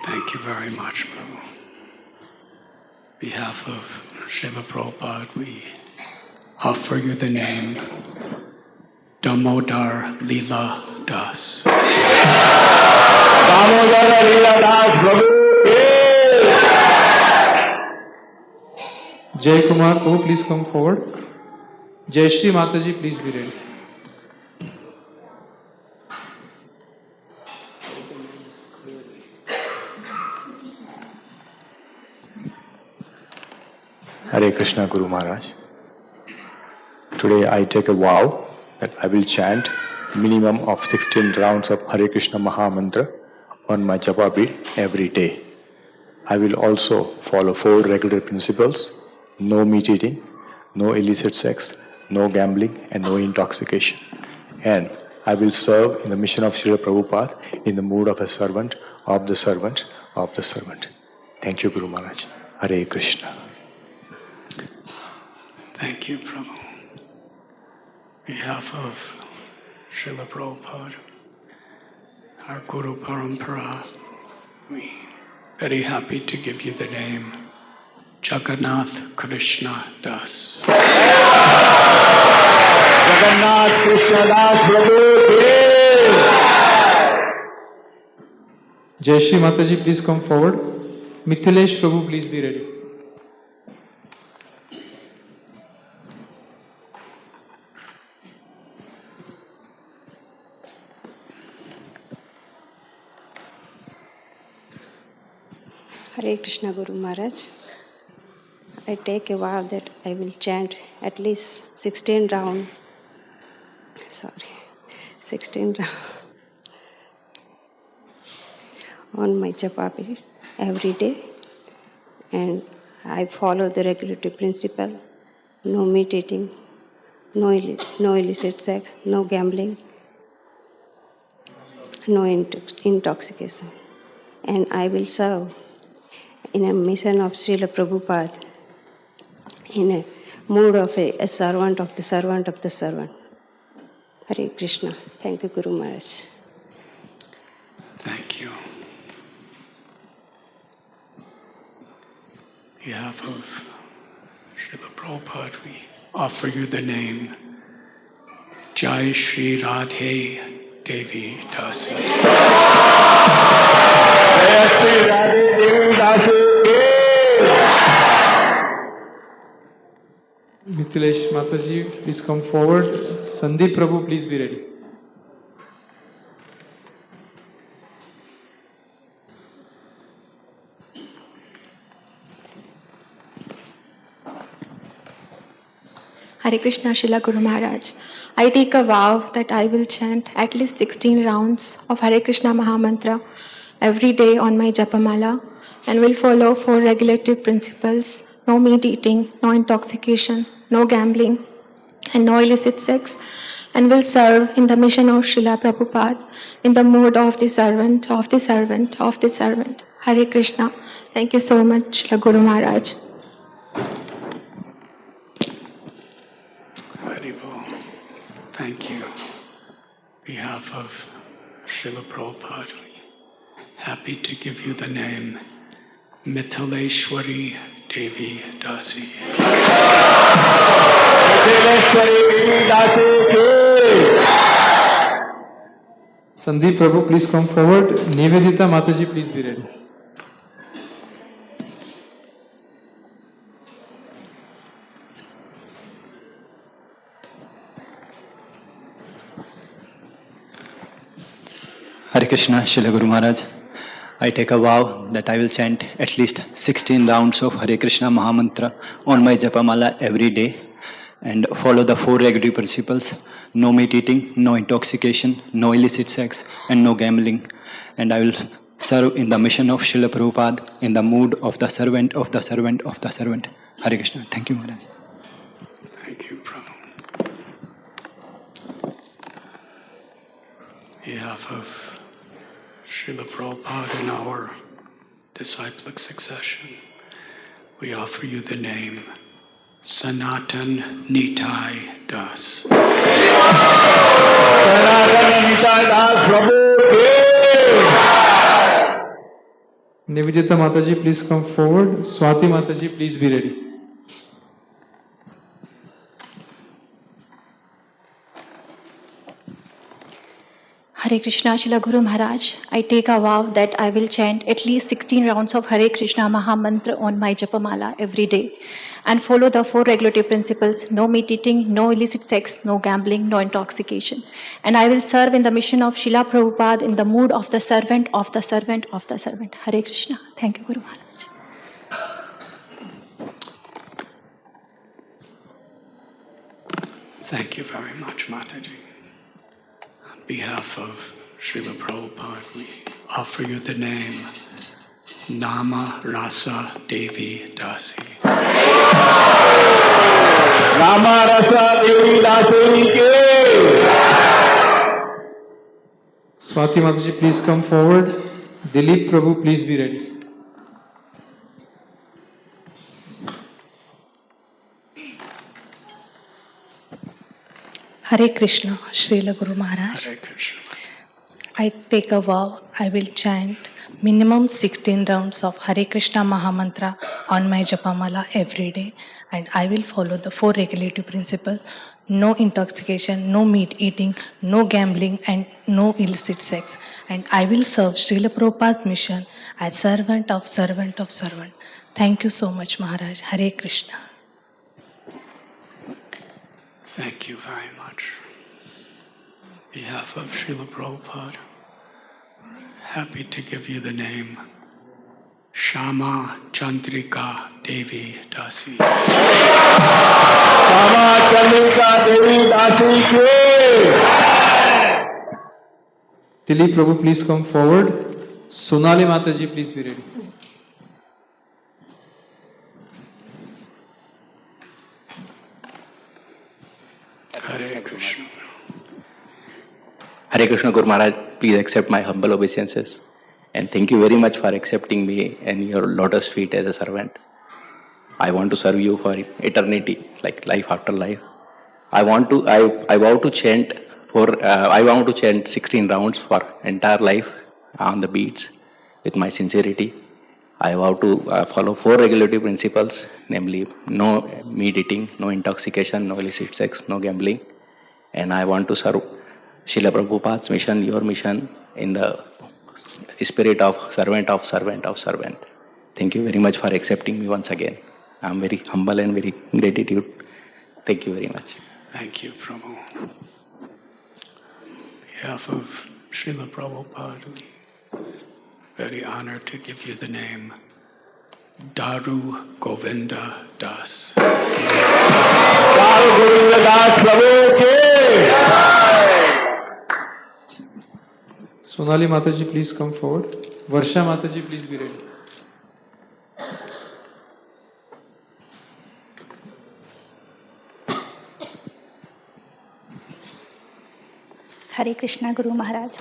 Thank you very much, Prabhu. On behalf of Srila Prabhupada, we offer you the name Damodar Leela Das. Damodar Leela Das Prabhu ki. Jai Kumar Prabhu, please come forward. Jai Shri Mataji, please be ready. Hare Krishna Guru Maharaj. Today I take a vow that I will chant minimum of 16 rounds of Hare Krishna Mahamantra on my japa bead every day. I will also follow 4 regular principles: no meat eating, no illicit sex, no gambling, and no intoxication. And I will serve in the mission of Srila Prabhupada in the mood of a servant of the servant of the servant. Thank you, Guru Maharaj. Hare Krishna. Thank you, Prabhu. On behalf of Srila Prabhupada, our Guru Parampara, we are very happy to give you the name Jagannath Krishna Das. Jagannath Krishna Das Prabhu ki. Jai Shri Mataji, please come forward. Mithilesh Prabhu, please be ready. Hare Krishna Guru Maharaj. I take a vow that I will chant at least 16 rounds on my japa bead every day, and I follow the regulative principle: no meat eating, no illicit sex, no gambling, no intoxication. And I will serve in a mission of Srila Prabhupada in a mood of a servant of the servant of the servant. Hare Krishna. Thank you, Guru Maharaj. Thank you. On behalf of Srila Prabhupada, we offer you the name Jai Shri Radhe Devi Dasi. Jai Shri Radhe Devi Dasi. Mithilesh Mataji, please come forward. Sandeep Prabhu, please be ready. Hare Krishna, Srila Guru Maharaj. I take a vow that I will chant at least 16 rounds of Hare Krishna Mahamantra every day on my Japamala and will follow 4 regulative principles: no meat eating, no intoxication, no gambling, and no illicit sex, and will serve in the mission of Srila Prabhupada in the mood of the servant, of the servant, of the servant. Hare Krishna. Thank you so much, Srila Guru Maharaj. Thank you. On behalf of Srila Prabhupada, happy to give you the name Mithileshwari Devi Dasi. Mithileshwari Devi Dasi. Sandeep Prabhu, please come forward. Nivedita Mataji, please be ready. Hare Krishna, Srila Guru Maharaj. I take a vow that I will chant at least 16 rounds of Hare Krishna Mahamantra on my Japamala every day and follow the 4 regulative principles: no meat eating, no intoxication, no illicit sex, and no gambling. And I will serve in the mission of Srila Prabhupada in the mood of the servant of the servant of the servant. Hare Krishna. Thank you, Maharaj. Thank you, Prabhu. On behalf of Srila Prabhupada and our disciplic succession, we offer you the name Sanatan Nitai Das. Sanatan Nitai Das Prabhu. Nivedita Mataji, please come forward. Swati Mataji, please be ready. Hare Krishna, Srila Guru Maharaj. I take a vow that I will chant at least 16 rounds of Hare Krishna Mahamantra on my Japamala every day and follow the 4 regulative principles: no meat eating, no illicit sex, no gambling, no intoxication. And I will serve in the mission of Srila Prabhupada in the mood of the servant of the servant of the servant. Hare Krishna. Thank you, Guru Maharaj. Thank you very much, Mataji. On behalf of Srila Prabhupada, we offer you the name Nama Rasa Devi Dasi. Nama Rasa Devi Dasi ke. Swati Mataji, please come forward. Dilip Prabhu, please be ready. Hare Krishna, Srila Guru Maharaj. Hare Krishna. I take a vow I will chant minimum 16 rounds of Hare Krishna Mahamantra on my Japamala every day, and I will follow the 4 regulative principles: no intoxication, no meat eating, no gambling, and no illicit sex. And I will serve Srila Prabhupada's mission as servant of servant of servant. Thank you so much, Maharaj. Hare Krishna. Thank you very much. On behalf of Srila Prabhupada, happy to give you the name Shama Chandrika Devi Dasi. Shama Chandrika Devi Dasi ke. Dilip Prabhu, please come forward. Sonali Mataji, please be ready. Hare Krishna. Hare Krishna Guru Maharaj, please accept my humble obeisances. And thank you very much for accepting me and your lotus feet as a servant. I want to serve you for eternity, like life after life. I vow to chant I want to chant 16 rounds for entire life on the beats with my sincerity. I vow to follow 4 regulative principles, namely no meat eating, no intoxication, no illicit sex, no gambling. And I want to serve Srila Prabhupada's mission, your mission, in the spirit of servant. Thank you very much for accepting me once again. I am very humble and very gratitude. Thank you very much. Thank you, Prabhu. On behalf of Srila Prabhupada, we very honored to give you the name Daru Govinda Das. Daru Govinda Das Prabhu ke Sonali Mataji, please come forward. Varsha Mataji, please be ready. Hare Krishna Guru Maharaj.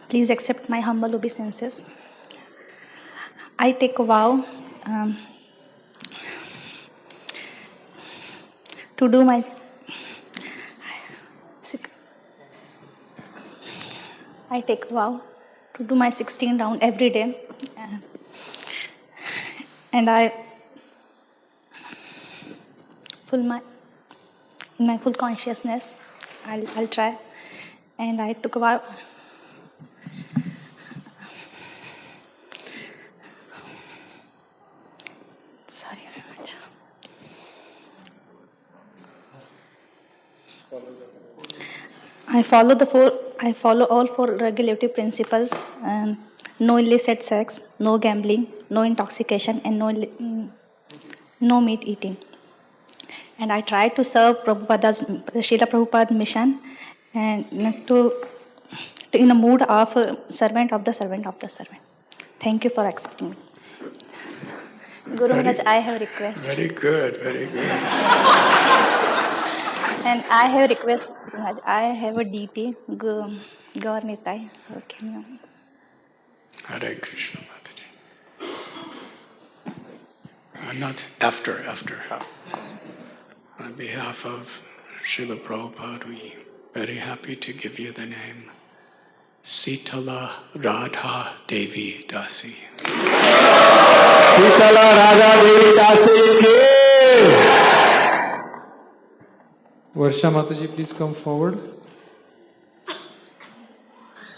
Please accept my humble obeisances. I take a vow to do my I take a vow to do my 16 round every day, and I in my full consciousness I'll try, and I took a vow. Sorry very much. I follow all 4 regulative principles: no illicit sex, no gambling, no intoxication, and no meat eating. And I try to serve Srila Prabhupada's mission, and in a mood of servant of the servant of the servant. Thank you for accepting me. Guru Maharaj, I have a request. Very good, very good. And I have a request, Guru Maharaj. I have a DT, Gaur Nitai. So can you? Hare Krishna Mataji. Not after. On behalf of Srila Prabhupada, we are very happy to give you the name Sitala Radha Devi Dasi. Sitala Radha Devi Dasi ke Varsha Mataji, please come forward.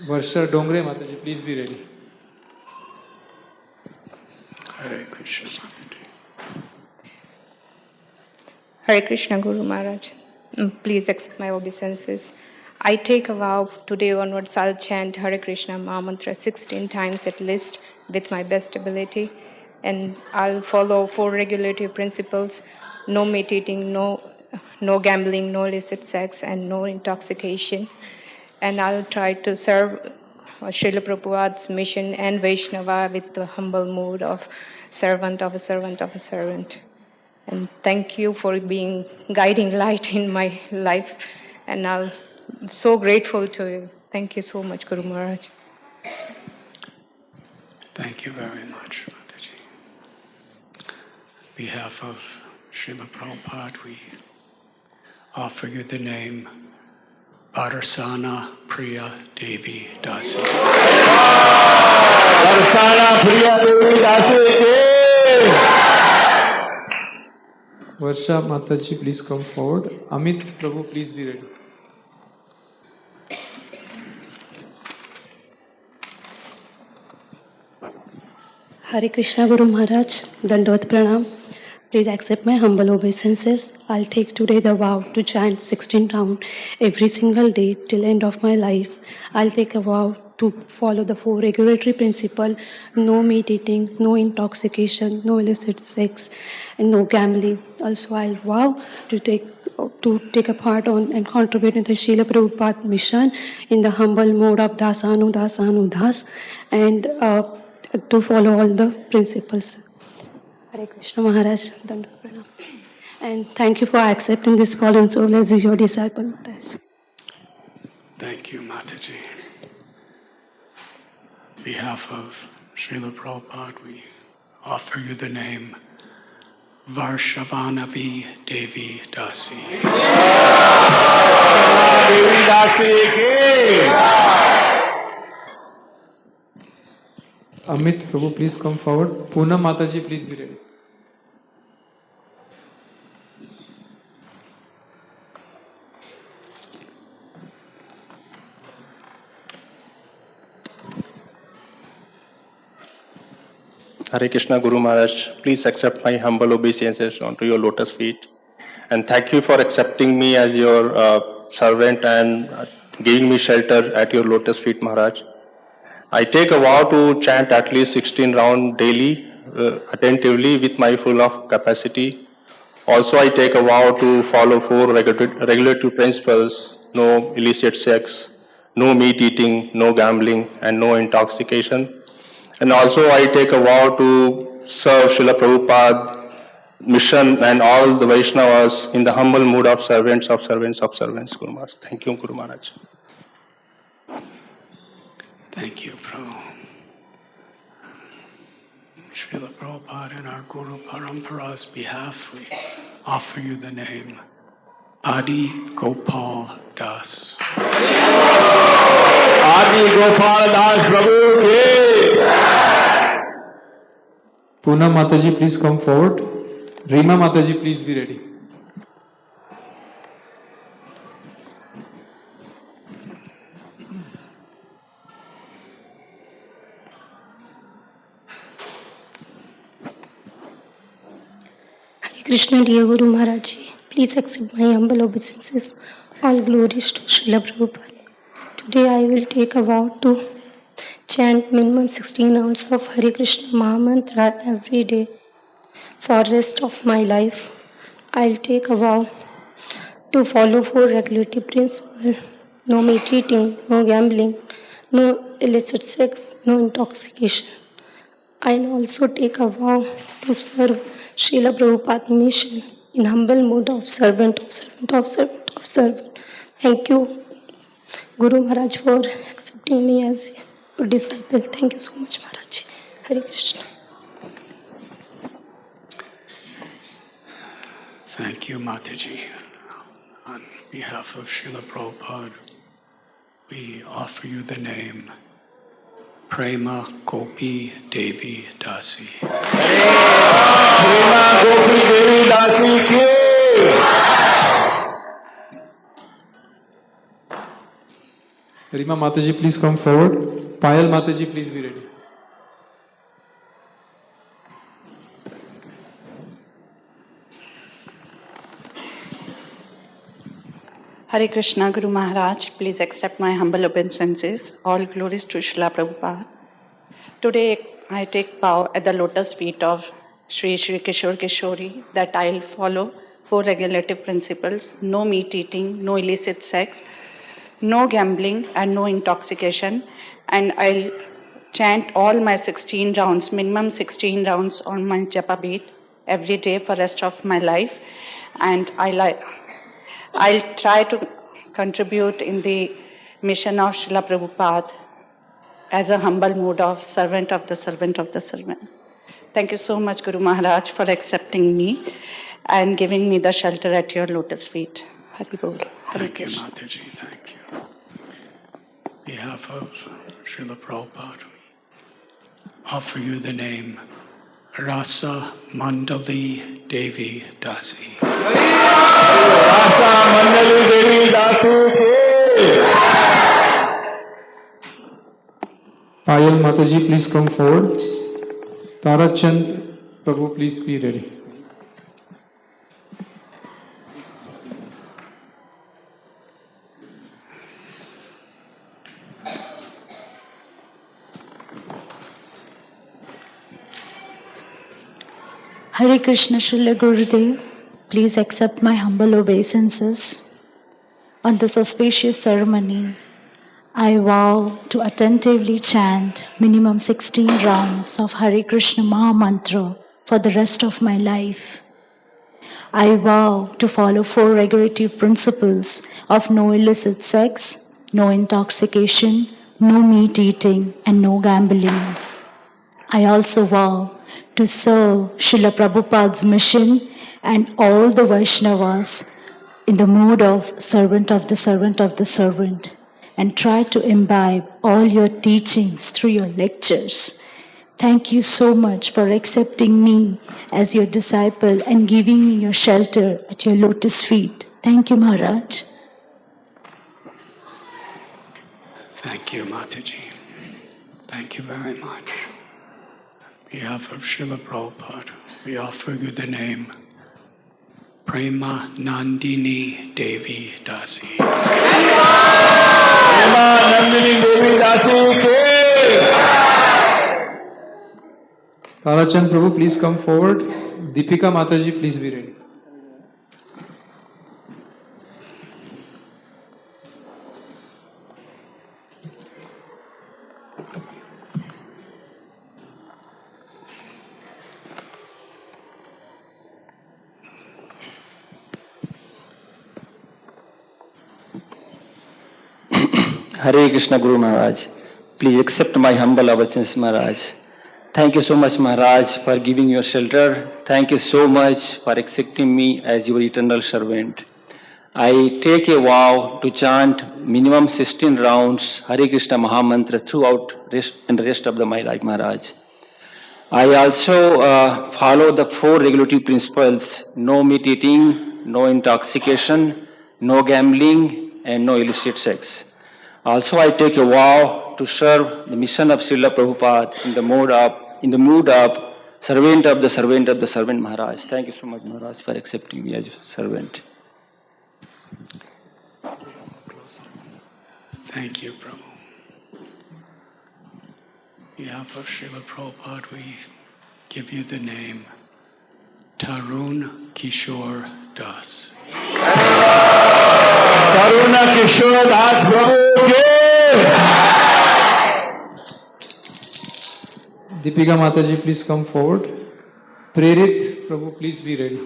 Varsha Dongre Mataji, please be ready. Hare Krishna. Hare Krishna Guru Maharaj. Please accept my obeisances. I take a vow today onwards I'll chant Hare Krishna Mahamantra 16 times at least with my best ability, and I'll follow 4 regulative principles: no meat eating, no gambling, no illicit sex, and no intoxication. And I'll try to serve Srila Prabhupada's mission and Vaishnava with the humble mood of servant of a servant of a servant. And thank you for being guiding light in my life. And I'm so grateful to you. Thank you so much, Guru Maharaj. Thank you very much, Mataji. On behalf of Srila Prabhupada, we offer you the name Parsana Priya Devi Dasi. Parsana Priya Devi Dasi. Varsha Mataji, please come forward. Amit Prabhu, please be ready. Hare Krishna Guru Maharaj, Dandavat Pranam. Please accept my humble obeisances. I'll take today the vow to chant 16 rounds every single day till end of my life. I'll take a vow to follow the 4 regulatory principles: no meat eating, no intoxication, no illicit sex, and no gambling. Also, I'll vow to take a part on and contribute in the Srila Prabhupada mission in the humble mode of Dasanu Das, and to follow all the principles. Hare Krishna Maharaj, Dandavat Pranam. And thank you for accepting this fallen soul as your disciple, Maharaj. Thank you, Mataji. On behalf of Srila Prabhupada, we offer you the name Varshavanavi Devi Dasi. Devi Dasi ki. Amit, Prabhu, please come forward. Poonam Mataji, please be ready. Hare Krishna Guru Maharaj, please accept my humble obeisances onto your lotus feet. And thank you for accepting me as your servant and giving me shelter at your lotus feet, Maharaj. I take a vow to chant at least 16 rounds daily, attentively with my full of capacity. Also, I take a vow to follow 4 regulatory principles: no illicit sex, no meat eating, no gambling, and no intoxication. And also, I take a vow to serve Srila Prabhupada mission and all the Vaishnavas in the humble mood of servants of servants of servants, Guru Maharaj. Thank you, Guru Maharaj. Thank you, Prabhu. Srila Prabhupada and our Guru Parampara's behalf, we offer you the name Adi Gopal Das. Adi Gopal Das Prabhu ki. Poonam Mataji, please come forward. Reema Mataji, please be ready. Hare Krishna, dear Guru Maharaj, please accept my humble obeisances. All glories to Srila Prabhupada. Today I will take a vow to chant minimum 16 rounds of Hare Krishna Mahamantra every day for rest of my life. I'll take a vow to follow 4 regulative principles: no meat eating, no gambling, no illicit sex, no intoxication. I'll also take a vow to serve Srila Prabhupada mission in humble mode of servant of servant of servant of servant. Thank you, Guru Maharaj, for accepting me as a disciple. Thank you so much, Maharaj. Hare Krishna. Thank you, Mataji. On behalf of Srila Prabhupada, we offer you the name Prema Gopi Devi Dasi. Prema Gopi Devi Dasi ki. Reema Mataji, please come forward. Payal Mataji, please be ready. Hare Krishna, Guru Maharaj, please accept my humble obeisances. All glories to Srila Prabhupada. Today, I take vow at the lotus feet of Sri Kishore Kishori that I'll follow 4 regulative principles: no meat eating, no illicit sex, no gambling, and no intoxication. And I'll chant all my 16 rounds, minimum 16 rounds on my japa beat every day for rest of my life. And I'll try to contribute in the mission of Srila Prabhupada as a humble mode of servant of the servant of the servant. Thank you so much, Guru Maharaj, for accepting me and giving me the shelter at your lotus feet. Hari Bol. Hare Krishna. Thank you, Mataji. Thank you. On behalf of Srila Prabhupada, we offer you the name Rasa Mandali Devi Dasi. Rasa Mandali Devi Dasi ki. Payal Mataji, please come forward. Tarak Chand, Prabhu, please be ready. Hare Krishna, Srila Gurudev, please accept my humble obeisances. On this auspicious ceremony, I vow to attentively chant minimum 16 rounds of Hare Krishna Mahamantra for the rest of my life. I vow to follow 4 regulative principles of no illicit sex, no intoxication, no meat eating, and no gambling. I also vow to serve Srila Prabhupada's mission and all the Vaishnavas in the mood of servant of the servant of the servant, and try to imbibe all your teachings through your lectures. Thank you so much for accepting me as your disciple and giving me your shelter at your lotus feet. Thank you, Maharaj. Thank you, Mataji. Thank you very much. On behalf of Srila Prabhupada, we offer you the name Prema Nandini Devi Dasi. Prema Nandini Devi Dasi ke. Tarachand Prabhu, please come forward. Deepika Mataji, please be ready. Hare Krishna Guru Maharaj. Please accept my humble obeisance, Maharaj. Thank you so much, Maharaj, for giving your shelter. Thank you so much for accepting me as your eternal servant. I take a vow to chant minimum 16 rounds Hare Krishna Mahamantra throughout the rest of my life, Maharaj. I also follow the 4 regulatory principles: no meat eating, no intoxication, no gambling, and no illicit sex. Also, I take a vow to serve the mission of Srila Prabhupada in the mood of servant of the servant of the servant, Maharaj. Thank you so much, Maharaj, for accepting me as your servant. Thank you, Prabhu. On behalf of Srila Prabhupada, we give you the name Tarun Kishore Das. Tarun Kishore Das Prabhu ke. Deepika Mataji, please come forward. Prerit Prabhu, please be ready.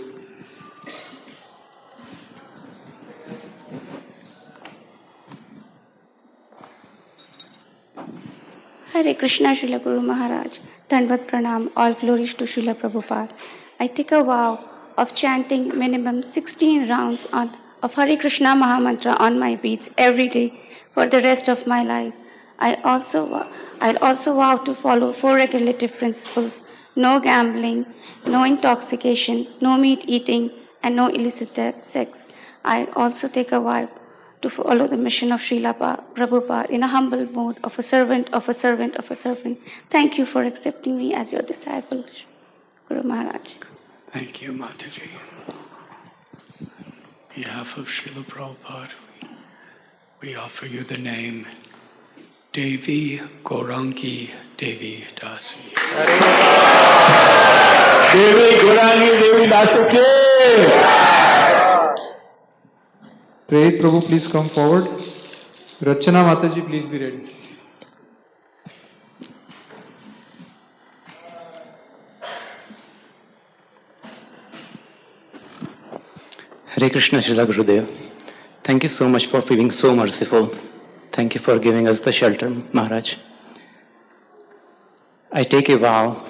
Hare Krishna, Srila Guru Maharaj. Dandavat Pranam, all glories to Srila Prabhupada. I take a vow of chanting minimum 16 rounds of Hare Krishna Mahamantra on my beats every day for the rest of my life. I'll also vow to follow 4 regulative principles: no gambling, no intoxication, no meat eating, and no illicit sex. I also take a vow to follow the mission of Srila Prabhupada in a humble mode of a servant of a servant of a servant. Thank you for accepting me as your disciple, Guru Maharaj. Thank you, Mataji. On behalf of Srila Prabhupada, we offer you the name Devi Gaurangi Devi Dasi. Devi Gaurangi Devi Dasi ke. Prerit Prabhu, please come forward. Rachana Mataji, please be ready. Hare Krishna, Srila Gurudev. Thank you so much for being so merciful. Thank you for giving us the shelter, Maharaj. I take a vow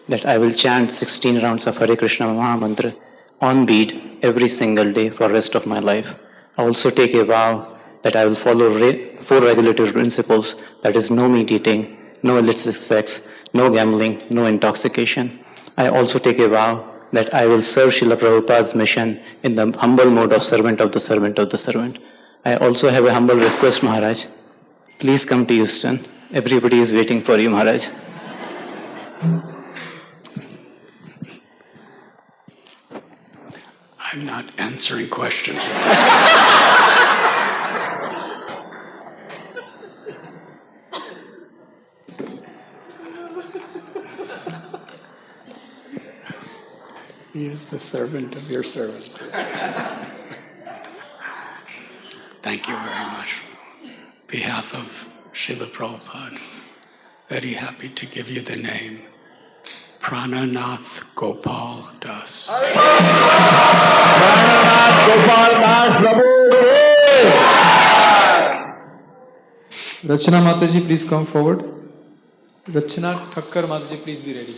that I will chant 16 rounds of Hare Krishna Mahamantra on beat every single day for the rest of my life. I also take a vow that I will follow 4 regulatory principles, that is no meat eating, no illicit sex, no gambling, no intoxication. I also take a vow that I will serve Srila Prabhupada's mission in the humble mode of servant of the servant of the servant. I also have a humble request, Maharaj. Please come to Houston. Everybody is waiting for you, Maharaj. I'm not answering questions. He is the servant of your servant. Thank you very much. On behalf of Srila Prabhupada, very happy to give you the name Prananath Gopal Das. Prananath Gopal Das Prabhu ke. Rachana Mataji, please come forward. Rachana Thakkar Mataji, please be ready.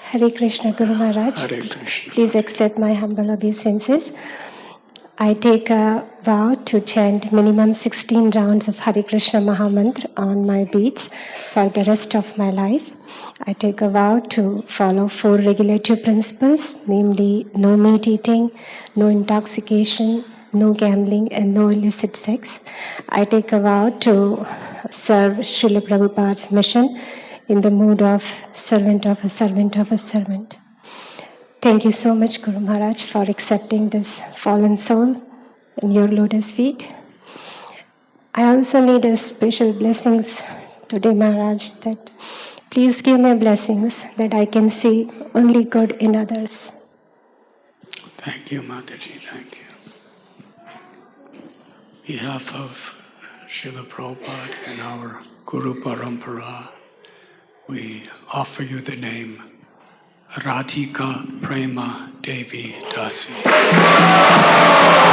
Hare Krishna Guru Maharaj. Hare Krishna. Please accept my humble obeisances. I take a vow to chant minimum 16 rounds of Hare Krishna Mahamantra on my beats for the rest of my life. I take a vow to follow 4 regulative principles, namely no meat eating, no intoxication, no gambling, and no illicit sex. I take a vow to serve Srila Prabhupada's mission in the mood of servant of a servant of a servant. Thank you so much, Guru Maharaj, for accepting this fallen soul in your lotus feet. I also need a special blessings today, Maharaj, that please give me blessings that I can see only good in others. Thank you, Mataji. Thank you. On behalf of Srila Prabhupada and our Guru Parampara, we offer you the name Radhika Prema Devi Dasi.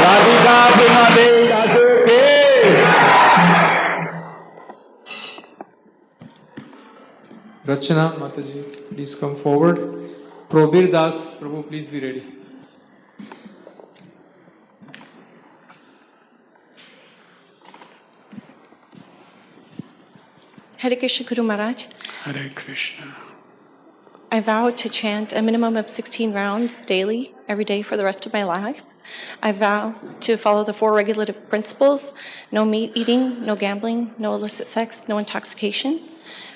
Radhika Prema Devi Dasi. Rachana Mataji, please come forward. Probir Das, Prabhu, please be ready. Hare Krishna Guru Maharaj. Hare Krishna. I vow to chant a minimum of 16 rounds daily, every day for the rest of my life. I vow to follow the 4 regulative principles: no meat eating, no gambling, no illicit sex, no intoxication.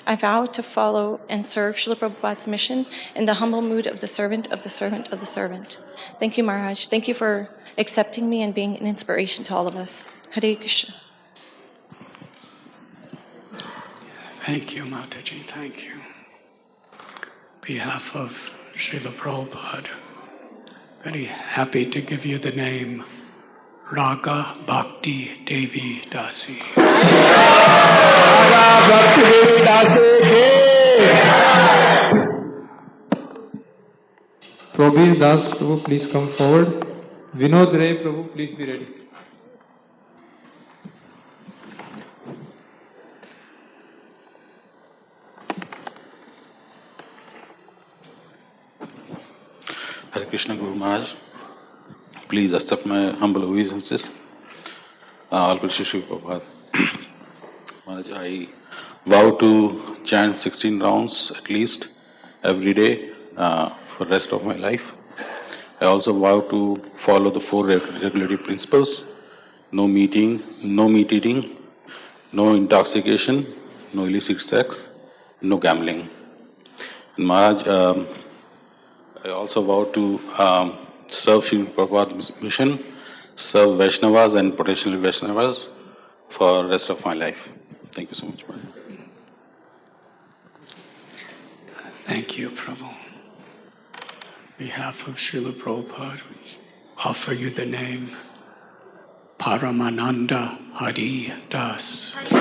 I vow to follow and serve Srila Prabhupada's mission in the humble mood of the servant of the servant of the servant. Thank you, Maharaj. Thank you for accepting me and being an inspiration to all of us. Hare Krishna. Thank you, Mataji. Thank you. On behalf of Srila Prabhupada, very happy to give you the name Raga Bhakti Devi Dasi. Raga Bhakti Devi Dasi. Probir Das, Prabhu, please come forward. Vinod Ray, Prabhu, please be ready. Hare Krishna Guru Maharaj, please accept my humble obeisances. All Krishna Shri Prabhupada. Maharaj, I vow to chant 16 rounds at least every day for the rest of my life. I also vow to follow the 4 regulative principles: no meat eating, no intoxication, no illicit sex, no gambling. And Maharaj, I also vow to serve Srila Prabhupada's mission, serve Vaishnavas and potentially Vaishnavas for the rest of my life. Thank you so much, Maharaj. Thank you, Prabhu. On behalf of Srila Prabhupada, we offer you the name Paramananda Hari Das. Hari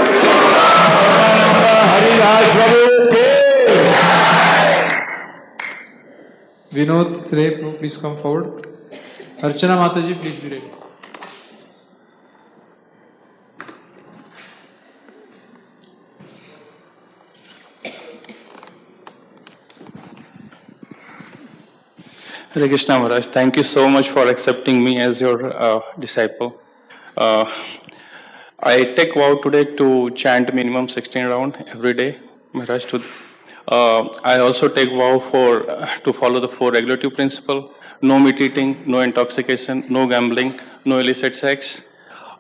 Das Prabhu. Vinod Ray, Prabhu, please come forward. Archana Mataji, please be ready. Hare Krishna Maharaj, thank you so much for accepting me as your disciple. I take vow today to chant minimum 16 rounds every day, Maharaj. I also take vow to follow the 4 regulative principles: no meat eating, no intoxication, no gambling, no illicit sex.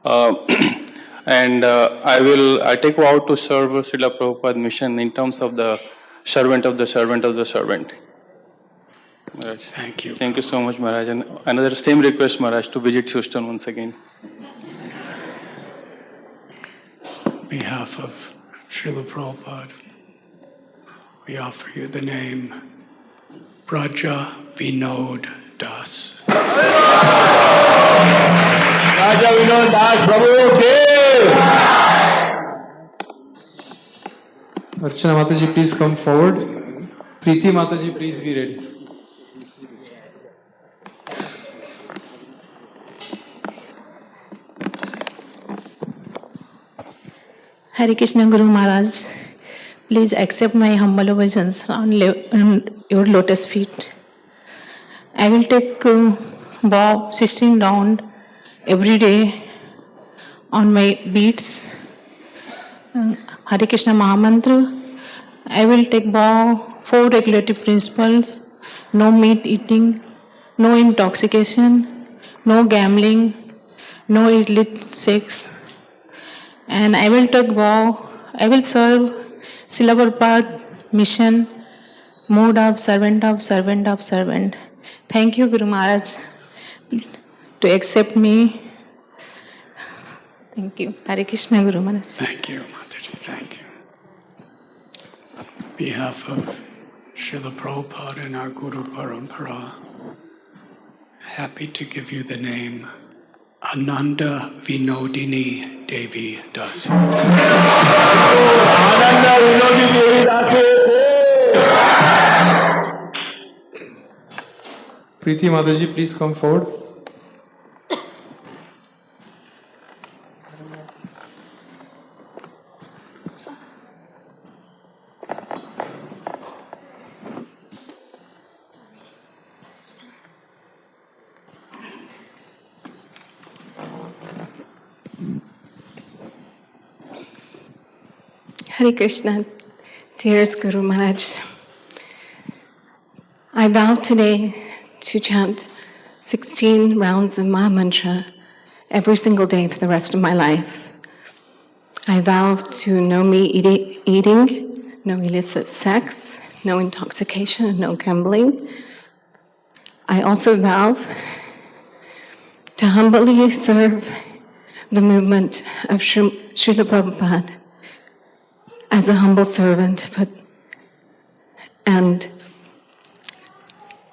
And I take vow to serve Srila Prabhupada's mission in terms of the servant of the servant of the servant. Maharaj. Thank you. Thank you so much, Maharaj. And another same request, Maharaj, to visit Houston once again. On behalf of Srila Prabhupada, we offer you the name Braja Vinod Das. Raja Vinod Das Prabhu. Archana Mataji, please come forward. Preeti Mataji, please be ready. Hare Krishna Guru Maharaj, Please accept my humble obeisance on your lotus feet. I will take vow 16 round every day on my beats. Hare Krishna Mahamantra. I will take vow 4 regulative principles: no meat eating, no intoxication, no gambling, no illicit sex. And I will take vow, I will serve Srila Prabhupada mission, mode of servant of servant of servant. Thank you, Guru Maharaj, to accept me. Thank you. Hare Krishna, Guru Maharaj. Thank you, Mataji. Thank you. On behalf of Srila Prabhupada and our Guru Parampara, happy to give you the name Ananda Vinodini Devi Dasi. Ananda Vinodini Devi Dasi. Preeti Mataji, please come forward. Hare Krishna, dearest Guru Maharaj. I vow today to chant 16 rounds of Maha Mantra every single day for the rest of my life. I vow to no meat eating, no illicit sex, no intoxication, no gambling. I also vow to humbly serve the movement of Srila Prabhupada as a humble servant, and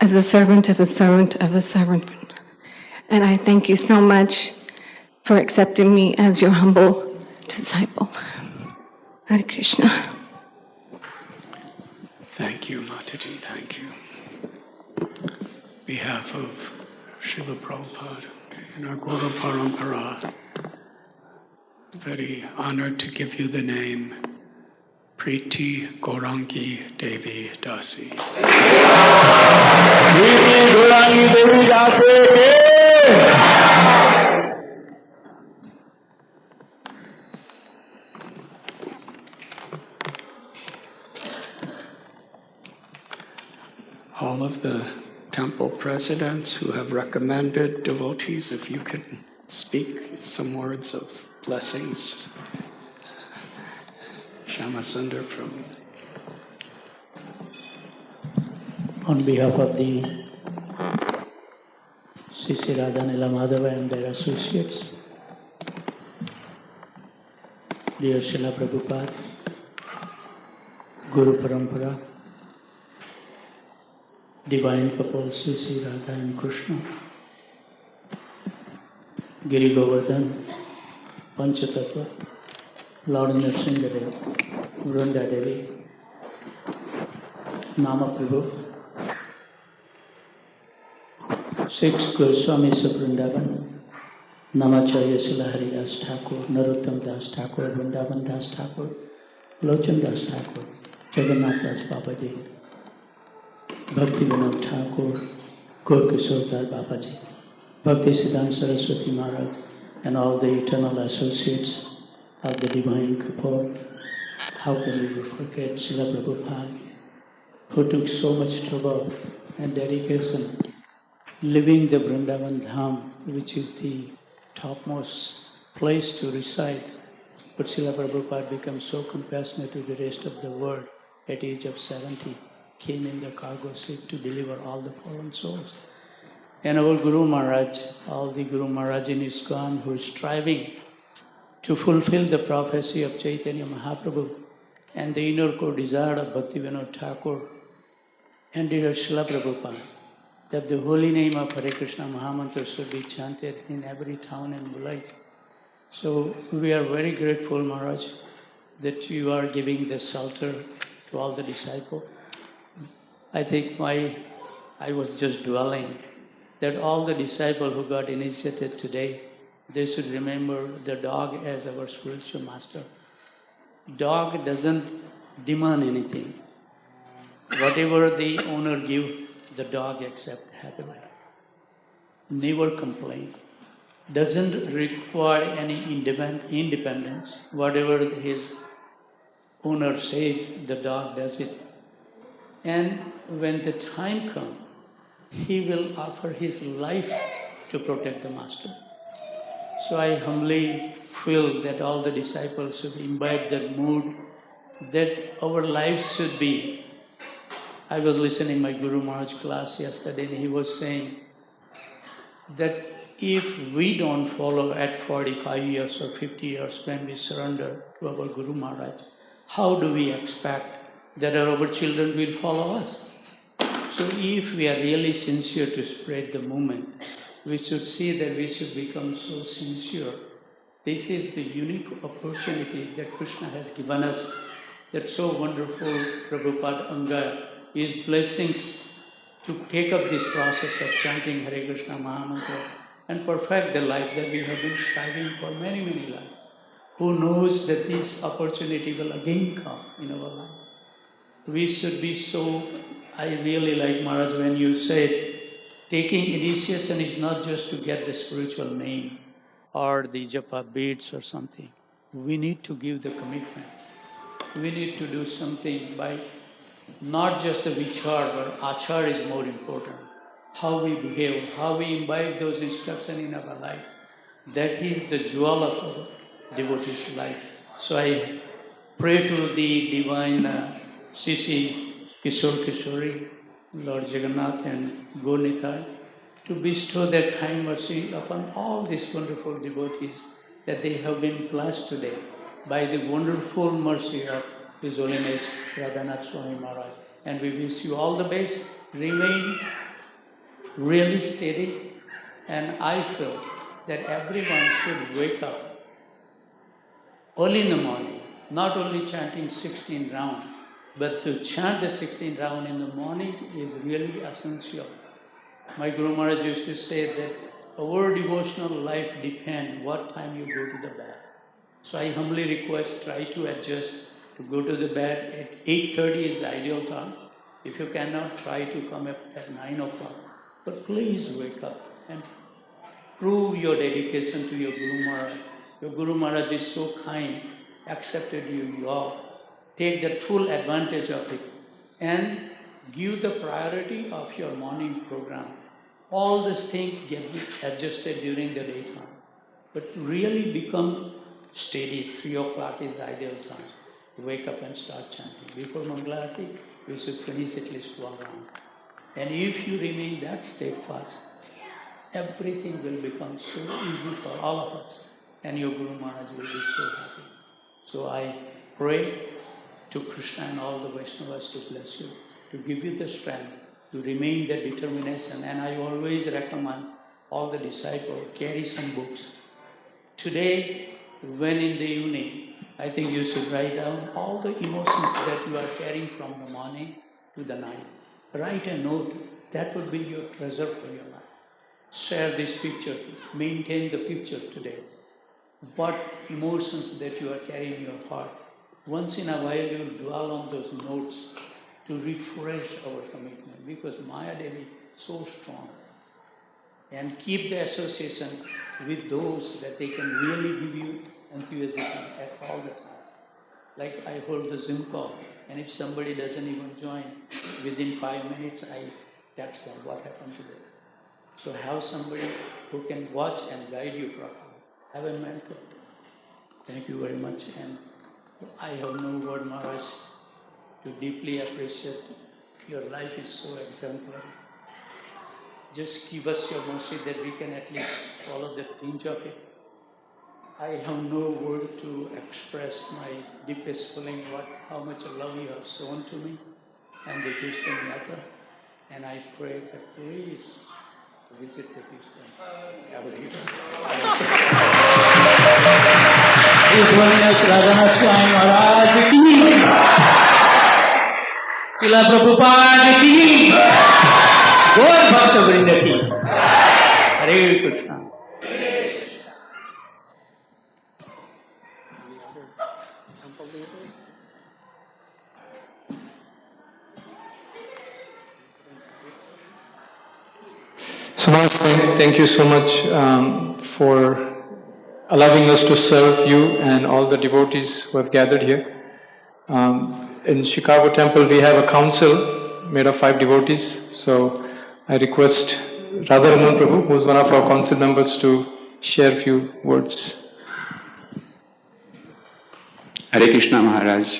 as a servant of a servant of a servant. And I thank you so much for accepting me as your humble disciple. Hare Krishna. Thank you, Mataji. Thank you. On behalf of Srila Prabhupada and our Guru Parampara, very honored to give you the name Preeti Gaurangi Devi Dasi. Preeti Gaurangi Devi Dasi. All of the temple presidents who have recommended devotees, if you could speak some words of blessings. Shama Sundar from... On behalf of the HH Radhanath Swami and their associates, dear Srila Prabhupada, Guru Parampara, Divine Couple HH Radha and Krishna, Giri Govardhan, Panchatattva, Lord Nrsimhadev, Vrunda Devi, Nama Prabhu, 6 Goswamis of Vrindavan, Namacharya Srila Haridas Thakur, Narottam Das Thakur, Vrindavan Das Thakur, Lochan Das Thakur, Jagannath Das Babaji, Bhakti Vinod Thakur, Gorkishore Das Babaji, Bhakti Siddhanta Saraswati Maharaj, and all the eternal associates of the divine couple. How can we forget Srila Prabhupada, who took so much trouble and dedication living the Vrindavan Dham, which is the topmost place to reside. But Srila Prabhupada became so compassionate to the rest of the world at the age of 70, came in the cargo ship to deliver all the fallen souls. And our Guru Maharaj, all the Guru Maharaj in ISKCON who is striving to fulfill the prophecy of Chaitanya Mahaprabhu and the inner core desire of Bhakti Vinod Thakur and dear Srila Prabhupada, that the holy name of Hare Krishna Mahamantra should be chanted in every town and village. So we are very grateful, Maharaj, that you are giving the shelter to all the disciples. I think I was just dwelling that all the disciples who got initiated today, they should remember the dog as our spiritual master. Dog doesn't demand anything. Whatever the owner give, the dog accept happily. Never complain. Doesn't require any independence. Whatever his owner says, the dog does it. And when the time comes, he will offer his life to protect the master. So I humbly feel that all the disciples should imbibe that mood, that our lives should be. I was listening my Guru Maharaj class yesterday, and he was saying that if we don't follow at 45 years or 50 years when we surrender to our Guru Maharaj, how do we expect that our children will follow us? So if we are really sincere to spread the movement, we should see that we should become so sincere. This is the unique opportunity that Krishna has given us. That's so wonderful, Prabhupada Anga, his blessings to take up this process of chanting Hare Krishna Mahamantra and perfect the life that we have been striving for many, many lives. Who knows that this opportunity will again come in our life? We should be so, I really like Maharaj when you said, taking initiation is not just to get the spiritual name or the japa beads or something. We need to give the commitment. We need to do something by not just the vichar, but achar is more important. How we behave, how we imbibe those instructions in our life. That is the jewel of our devotee's life. So I pray to the divine Sisi Kishore Kishori, Lord Jagannath and Gaur to bestow their kind mercy upon all these wonderful devotees that they have been blessed today by the wonderful mercy of His Holiness Radhanath Swami Maharaj. And we wish you all the best. Remain really steady. And I feel that everyone should wake up early in the morning, not only chanting 16 rounds, but to chant the 16 round in the morning is really essential. My Guru Maharaj used to say that our devotional life depends what time you go to the bed. So I humbly request, try to adjust to go to the bed at 8:30 is the ideal time. If you cannot, try to come up at 9 o'clock. But please wake up and prove your dedication to your Guru Maharaj. Your Guru Maharaj is so kind, accepted you all. Take that full advantage of it and give the priority of your morning program. All these things get adjusted during the daytime. But really become steady. 3 o'clock is the ideal time. Wake up and start chanting. Before Mangalarati, you should finish at least 1 round. And if you remain that steadfast, everything will become so easy for all of us. And your Guru Maharaj will be so happy. So I pray to Krishna and all the Vaishnavas to bless you, to give you the strength, to remain the determination. And I always recommend all the disciples, carry some books. Today, when in the evening, I think you should write down all the emotions that you are carrying from the morning to the night. Write a note. That would be your treasure for your life. Share this picture. Maintain the picture today. What emotions that you are carrying in your heart. Once in a while, you dwell on those notes to refresh our commitment, because Maya Devi is so strong. And keep the association with those that they can really give you enthusiasm at all the time. Like I hold the Zoom call, and if somebody doesn't even join, within 5 minutes I text them what happened today. So have somebody who can watch and guide you properly. Have a mentor. Thank you very much. And I have no word, Maharaj, to deeply appreciate. Your life is so exemplary. Just give us your mercy that we can at least follow the pinch of it. I have no word to express my deepest feeling, how much love you have shown to me and the Christian Yatra. And I pray that please visit the Christian. His Holiness Radhanath Swami Maharaj ki, Srila Prabhupada ki, Gaur Bhakta Vrinda ki. Hare Krishna. So Maharaj, thank you so much for allowing us to serve you and all the devotees who have gathered here. In Chicago Temple, we have a council made of 5 devotees. So I request Radhanath Prabhu, who is one of our council members, to share a few words. Hare Krishna Maharaj,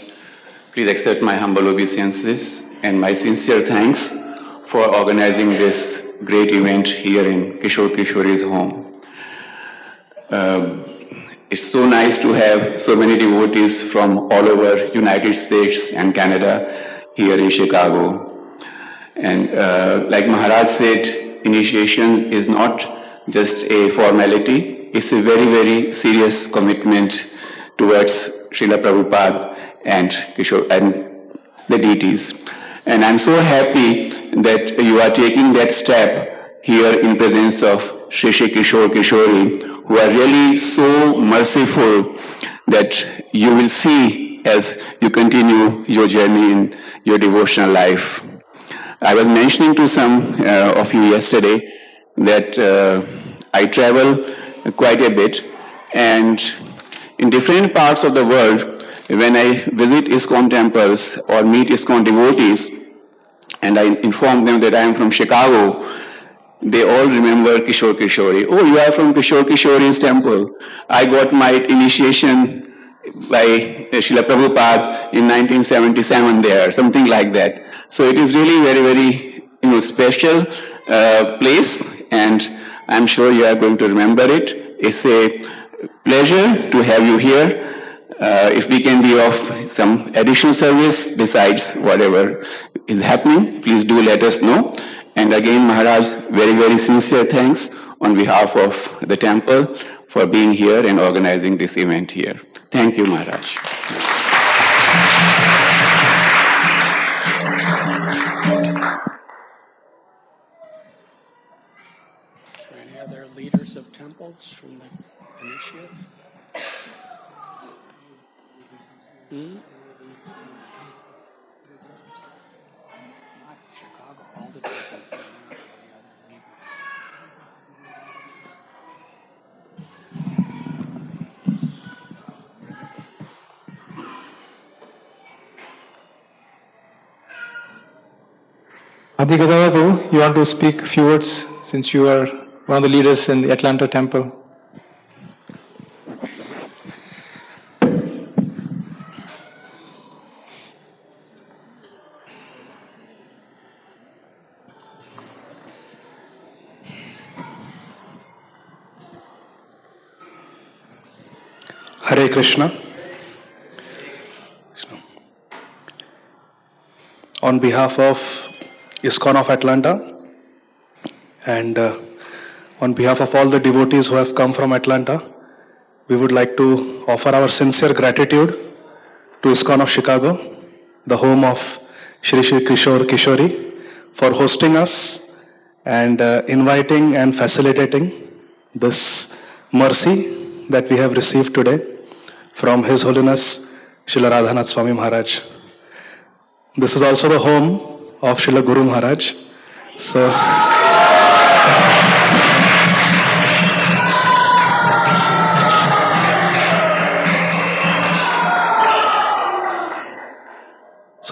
please accept my humble obeisances and my sincere thanks for organizing this great event here in Kishore Kishori's home. It's so nice to have so many devotees from all over United States and Canada here in Chicago. And like Maharaj said, initiation is not just a formality, it's a very, very serious commitment towards Srila Prabhupada and Kishore and the deities. And I'm so happy that you are taking that step here in presence of Shri Shri Kishore Kishori, who are really so merciful that you will see as you continue your journey in your devotional life. I was mentioning to some of you yesterday that I travel quite a bit, and in different parts of the world, when I visit ISKCON temples or meet ISKCON devotees, and I inform them that I am from Chicago, they all remember Kishore Kishori. Oh, you are from Kishore Kishori's temple. I got my initiation by Srila Prabhupada in 1977 there, something like that. So it is really very, very special place, and I'm sure you are going to remember it. It's a pleasure to have you here. If we can be of some additional service besides whatever is happening, please do let us know. And again, Maharaj, very, very sincere thanks on behalf of the temple for being here and organizing this event here. Thank you, Maharaj. Any other leaders of temples from the initiates? Chicago, all the temples. Adi Gadadhar Prabhu, you want to speak a few words since you are one of the leaders in the Atlanta temple? Hare Krishna. On behalf of ISKCON of Atlanta and on behalf of all the devotees who have come from Atlanta, we would like to offer our sincere gratitude to ISKCON of Chicago, the home of Shri Shri Kishore Kishori, for hosting us and inviting and facilitating this mercy that we have received today from His Holiness Srila Radhanath Swami Maharaj. This is also the home of Srila Guru Maharaj. So,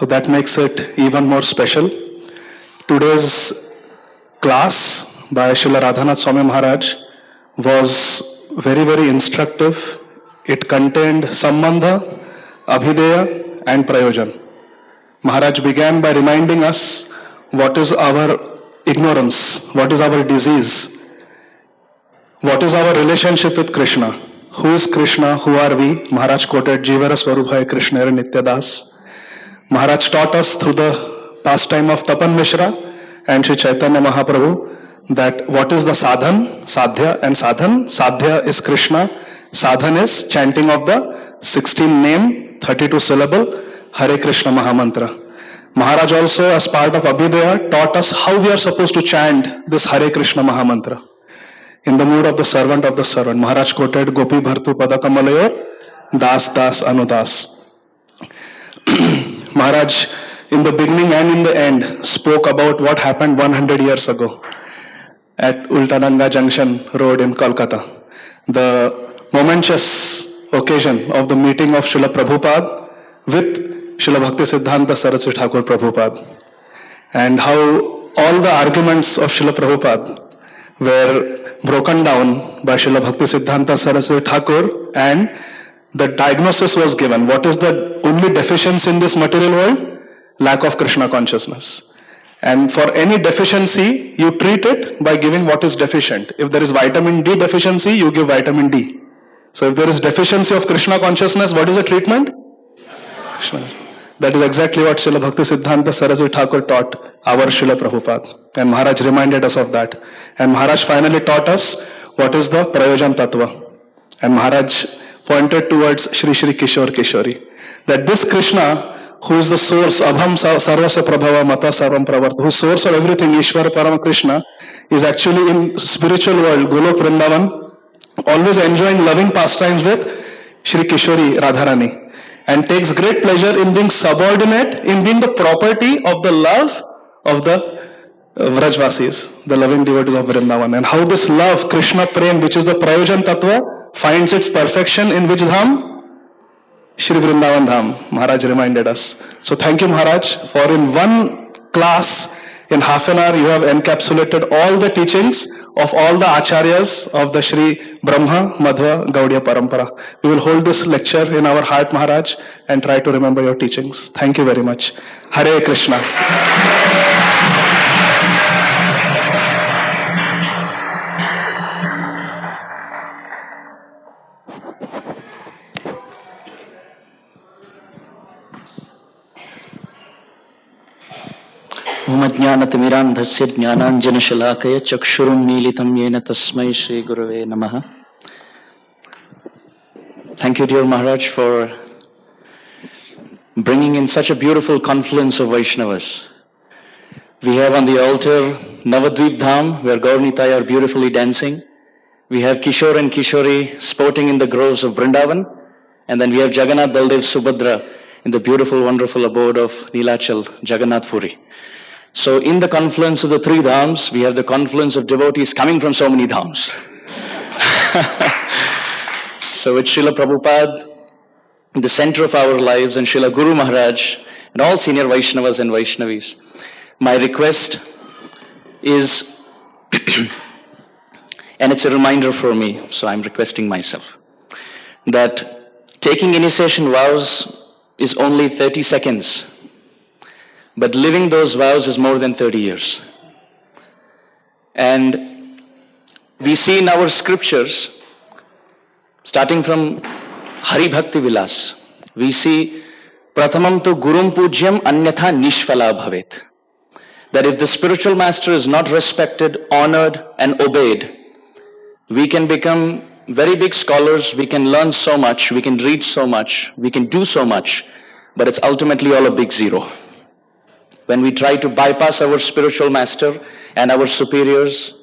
that makes it even more special. Today's class by Srila Radhanath Swami Maharaj was very, very instructive. It contained Sambandha, Abhideya and Prayojan. Maharaj began by reminding us what is our ignorance, what is our disease, what is our relationship with Krishna. Who is Krishna? Who are we? Maharaj quoted Jivara Swarubhaya Krishna Nityadas. Maharaj taught us through the pastime of Tapan Mishra and Sri Chaitanya Mahaprabhu that what is the sadhan, sadhya and sadhan. Sadhya is Krishna. Sadhan is chanting of the 16 name, 32 syllable, Hare Krishna Mahamantra. Maharaj also, as part of Abhideya, taught us how we are supposed to chant this Hare Krishna Mahamantra. In the mood of the servant of the servant. Maharaj quoted Gopi Bhartu Padakamalayor, Das Das Anudas. Maharaj, in the beginning and in the end, spoke about what happened 100 years ago. at Ultananga Junction Road in Kolkata. The momentous occasion of the meeting of Srila Prabhupada with Srila Bhaktisiddhanta Saraswati Thakur Prabhupada, and how all the arguments of Srila Prabhupada were broken down by Srila Bhaktisiddhanta Saraswati Thakur, and the diagnosis was given. What is the only deficiency in this material world? Lack of Krishna consciousness. And for any deficiency, you treat it by giving what is deficient. If there is vitamin D deficiency, you give vitamin D. So if there is deficiency of Krishna consciousness, what is the treatment? Krishna. That is exactly what Srila Bhaktisiddhanta Saraswati Thakur taught our Srila Prabhupada. And Maharaj reminded us of that. And Maharaj finally taught us what is the Prayojan Tattva. And Maharaj pointed towards Shri Shri Kishore Kishori. That this Krishna, who is the source, Abham Sarvasya Prabhava Mata Sarvam Pravart, who is source of everything, Ishvara Parama Krishna, is actually in spiritual world, Golok Vrindavan, always enjoying loving pastimes with Shri Kishori Radharani, and takes great pleasure in being subordinate, in being the property of the love of the Vrajvasis, the loving devotees of Vrindavan. And how this love, Krishna Prem, which is the Prayojan Tattva, finds its perfection in which dham? Shri Vrindavan Dham. Maharaj reminded us. So thank you, Maharaj, for in one class, in half an hour, you have encapsulated all the teachings of all the acharyas of the Shri Brahma Madhva Gaudiya Parampara. We will hold this lecture in our heart, Maharaj, and try to remember your teachings. Thank you very much. Hare Krishna. Umajnanatimirandhasya jnananjanashalakaya chakshurunmilitam yena tasmai Shri Gurave Namaha. Thank you, dear Maharaj, for bringing in such a beautiful confluence of Vaishnavas. We have on the altar Navadvip Dham, where Gaur Nitai are beautifully dancing. We have Kishore and Kishori sporting in the groves of Vrindavan. And then we have Jagannath, Baldev, Subhadra in the beautiful, wonderful abode of Nilachal, Jagannath Puri. So in the confluence of the three dhams, we have the confluence of devotees coming from so many dhams. So with Srila Prabhupada in the center of our lives, and Srila Guru Maharaj and all senior Vaishnavas and Vaishnavis, my request is, and it's a reminder for me, so I'm requesting myself, that taking initiation vows is only 30 seconds. But living those vows is more than 30 years. And we see in our scriptures, starting from Hari Bhakti Vilas, we see Prathamam tu Gurum Pujyam Anyatha Nishfala Bhavet. That if the spiritual master is not respected, honored and obeyed, we can become very big scholars, we can learn so much, we can read so much, we can do so much, but it's ultimately all a big zero. When we try to bypass our spiritual master and our superiors,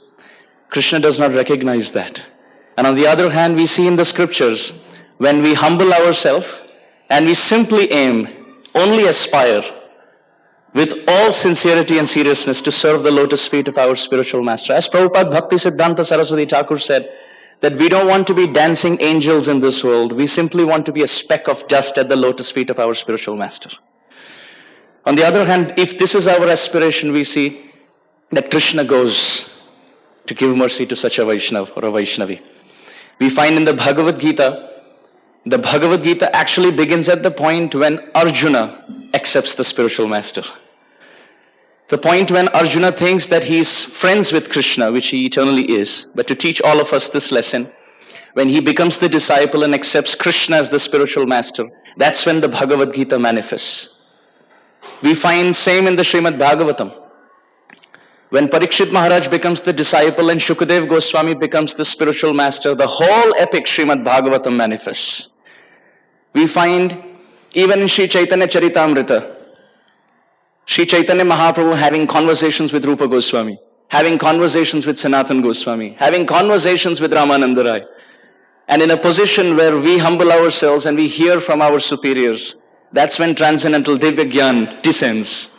Krishna does not recognize that. And on the other hand, we see in the scriptures, when we humble ourselves and we simply aim, only aspire, with all sincerity and seriousness to serve the lotus feet of our spiritual master. As Prabhupada Bhaktisiddhanta Saraswati Thakur said, that we don't want to be dancing angels in this world. We simply want to be a speck of dust at the lotus feet of our spiritual master. On the other hand, if this is our aspiration, we see that Krishna goes to give mercy to such a Vaishnava or a Vaishnavi. We find in the Bhagavad Gita actually begins at the point when Arjuna accepts the spiritual master. The point when Arjuna thinks that he is friends with Krishna, which he eternally is. But to teach all of us this lesson, when he becomes the disciple and accepts Krishna as the spiritual master, that's when the Bhagavad Gita manifests. We find same in the Srimad Bhagavatam. When Parikshit Maharaj becomes the disciple and Shukadev Goswami becomes the spiritual master, the whole epic Srimad Bhagavatam manifests. We find even in Sri Chaitanya Charitamrita, Sri Chaitanya Mahaprabhu having conversations with Rupa Goswami, having conversations with Sanatan Goswami, having conversations with Ramananda Rai. And in a position where we humble ourselves and we hear from our superiors, that's when transcendental Divya Gyan descends.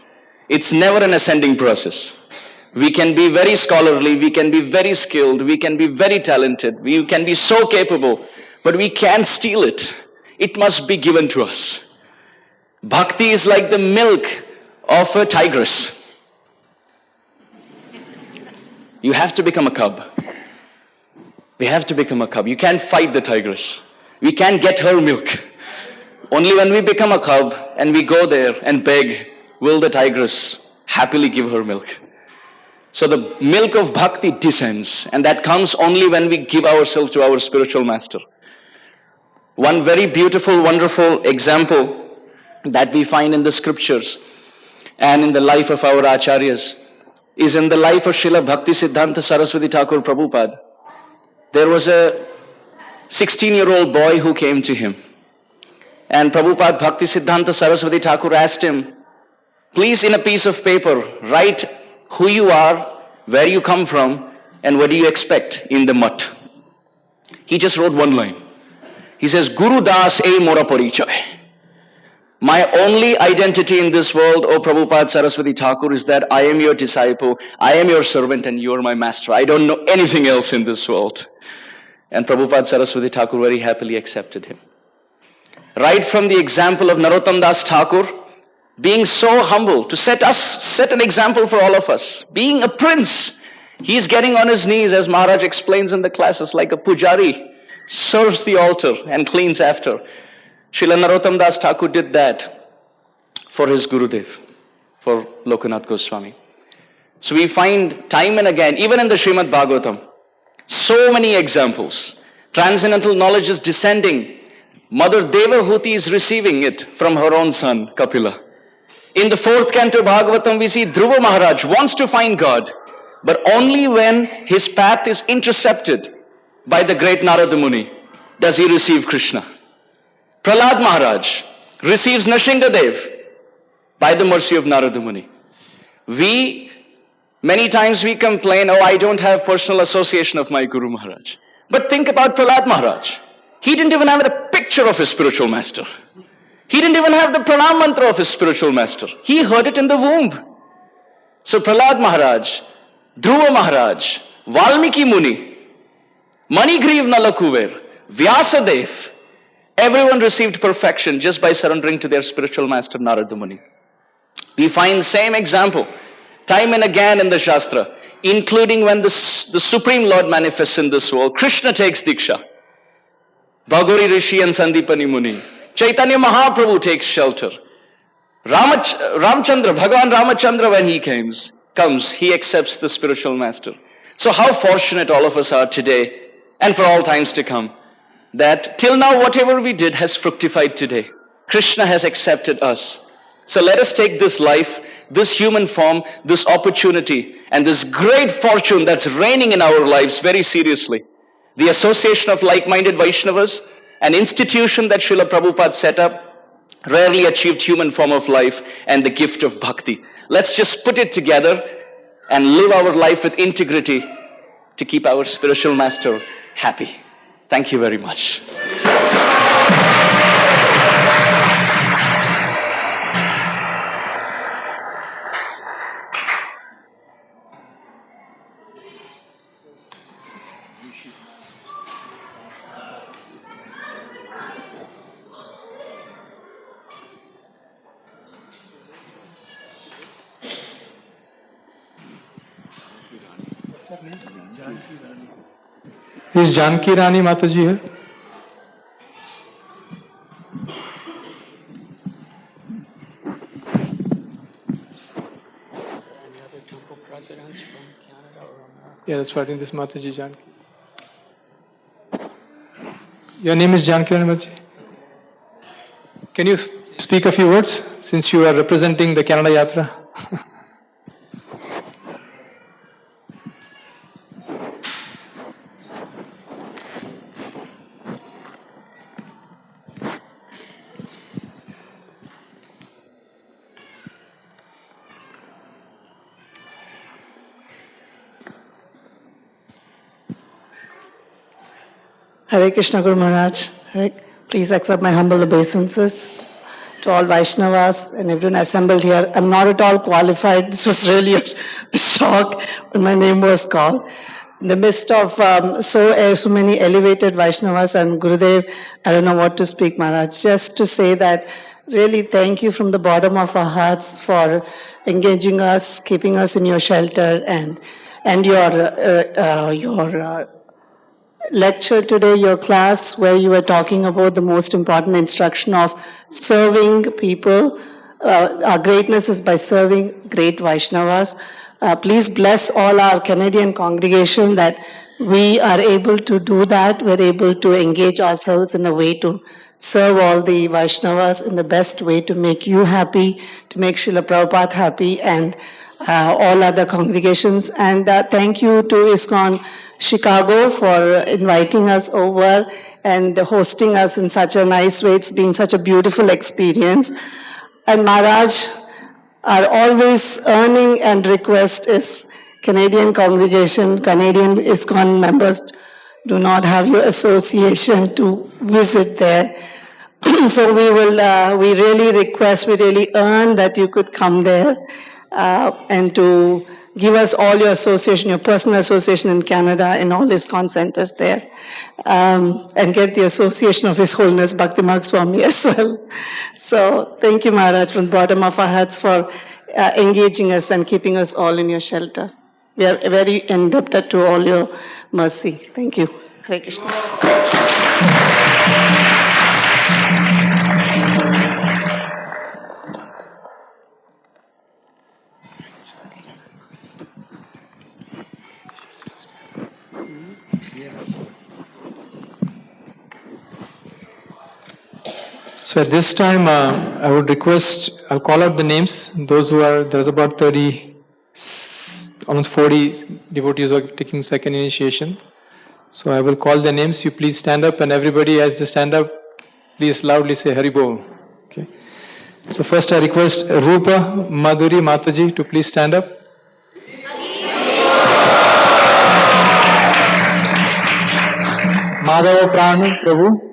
It's never an ascending process. We can be very scholarly, we can be very skilled, we can be very talented, we can be so capable, but we can't steal it. It must be given to us. Bhakti is like the milk of a tigress. You have to become a cub. We have to become a cub. You can't fight the tigress. We can't get her milk. Only when we become a cub and we go there and beg, will the tigress happily give her milk. So the milk of bhakti descends, and that comes only when we give ourselves to our spiritual master. One very beautiful, wonderful example that we find in the scriptures and in the life of our acharyas is in the life of Srila Bhakti Siddhanta Saraswati Thakur Prabhupada. There was a 16-year-old boy who came to him. And Prabhupada Bhakti Siddhanta Saraswati Thakur asked him, please in a piece of paper, write who you are, where you come from, and what do you expect in the mutt. He just wrote one line. He says, Guru Das e mora parichoy. My only identity in this world, O Prabhupada Saraswati Thakur, is that I am your disciple, I am your servant, and you are my master. I don't know anything else in this world. And Prabhupada Saraswati Thakur very happily accepted him. Right from the example of Narottam Das Thakur, being so humble to set an example for all of us. Being a prince, he's getting on his knees, as Maharaj explains in the classes, like a pujari, serves the altar and cleans after. Srila Narottam Das Thakur did that for his Gurudev, for Lokanath Goswami. So we find time and again, even in the Srimad Bhagavatam, so many examples. Transcendental knowledge is descending. Mother Devahuti is receiving it from her own son, Kapila. In the 4th canto Bhagavatam, we see Dhruva Maharaj wants to find God, but only when his path is intercepted by the great Narada Muni does he receive Krishna. Prahlad Maharaj receives Nrsingadev by the mercy of Narada Muni. Many times we complain, oh, I don't have personal association of my Guru Maharaj. But think about Prahlad Maharaj. He didn't even have a picture of his spiritual master. He didn't even have the pranam mantra of his spiritual master. He heard it in the womb. So Prahlad Maharaj, Dhruva Maharaj, Valmiki Muni, Manigriv Nalakuver, Vyasadev, everyone received perfection just by surrendering to their spiritual master Narada Muni. We find the same example time and again in the Shastra, including when the Supreme Lord manifests in this world. Krishna takes Diksha. Bhagori Rishi and Sandipani Muni. Chaitanya Mahaprabhu takes shelter. Ramchandra, Bhagavan Ramachandra, when he comes, he accepts the spiritual master. So how fortunate all of us are today and for all times to come, that till now whatever we did has fructified today. Krishna has accepted us. So let us take this life, this human form, this opportunity, and this great fortune that's reigning in our lives very seriously. The Association of Like-Minded Vaishnavas, an institution that Srila Prabhupada set up, rarely achieved human form of life and the gift of bhakti. Let's just put it together and live our life with integrity to keep our spiritual master happy. Thank you very much. Is Janki Rani Mataji here? Yeah, that's right. In this Mataji Janki. Your name is Janki Rani Mataji. Can you speak a few words since you are representing the Canada Yatra? Hare Krishna Guru Maharaj, please accept my humble obeisances. to all Vaishnavas and everyone assembled here. I'm not at all qualified. This was really a shock when my name was called. In the midst of so many elevated Vaishnavas and Gurudev, I don't know what to speak, Maharaj. Just to say that really thank you from the bottom of our hearts for engaging us, keeping us in your shelter, and your lecture today, your class, where you were talking about the most important instruction of serving people. Our greatness is by serving great Vaishnavas. Please bless all our Canadian congregation that we are able to do that. We're able to engage ourselves in a way to serve all the Vaishnavas in the best way to make you happy, to make Srila Prabhupada happy, and all other congregations. And thank you to ISKCON Chicago for inviting us over and hosting us in such a nice way. It's been such a beautiful experience. And Maharaj, our always earning and request is Canadian congregation, Canadian ISKCON members do not have your association to visit there. So we really request, we really earn that you could come there and to give us all your association, your personal association in Canada and all ISKCON centers there, and get the association of His Holiness Bhaktimarg Swami as well. So thank you, Maharaj, from the bottom of our hearts for engaging us and keeping us all in your shelter. We are very indebted to all your mercy. Thank you. Hare Krishna. So at this time, I would request, I'll call out the names. Those who are, there's about 30, almost 40 devotees who are taking second initiation. So I will call the names. You please stand up, and everybody as they stand up, please loudly say Hari Bol. Okay. So first I request Rupa Madhuri Mataji to please stand up. Madhava Prana Prabhu.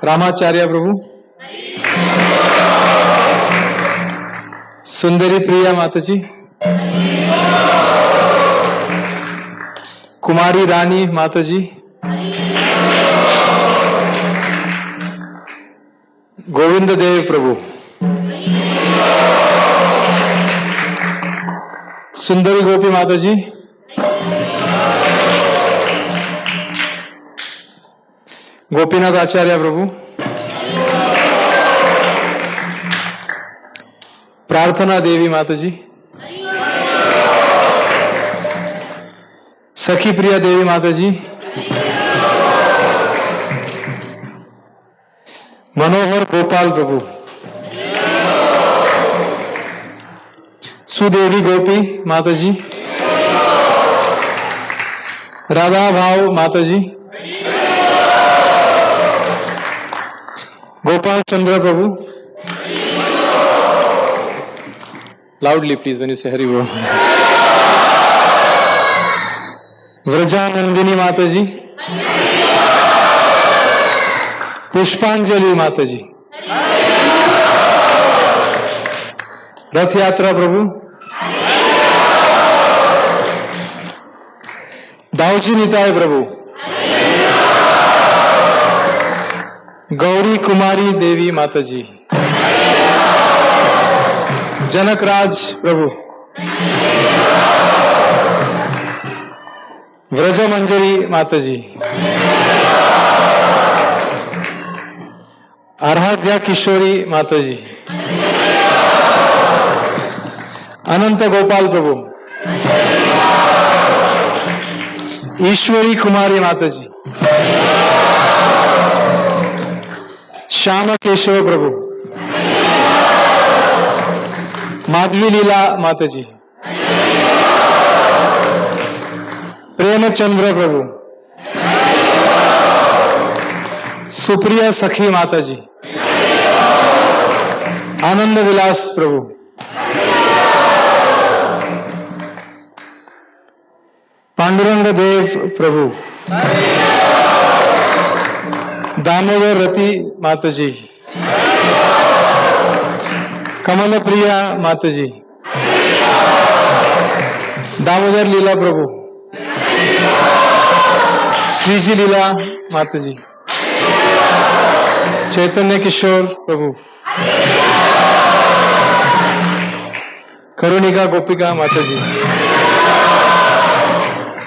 Ramacharya Prabhu. Sundari Priya Mataji. Kumari Rani Mataji. Govinda Dev Prabhu. Sundari Gopi Mataji. Gopinath Acharya Prabhu. Prarthana Devi Mataji. Sakhi Priya Devi Mataji. Manohar Gopal Prabhu. Sudevi Gopi Mataji. Radha Bhav Mataji. Gopal Chandra Prabhu. Loudly please when you say Hari Bol. Vrajanandini Mataji. Pushpanjali Mataji. Rath Yatra Prabhu. Dauji Nitai Prabhu. Gauri Kumari Devi Mataji. Janak Raj Prabhu. Vraja Manjari Mataji. Arhadya Kishori Mataji. Ananta Gopal Prabhu. Ishwari Kumari Mataji. Shama Keshava Prabhu. Madhvi Leela Mataji. Prema Chandra Prabhu. Supriya Sakhi Mataji. Ananda Vilas Prabhu. Panduranga Dev Prabhu. Damodar रति माताजी, कमल प्रिया माताजी, दामोदर लीला प्रभु, श्रीजी लीला माताजी, चैतन्य किशोर प्रभु, करुणिका गोपिका माताजी,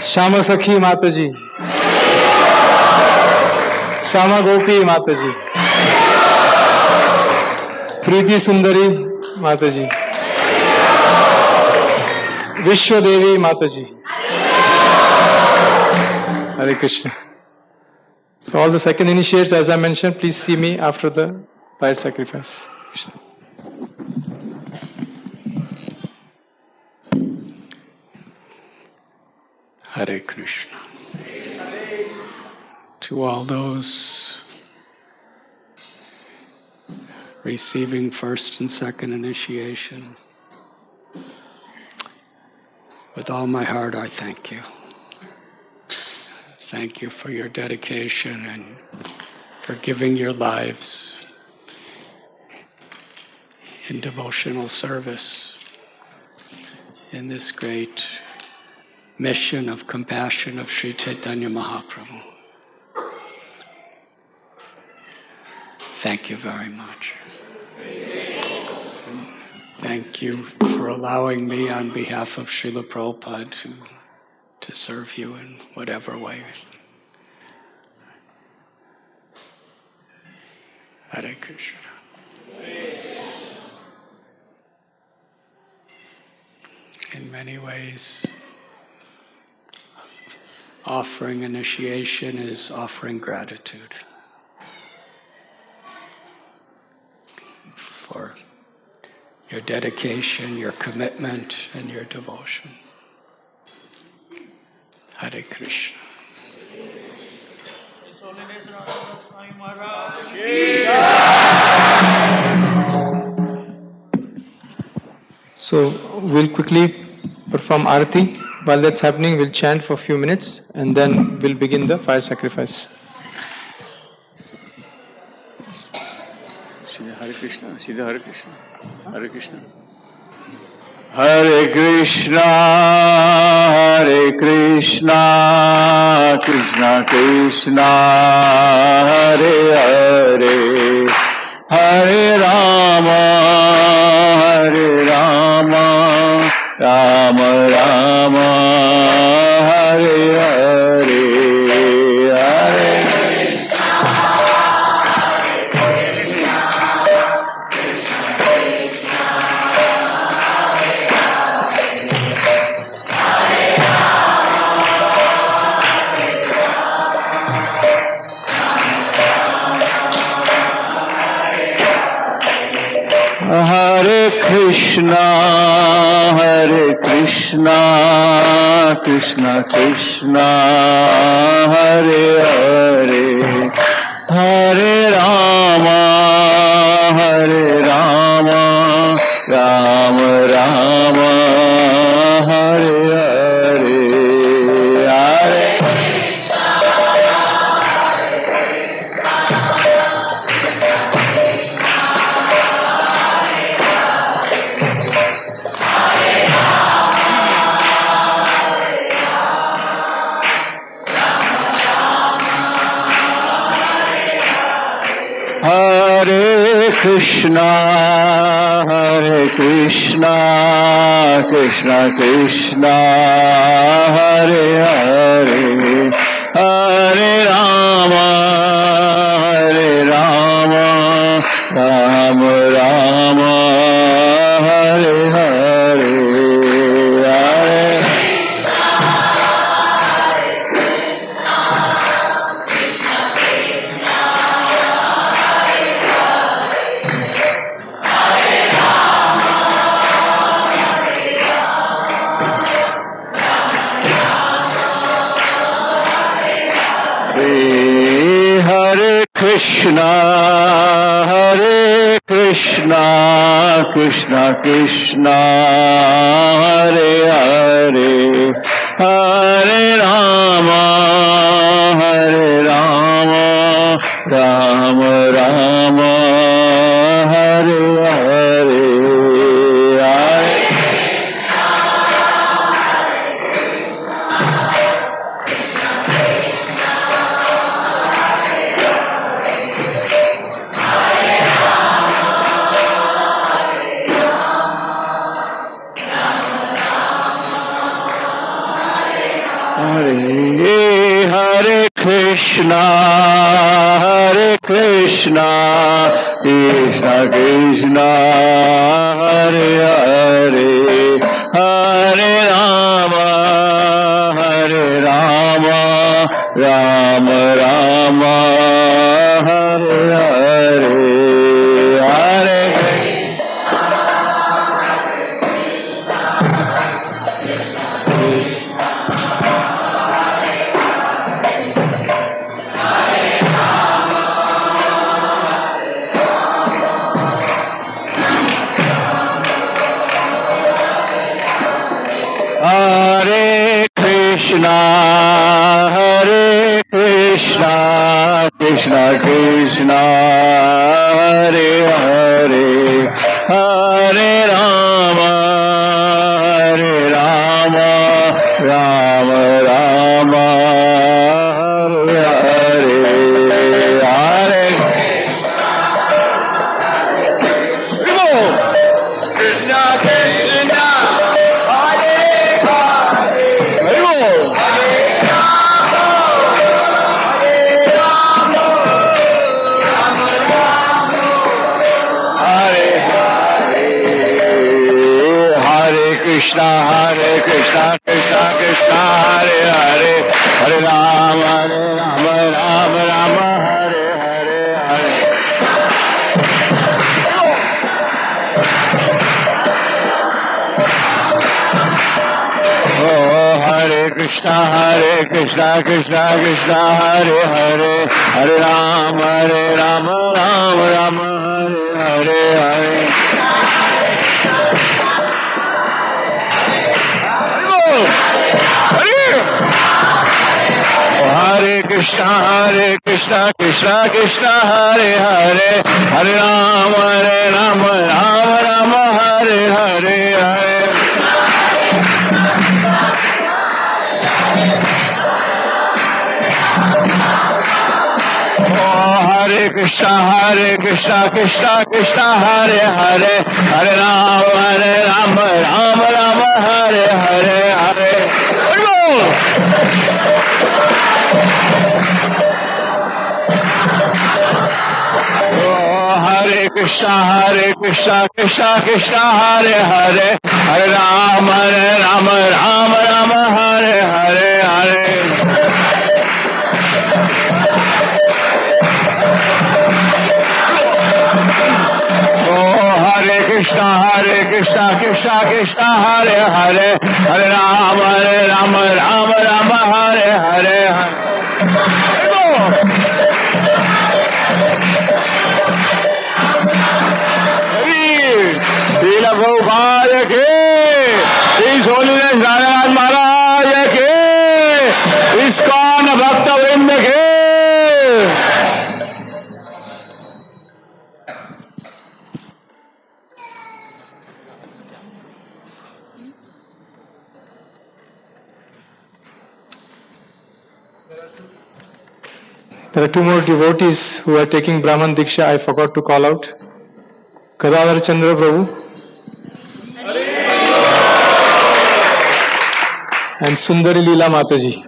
श्यामा सखी माताजी, श्यामा गोपी माताजी, प्रीति सुंदरी माताजी, विश्व देवी माताजी. Hare Krishna. So all the second initiates, as I mentioned, please see me after the fire sacrifice. Krishna. Hare Krishna. To all those receiving first and second initiation, with all my heart I thank you. Thank you for your dedication and for giving your lives in devotional service in this great mission of compassion of Sri Chaitanya Mahaprabhu. Thank you very much. Thank you for allowing me on behalf of Srila Prabhupada to serve you in whatever way. Hare Krishna. In many ways, offering initiation is offering gratitude for your dedication, your commitment, and your devotion. Hare Krishna. So we'll quickly perform Arati. While that's happening, we'll chant for a few minutes and then we'll begin the fire sacrifice. Hare Krishna, Siddha Hare Krishna, Hare Krishna. Hare Krishna, Hare Krishna, Krishna Krishna, Hare Hare, Hare Rama, Hare Rama, Rama Rama, Hare Hare, Hare Hare Krishna, Hare Krishna, Krishna Krishna, Hare Hare, Hare Rama, Hare Rama, Rama Rama, Hare Hare, Hare Hare Krishna, Hare Krishna, Krishna Krishna, Hare Hare, Hare Rama, Hare Rama, Rama Rama, Hare Hare, Hare Hare Krishna, Hare Krishna, Krishna Krishna, Hare Hare, Hare Rama, Hare Rama, Ram Ram Hare Hare Hare Krishna, Krishna Krishna, Hare Hare, Hare Rama, Rama Rama, Hare Hare, Hare Hare Krishna, Krishna Krishna, Hare Hare, Hare Rama, Rama Rama, Hare Hare, Hare Krishna Krishna, Hare Hare, Krishna, Krishna Krishna, Hare Hare, Hare Rama, Rama, Hare Hare, Hare. Oh, Hare Krishna, Krishna Krishna, Hare Hare, Hare Rama, Rama, Hare Hare, Hare. Hare Krishna, Krishna Krishna, Hare Hare, Hare Rama, Rama, Hare Hare, Hare. Oh, Hare Krishna, Krishna Krishna, Hare Hare, Hare Rama, Rama, Hare Hare, Hare. Hare Krishna, Krishna, Hare Hare, Hare Rama, Rama, Hare Hare, Hare. Oh, Hare Krishna, Krishna, Hare Hare, Hare Rama, Rama, Hare Hare, Hare. Srila Prabhupada ke, His Holiness Radhanath Maharaj ke, ISKCON Bhakta Vrinda ke. There are two more devotees who are taking Brahman Diksha. I forgot to call out. Gadadhar Chandra Prabhu and Sundari Leela Mataji.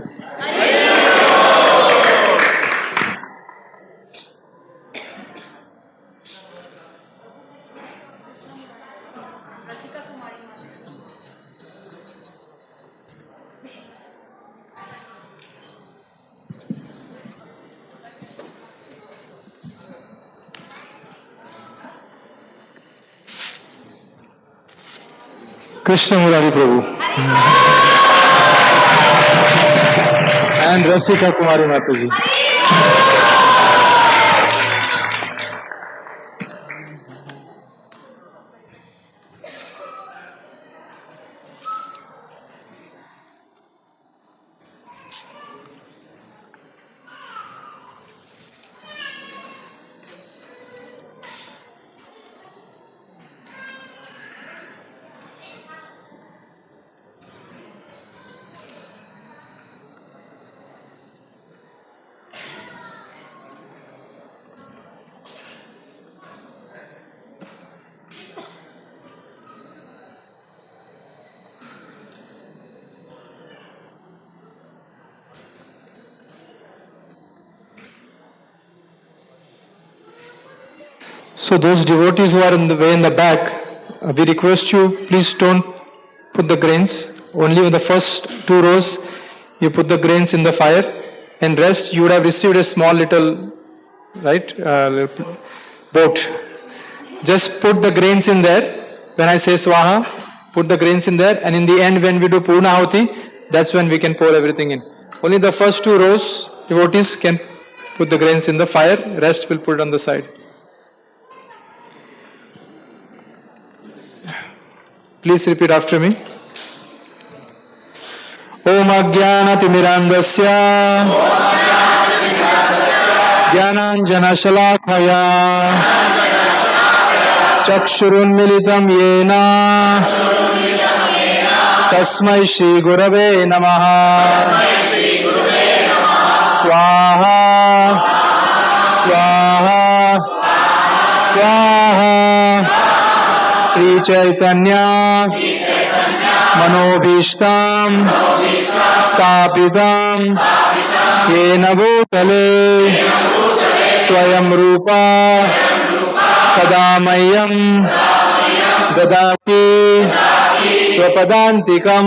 Krishna Murari Prabhu and Rasika Kumari Mataji. So those devotees who are in the way in the back, we request you, please don't put the grains. Only in the first 2 rows, you put the grains in the fire, and rest you would have received a small little, right, boat. Just put the grains in there. When I say swaha, put the grains in there, and in the end when we do purnahuti, that's when we can pour everything in. Only the first 2 rows, devotees can put the grains in the fire, rest will put it on the side. Please repeat after me. Om Ajnanatimirandasya Jnananjana Shalakaya Chakshurunmilitam Yena Tasmai Shri Gurave Namaha Swaha Swaha Swaha Sri Chaitanya Manobhishtam Stapitam Yena Bhutale Swayam Rupa Kadamayam Dadati Swapadantikam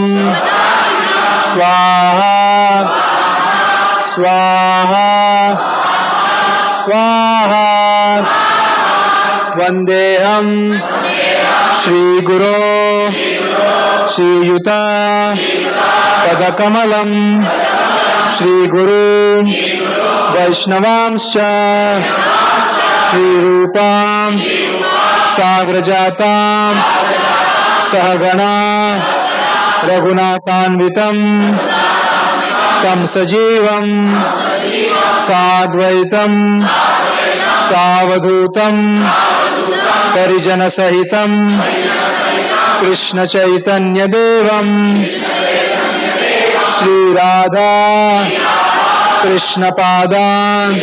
Swaha Swaha Swaha Vandeham Shri Guru Shri Yuta Padakamalam Shri Guru Vaishnavamscha Shri Rupam Sagrajatam Sahagana Raghunatanvitam Tam Sajivam Sadvaitam Savadhutam Parijana Sahitam Krishna Chaitanya Devam Shri Radha Krishna Padan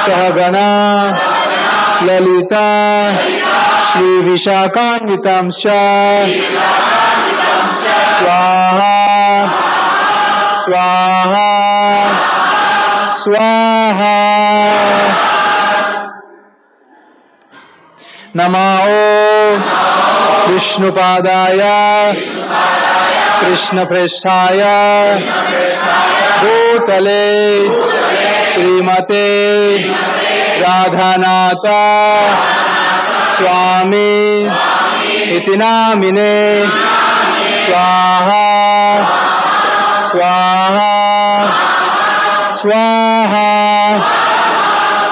Sahagana Lalita Shri Vishakanvitam Sha Swaha Swaha Swaha Namao Vishnupadaya Krishna Presthaya Bhutale Srimate Radhanatha Swami Iti Namine Swaha Swaha Swaha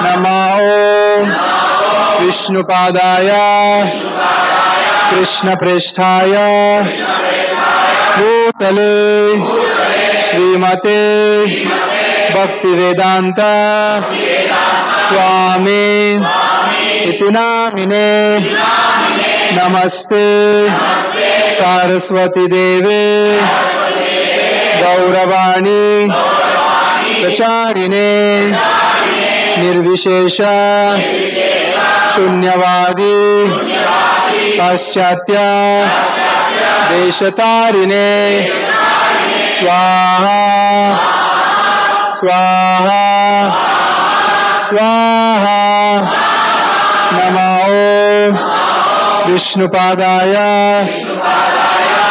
Namao Vishnupadaya Krishna Presthaya Bhutale Srimate Bhaktivedanta Swami Iti Namine Namaste Saraswati Deve Gauravani Pracharine Nirvishesha Shunyavadi Paschatya Deshatarine Swaha Swaha Swaha Namao Vishnupadaya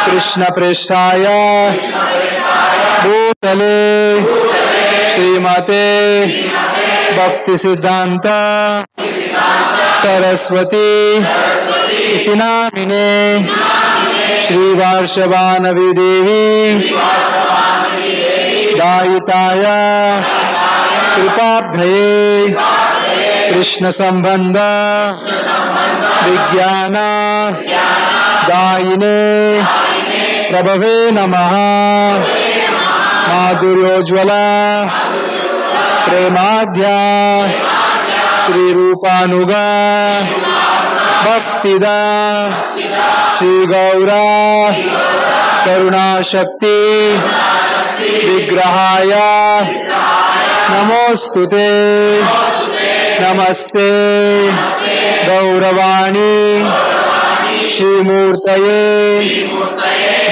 Krishna Presthaya Bhutale Srimate Bhakti Siddhanta Saraswati Iti Namine Shri Varshavanavi Devi Dayitaya Kripabdhaye Krishna Sambandha Vijnana Dayine Prabhave Namaha Madhuryojvala Premadhya Shri Rupanuga Bhaktida Shri Gaura Karuna Shakti Vigrahaya Namostute Namaste Gauravani Shri Murtaye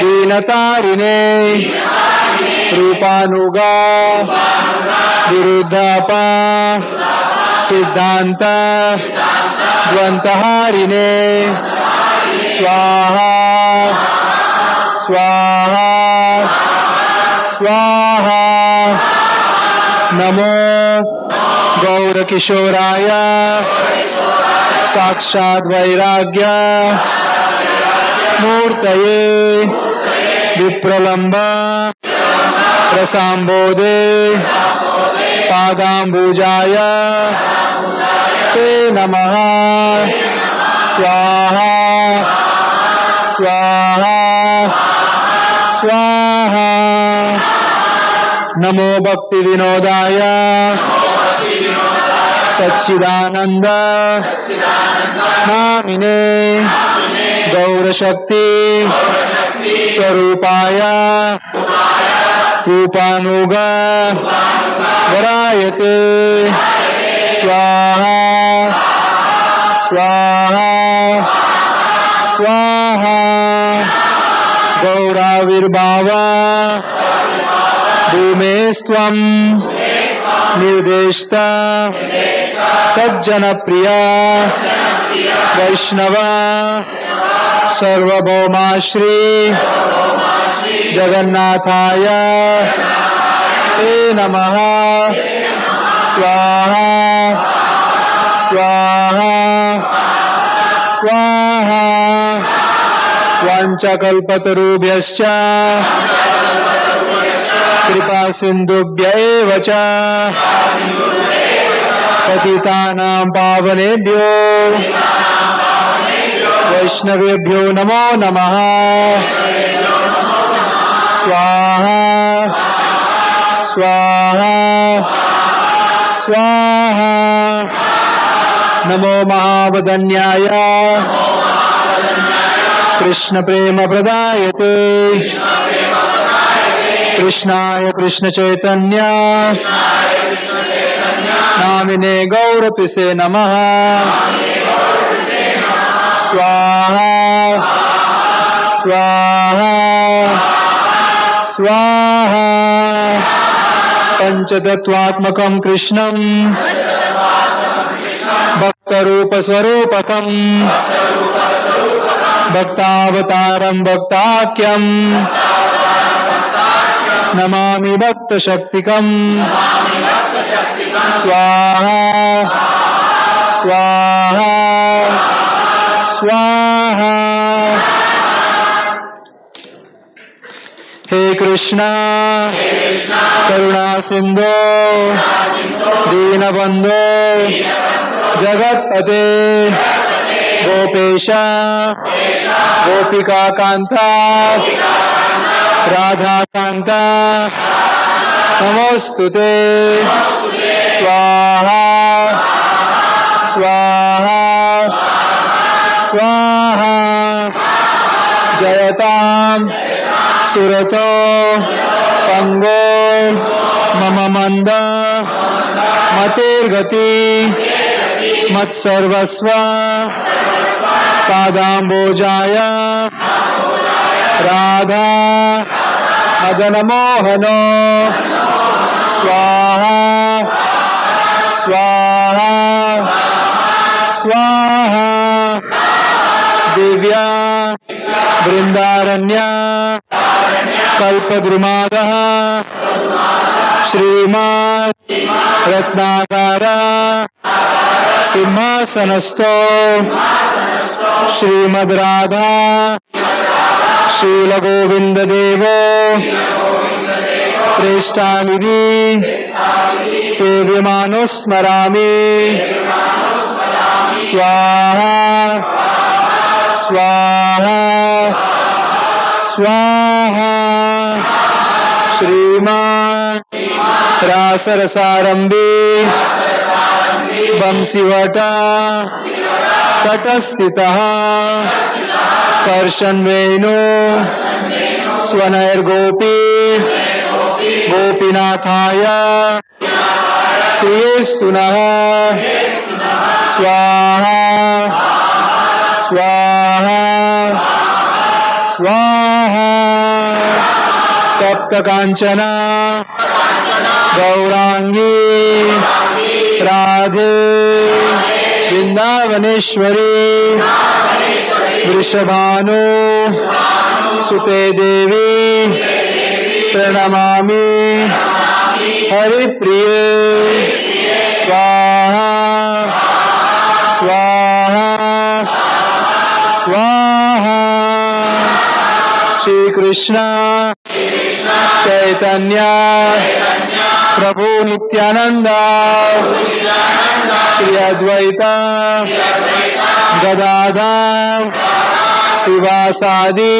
Dinatarine Rupanuga Viruddhapa सिद्धांत द्वंतहारिणे स्वाहा स्वाहा स्वाहा नमो गौरकिशोराय साक्षात् वैराग्य मूर्तये विप्रलंब रसाम्बोधे पादाम्बुजाय ते नमः स्वाहा स्वाहा स्वाहा नमो भक्ति विनोदाय सच्चिदानंद नामिने गौरशक्ति स्वरूपाय रूपानुग वरायते स्वाहा स्वाहा स्वाहा गौराविर्भाव भूमेस्त्वं निर्देष्ट सज्जन प्रिय वैष्णव सर्वभौमाश्री जगन्नाथाय ते नमः स्वाहा स्वाहा स्वाहा वाञ्छाकल्पतरुभ्यश्च कृपा सिन्धुभ्य एव च पतितानां पावनेभ्यो वैष्णवेभ्यो नमो नमः स्वाहा स्वाहा स्वाहा नमो महावदन्याय कृष्ण प्रेम प्रदायते कृष्णाय कृष्ण चैतन्य नामिने गौरत्विसे नमः स्वाहा स्वाहा स्वाहा पंचतत्वात्मकं कृष्णं भक्तरूपस्वरूपकं भक्तावतारं भक्ताख्यं नमामि भक्तशक्तिकं स्वाहा स्वाहा स्वाहा हे कृष्णा करुणा सिंधो दीनबंधो जगत्पते गोपेश गोपिका कांता राधा कांता नमोस्तुते स्वाहा स्वाहा स्वाहा जयतां सुरतो पंगो मम मंद मतिर्गति मत्सर्वस्व पादाम्बोजाय राधा मदन मोहनो स्वाहा स्वाहा स्वाहा दिव्या वृंदारण्य कल्पद्रुमादः श्रीमद् रत्नाकर सिंहासनस्थो श्रीमद् राधा शील गोविंद देवो प्रेष्ठानिधि सेव्यमानो स्मरामि स्वाहा स्वाहा स्वाहा श्रीमान रासरसारंभी बंसीवटा तटस्थितः कर्षन् वेणु स्वनैर्गोपी गोपीनाथाय श्रीस्तु नः स्वाहा स्वाहा स्वाहा तप्त कांचना गौरांगी राधे वृंदावनेश्वरी वृषभानु सुते देवी प्रणमामि हरिप्रिये स्वाहा स्वाहा स्वाहा। श्री कृष्ण चैतन्य प्रभु नित्यानंद श्री अद्वैत गदाधर शिवासादि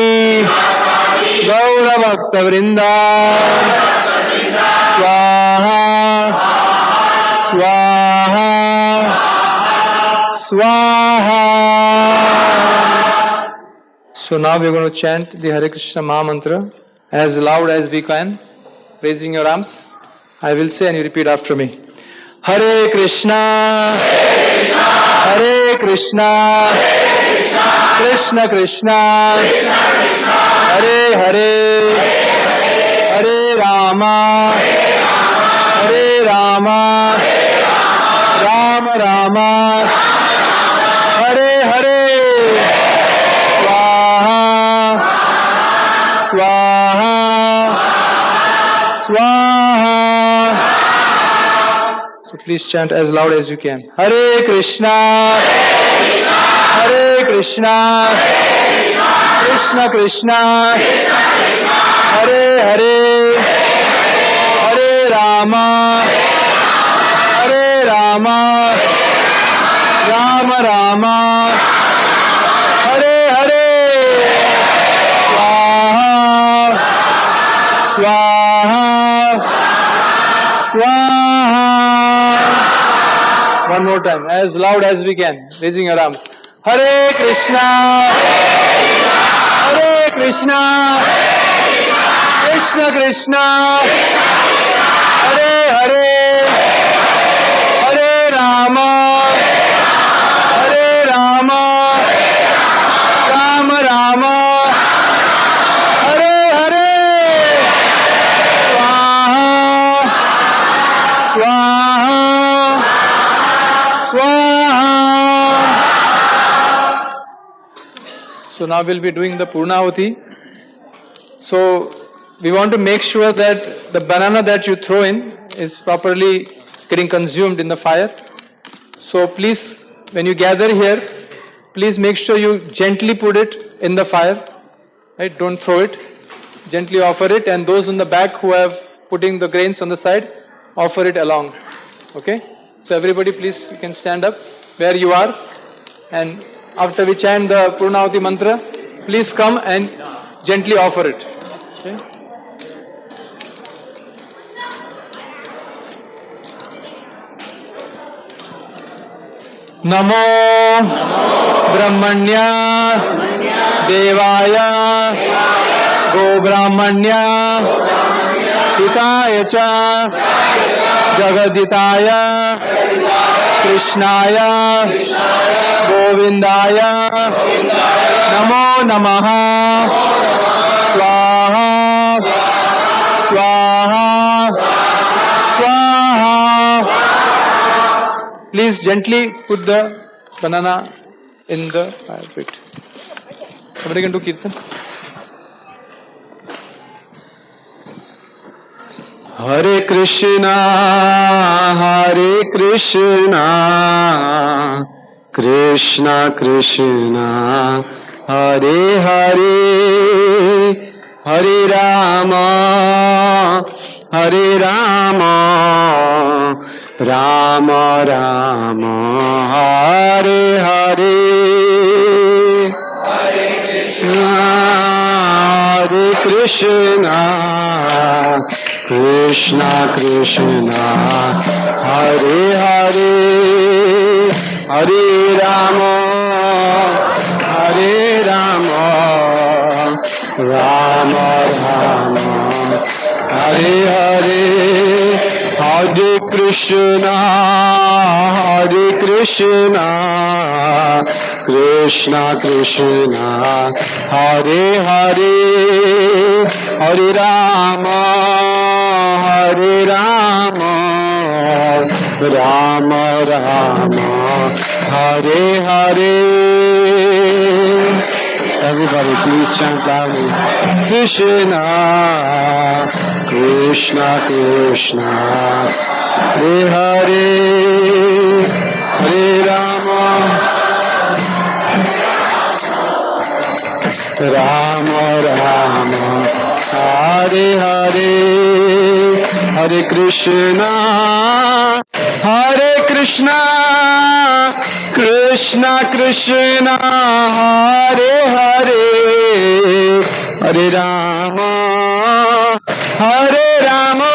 गौर भक्त वृंद स्वाहा स्वाहा स्वाहा। So now we are going to chant the Hare Krishna Maha Mantra as loud as we can, raising your arms. I will say and you repeat after me. Hare Krishna, Hare Krishna, Krishna Krishna, Hare Hare, Hare Rama, Hare Rama, Rama Rama, Hare Hare. Swaha, Swaha. So please chant as loud as you can. Hare Krishna, Hare Krishna, Krishna Krishna, Hare Hare, Hare Rama, Hare Rama, Rama Rama, Hare Hare. Swaha, Swaha. One more time, as loud as we can, raising your arms. Hare Krishna, Hare Krishna, Krishna Krishna, Hare Hare, Hare Rama, Hare Rama, Rama Rama. So now we'll be doing the Purnahuti. So we want to make sure that the banana that you throw in is properly getting consumed in the fire. So please, when you gather here, please make sure you gently put it in the fire. Right? Don't throw it. Gently offer it, and those in the back who have putting the grains on the side, offer it along. Okay? So everybody please, you can stand up where you are, and after we chant the Purnahuti mantra, please come and gently offer it. Okay? Namo Brahmanya Devaya Go Brahmanya Hitaya Cha Jagaditaya Krishnaya Govindaya Namo Namaha Swaha Swaha Swaha. Please gently put the banana in the fire pit. Somebody can do Kirtan. Hare Krishna, Hare Krishna, Krishna Krishna, Hare Hare, Hare Rama, Hare Rama, Rama Rama, Hare Hare, Hare Krishna, Krishna Krishna, Hare Hare, Hare Rama, Hare Rama, Rama Rama, Hare Hare, Hare Krishna, Hare Krishna, Krishna Krishna, Hare Hare, Hare Rama, Hare Rama, Rama Rama, Hare Hare. Everybody, please chant loudly. Krishna, Krishna Krishna, Hare Hare, Hare Rama, Rama Rama, Hare Hare, Hare Krishna, Hare Krishna, Krishna Krishna, Hare Hare, Hare Rama, Hare Rama,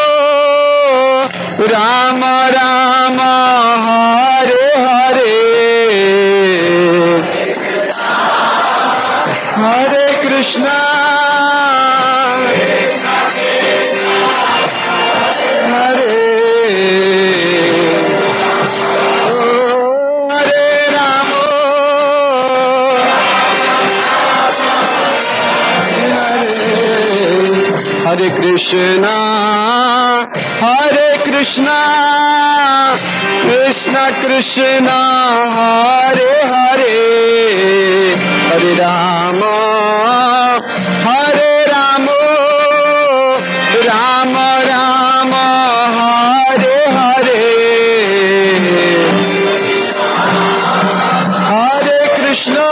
Rama Rama, Hare Hare, Hare Krishna, Hare Hare Krishna, Hare Krishna, Krishna Krishna, Hare Hare, Hare Rama, Hare Rama, Rama Rama, Hare Hare, Hare Krishna,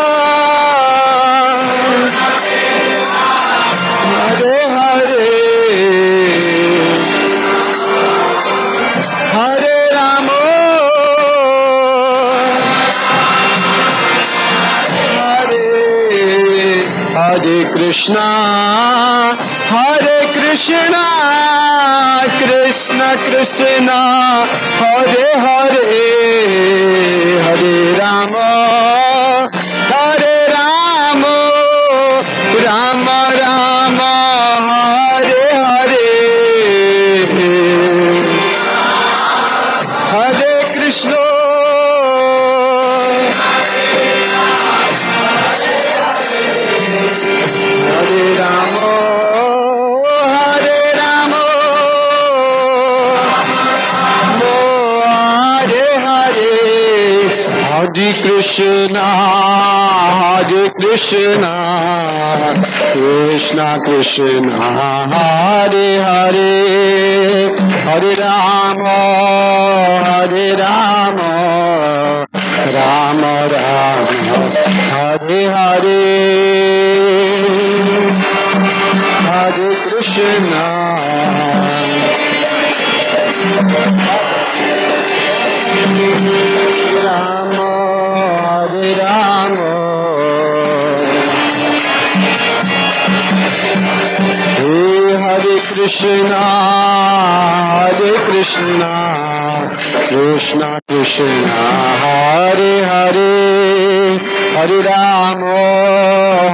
Hare Hare, Hare Rama, Hare Krishna, Hare Krishna, Krishna Krishna, Hare Hare, Hare Rama, Hare Rama, Rama Rama, Hare Hare, Hare Krishna, Hare Rama, Hare Rama, Hare Hare, Hare Krishna, Hare Krishna, Krishna Krishna, Hare Hare, Hare Rama, Hare Rama, Rama Rama, Hare Hare, Hare Krishna, Rama, Hare Rama, Hare Krishna, Hare Krishna, Krishna Krishna, Hare Hare, Hare Rama,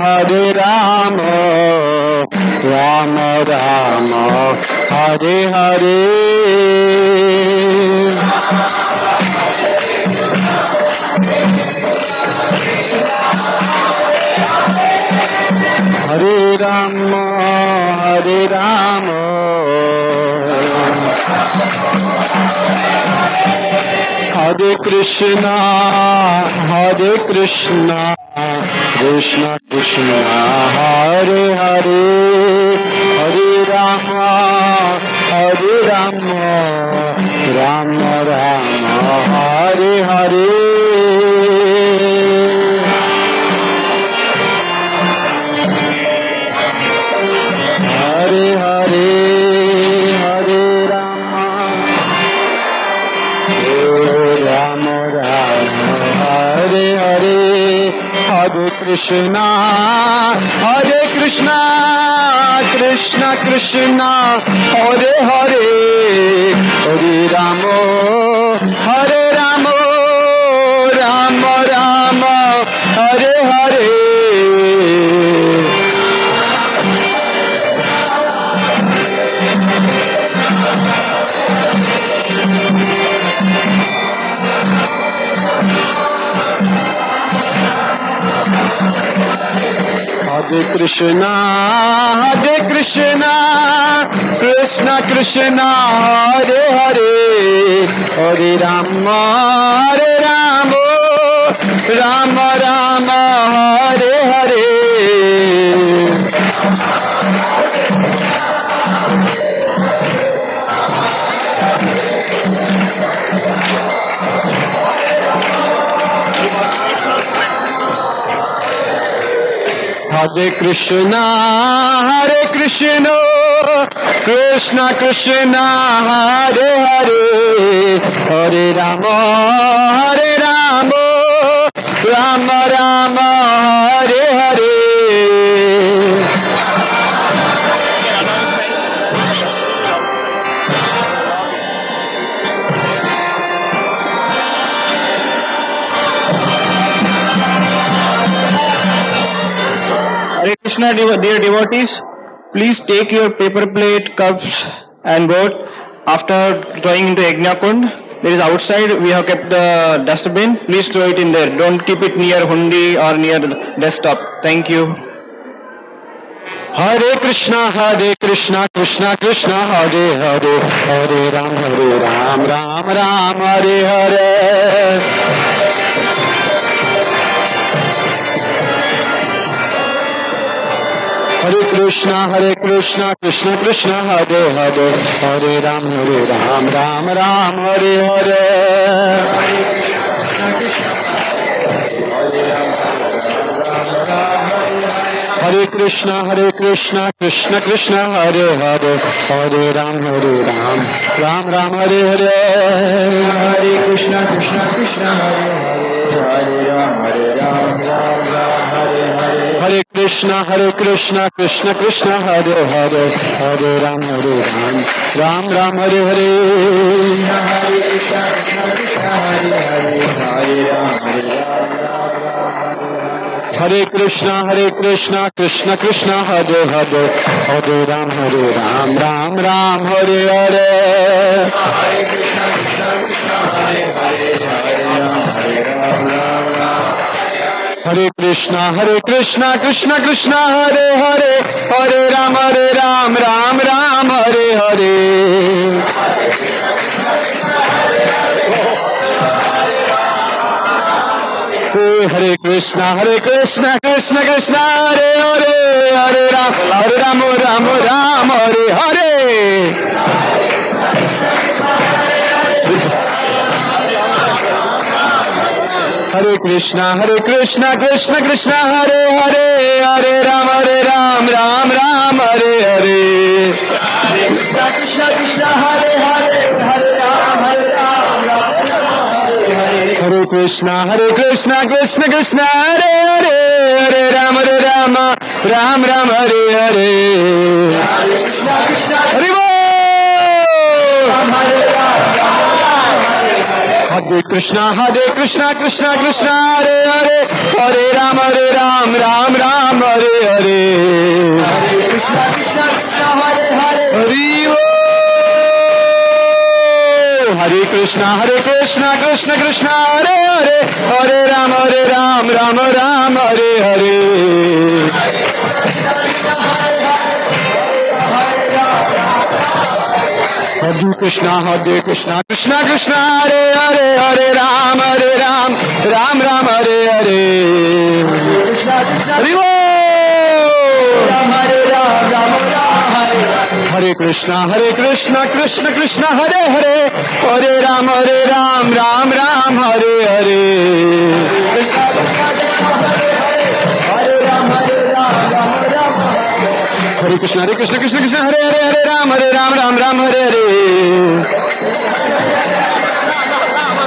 Hare Rama, Rama Rama, Hare Hare, Hare Rama, Hare Rama, Hare Krishna, Hare Krishna, Krishna Krishna, Hare Hare, Hare Rama, Hare Rama, Rama Rama, Hare Hare, Hare Hare, Hare Rama, Rama Rama, Hare Hare, Hare Krishna, Hare Krishna, Krishna Krishna, Hare Hare, Hare Rama, Hare Rama, Rama Rama, Hare Hare, Hare Krishna, Krishna Krishna, Hare Hare, Hare Rama, Rama Rama, Hare Hare. Hare Krishna, Krishna Krishna, Hare Hare, Hare Rama, Rama Rama, Hare Hare. Hare Krishna, dear devotees, please take your paper plate, cups and boat. After throwing into Yajna Kund, there is outside, we have kept the dustbin. Please throw it in there. Don't keep it near hundi or near the desktop. Thank you. Hare Krishna, Krishna Krishna, Hare Hare, Hare Ram, Ram Ram, Hare Hare. Hare Krishna, Krishna Krishna, Hare Hare, Hare Ram, Ram Ram, Hare Hare. Hare Krishna, Krishna Krishna, Hare Hare, Hare Ram, Ram Ram, Hare Hare. Hare Krishna, Krishna, Hare Hare, Hare Ram, Ram Hare Hare. Hare Krishna, Krishna Krishna, Hare Hare, Hare Ram, Ram Ram, Hare Hare. Hare Krishna, Krishna, Hare Hare, Hare Ram, Hare Krishna, Krishna, Hare Hare, Hare Ram, Ram Ram, Hare Hare. Hare Krishna, Krishna, Hare Hare, Hare Ram, Hare Krishna, Krishna, Hare Hare, Hare Ram, Ram Ram, Hare Hare. Hare Krishna, Krishna, Hare Hare, Hare Ram, Ram Hare Hare. Hare Krishna, Krishna, Hare Hare, Hare Ram, Ram Hare Hare. Hare Krishna, Krishna, Hare Hare, Hare Ram, Hare Krishna, Krishna, Hare Hare, Hare Ram, Ram Hare Hare. Hare Krishna, Hare Krishna, Krishna Krishna, Hare Hare, Hare Ram, Ram Hare Hare. Hare Krishna, Krishna, Hare Hare, Hare Krishna, Krishna, Hare Hare, Hare Ram, Ram Hare Hare. Hare Krishna, Krishna, Hare Hare, Hare Ram, Ram Hare Hare. Hare Krishna, Krishna, Hare Hare, Hare Ram, Ram Hare Hare.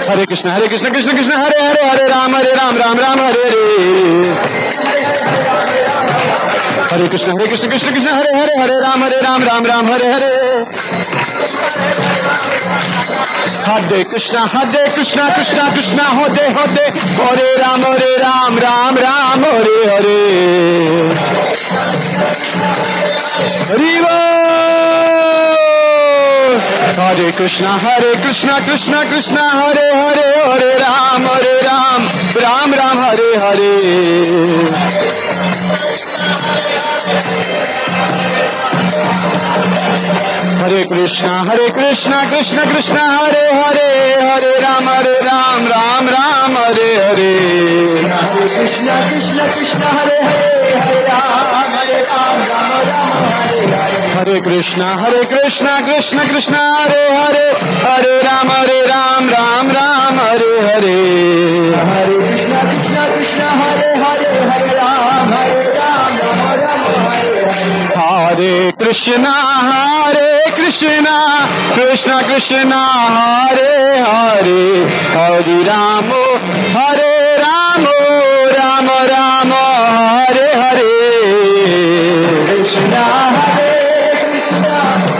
Hare Krishna, Krishna, Hare Hare, Hare Ram, Ram Hare Hare. Hare Krishna, Krishna, Hare Hare, Hare Ram, Ram Hare Hare. Hare Krishna, Krishna, Hare Hare, Hare Ram, Ram Hare Hare. Hare Krishna, Krishna, Hare Hare, Hare Ram, Ram Hare Hare. Hariva. Hare Krishna, Krishna, Hare Hare, Hare Ram, Ram Hare. Hare Krishna, Krishna Krishna, Hare Hare, Hare Ram, Ram Ram, Hare Hare. Hare Krishna, Krishna, Hare Hare, Hare Ram, Ram Ram, Hare Hare. Hare Krishna, Krishna Krishna, Hare Hare, Hare Ram, Ram Ram, Hare Hare. Hare Krishna, Krishna, Hare Hare, Hare Ram, Ram Ram, Hare Hare. Hare Krishna, Krishna Krishna, Hare Hare, Hare Ram, Ram Ram, Hare Hare. Krishna,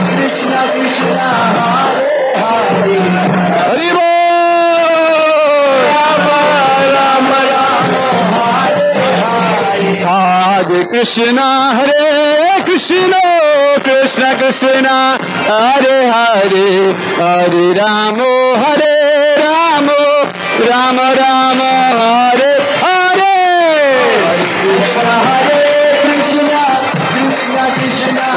Krishna Krishna, Hare Hare, Hare Bol. Hare Krishna, Krishna Krishna, Hare Hare, Hare Ram, Ram Ram, Hare Hare. Krishna, Krishna Krishna,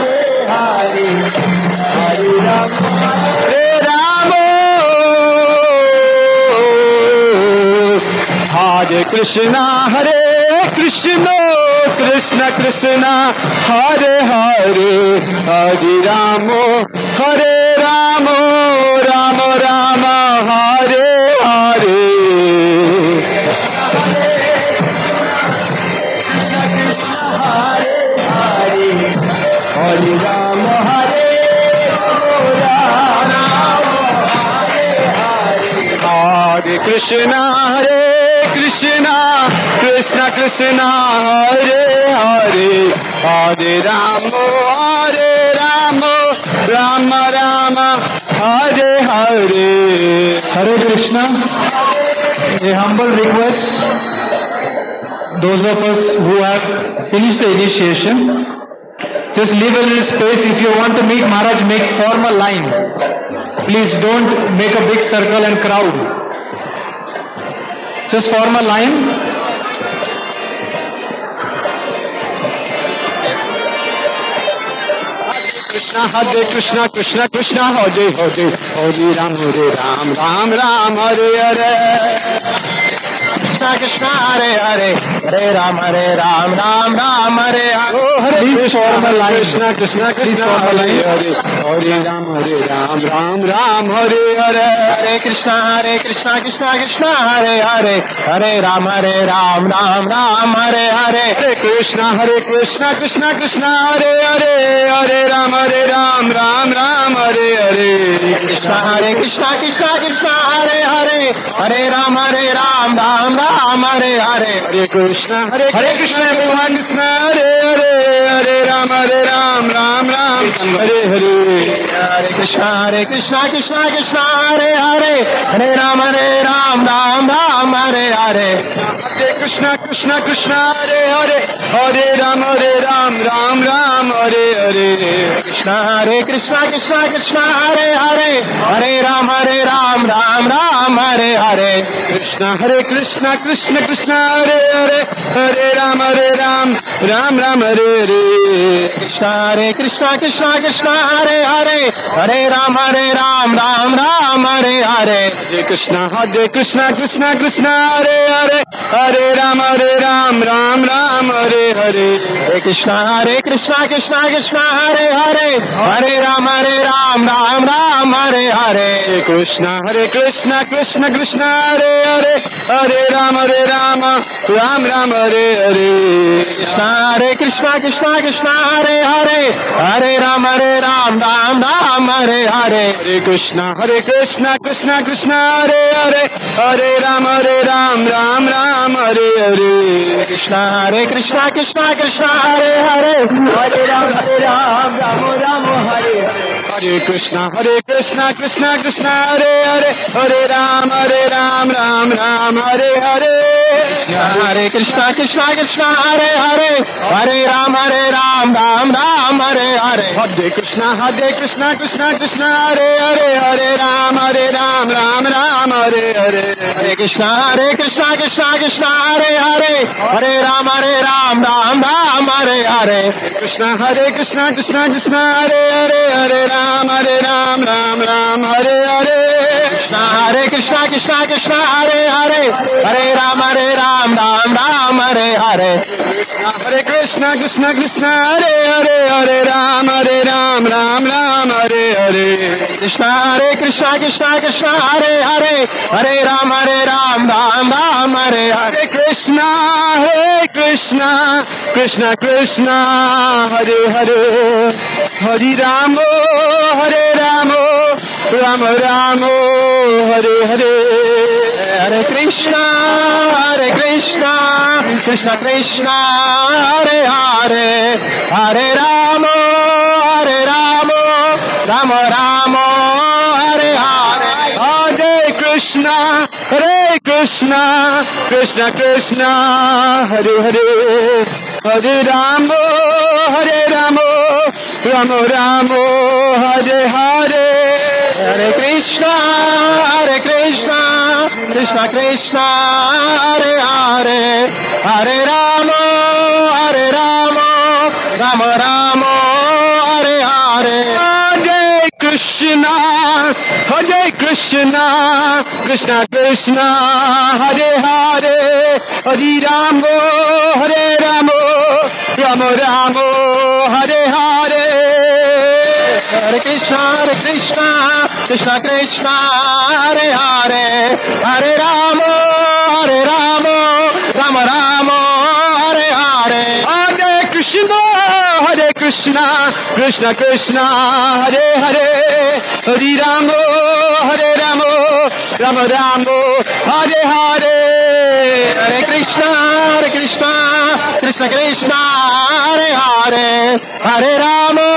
Hare Hare, Hare Ram, Hare Krishna, Krishna Krishna, Hare Hare, Hare Ram, Ram Ram, Hare Hare. Hare Ram, Hare Krishna, Krishna Krishna, Hare Hare, Hare Ram, Ram Ram, Hare Hare. Hare Krishna. A humble request. Those of us who have finished the initiation, just leave a little space. If you want to meet Maharaj, make form a line. Please don't make a big circle and crowd. Just form a line. Hare Krishna, Krishna Hare Hare, Hare Ram, Ram Ram, Hare Hare. Krishna, Hare Hare, Hare Ram, Ram Ram, Hare Hare. Please form a line. Krishna, Hare Hare, Hare Ram, Ram Hare Hare. Hare Krishna, Krishna Hare Hare, Hare Ram, Ram Hare Hare. Hare Krishna, Krishna Hare Hare, Hare Ram, Ram Hare Hare. Krishna, Krishna Hare Hare, Hare Ram, Ram Hare Hare. Hare Krishna, Krishna Hare Hare, Hare Ram, Ram Hare Hare. Hare Krishna, Krishna Hare Hare, Hare Ram, Ram Hare Hare. Hare Krishna, Krishna Hare Hare, Hare Ram, Ram Hare Hare. Krishna, Krishna Hare Hare, Hare Ram, Ram Hare Hare. Krishna, Krishna Hare Hare, Hare Ram, Ram Hare Hare. Krishna, Krishna Hare Hare, Hare Ram, Ram Hare Hare. Hare Krishna, Krishna Hare Hare, Hare Ram, Ram Hare Hare. Hare Krishna, Krishna Hare Hare, Hare Ram, Ram Hare Hare. Hare Krishna, Krishna Hare Hare, Hare Ram, Ram Hare Hare. Krishna, Krishna Hare Hare, Hare Ram, Ram Hare Hare. Hare Krishna, Krishna Hare Hare, Hare Ram, Ram Hare Hare. Krishna, Krishna Hare Hare, Hare Ram, Ram Hare Hare. Hare Krishna, Krishna Hare Hare, Hare Ram, Ram Hare Hare. Hare Krishna Krishna Krishna Hare Hare Hare Ram Ram Ram Hare Hare Hare Krishna Krishna Krishna Hare Hare Hare Ram Ram Ram Hare Hare Hare Krishna Krishna Krishna Hare Hare Hare Ram Ram Hare Hare Krishna Krishna Hare Hare Hare Ram Ram Hare Hare Krishna Krishna Hare Hare Hare Ram Ram Hare Hare Hare Krishna Krishna Hare Hare Hare Ram Ram Hare Hare Krishna Krishna Hare Hare Hare Ram Ram Hare Hare Krishna Krishna Krishna Hare Hare Hare Ramo Ram Hare Hare Hare Krishna Krishna Krishna Hare Hare Hare Ramo Ram Hare Hare Hare Krishna Krishna Krishna Hare Hare Hare Ramo Ram Hare Hare Hare Krishna Krishna Hare Hare Hare Ramo Ram Hare Hare Hare Krishna Krishna Krishna Hare Hare Hare Ramo Ram Hare Hare Hare Krishna Krishna Hare Hare Hare Ramo Ram Hare Hare Hare Krishna Krishna Hare Hare Hare Ramo Ram Hare Hare Hare Krishna Krishna Hare Hare Hare Ramo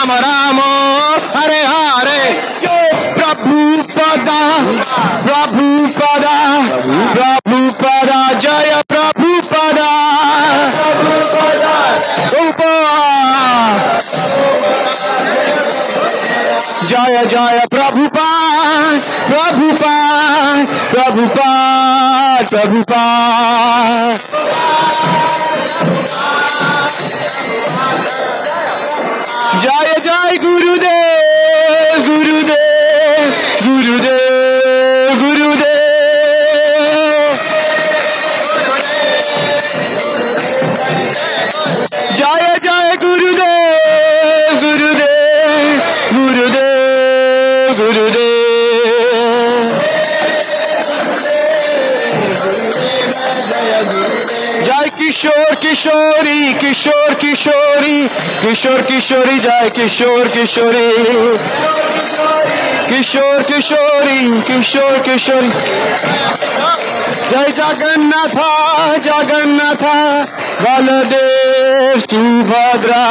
Ram Hare Hare Prabhupada Jaya Prabhupada Jaya Prabhupada Jai Gurudev Jai Gurudev Jai Kishore Kishori Jai Kishore Kishori Jai Jagannatha Baladev Subhadra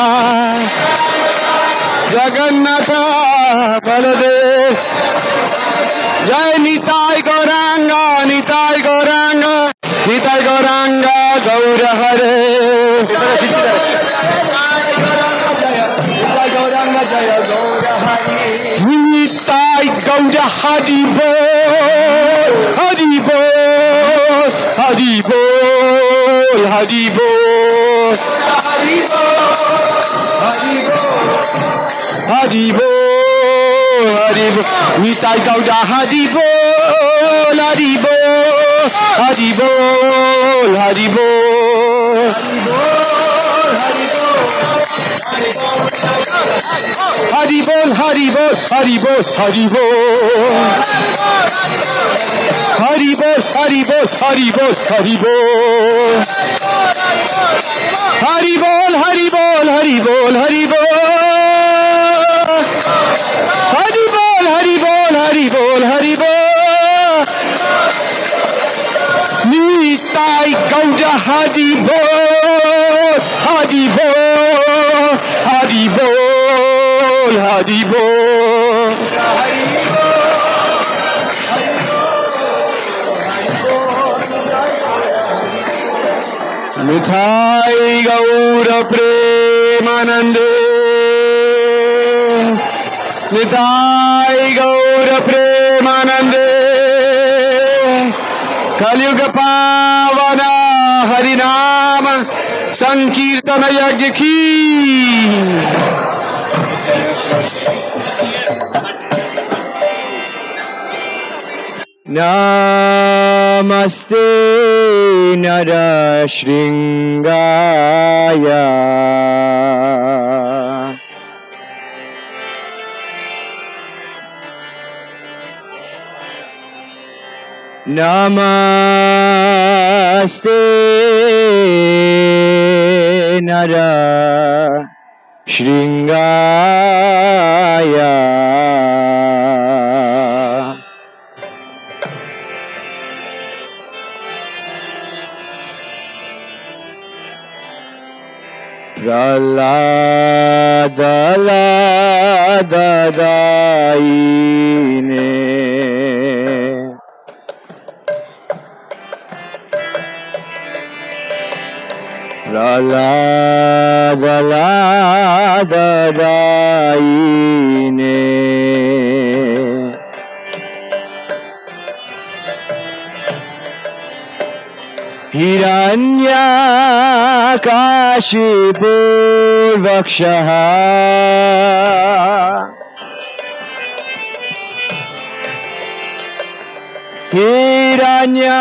Jagannatha Baladev Jai Nitai Gauranga Gaura Hare Nitai Gaura Hari Bol Nitai Gaura Hari Bol Nitai Gaura Hari Bol Nitai Gaura Premanande Nitai Gaura Premanande Kaliyuga Pavana Harinama Sankirtana Yajna Ki Namaste Nara Shringaya Namaste Nara Shringaya Praladadaine Praladadaine Hiranya Kashipur Vakshaha Hiranya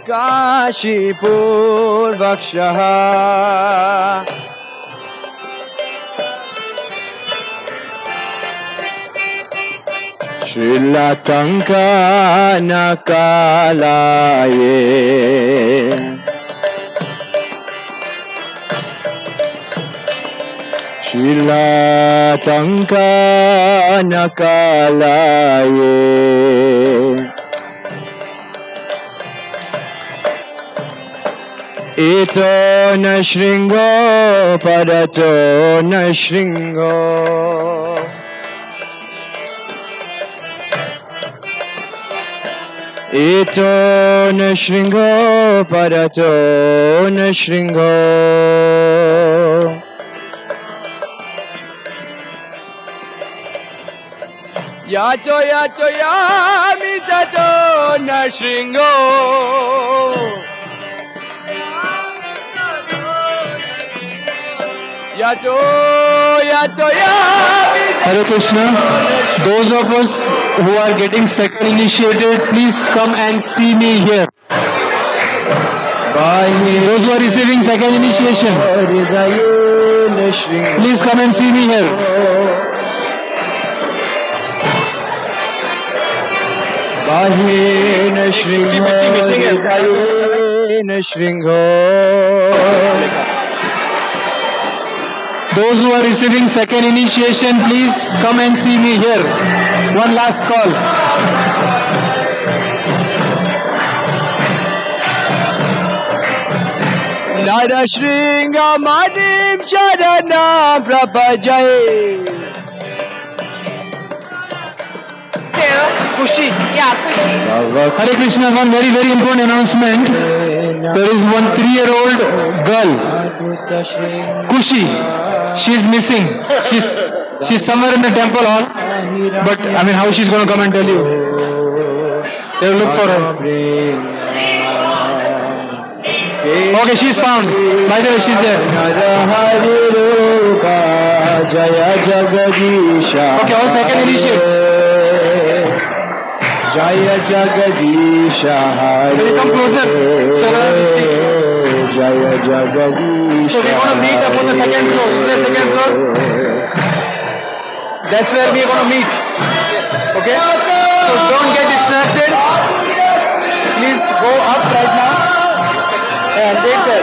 Kashipur Vakshaha Shrilatanka Nakalaye Shrilatanka Nakalaye Ito na shringo Parato na shringo Ito na shringo Parato na shringo Yacho yacho yami tato na shringo Yacho yacho yami Hare Krishna. Those of us who are getting second initiated, please come and see me here. Those who are receiving second initiation, please come and see me here. Bahina Shringo Those who are receiving second initiation, please come and see me here. One last call. Nara Shringa Madim Charana Prabhajay Kushi. Yeah, Kushi. Hare Krishna, one very, very important announcement. There is one 3-year-old girl, Kushi. She's missing. She's somewhere in the temple hall. But I mean, how she's going to come and tell you? They'll look for her. Okay, she's found. By the way, she's there. Okay, all second initiates. Jaya Jagadisha Hare. Can you come closer? Jaya Jagadisha. So we're going to meet up on the second floor. Is there second floor? That's where we're going to meet. Okay? So don't get distracted. Please go up right now and take that.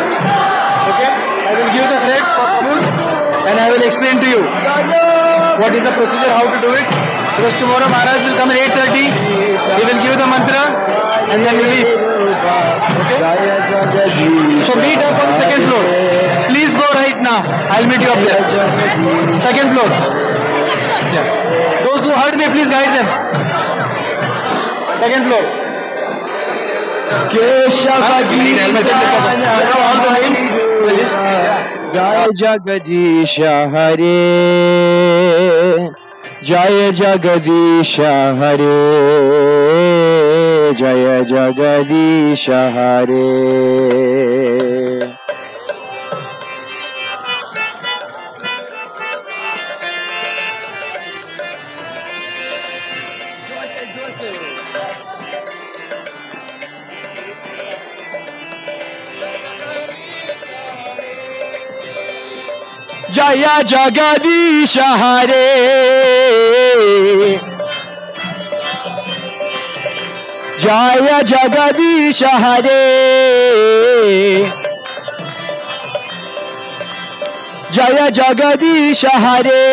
Okay? I will give the threads for food and I will explain to you what is the procedure, how to do it. Because tomorrow Maharaj will come at 8:30. He will give the mantra and then we'll leave. Okay? So meet up on the second floor. Please go right now. I'll meet you up there. Second floor. Yeah. Those who heard me, please guide them. Second floor. Jai Jagadisha Hare, Jaya Jagadisha Hare, Jaya Jagadisha Hare. Jaya Jagadisha Hare, Jaya Jagadisha Hare, Jaya Jagadisha Hare,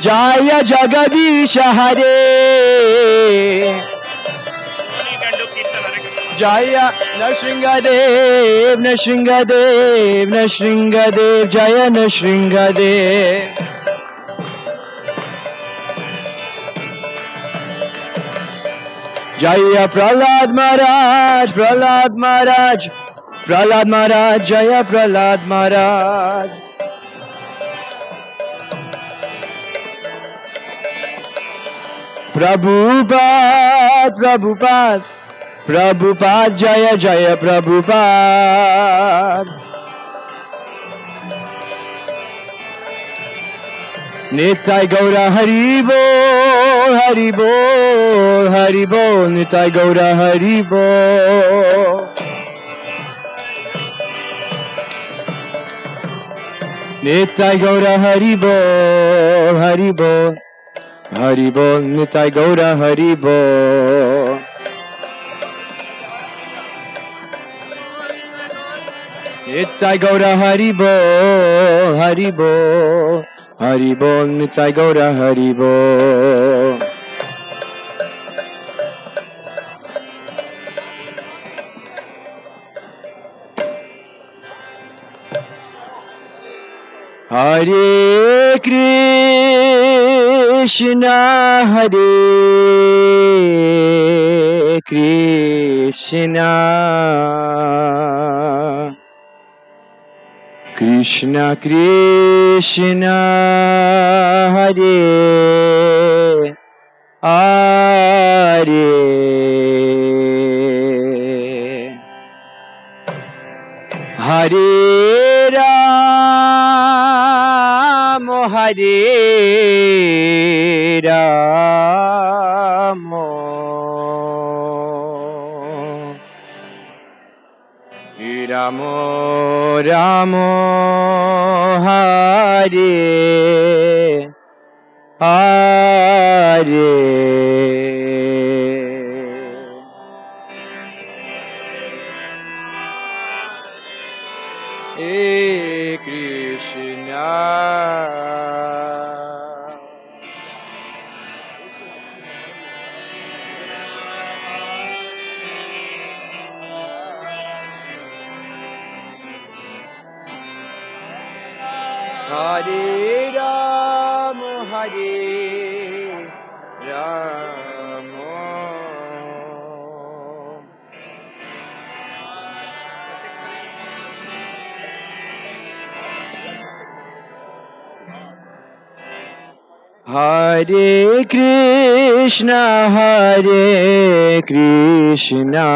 Jaya Jagadisha Hare, Jaya Nrsingadev, Nrsingadev, Nrsingadev, Jaya Nrsingadev. Jaya Prahlad Maharaj, Prahlad Maharaj, Prahlad Maharaj, Jaya Prahlad Maharaj. Prabhupada, Prabhupada, Prabhupada, Jaya Jaya Prabhupada. Nitai Gaura Haribo, Haribo, Haribo, Nitai Gaura Haribo. Nitai Gaura Haribo, Haribo, Haribo, Nitai Gaura Haribo. Nitai Gaura Haribo, Haribo, Haribo, Nitai Gaura Haribo. Hare Krishna, Hare Krishna, Krishna Krishna, Hare Hare. Hare Rama, Hare Rama, Rama Rama, Hare Hare. Hare Krishna, Hare Rama, Hare Rama. Hare Krishna, Hare Krishna,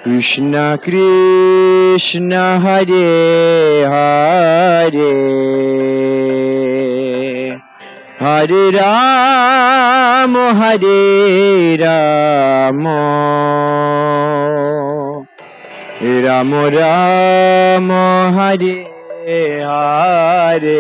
Krishna Krishna, Hare Hare, Hare Rama, Hare Rama, Rama Rama, Hare Hare.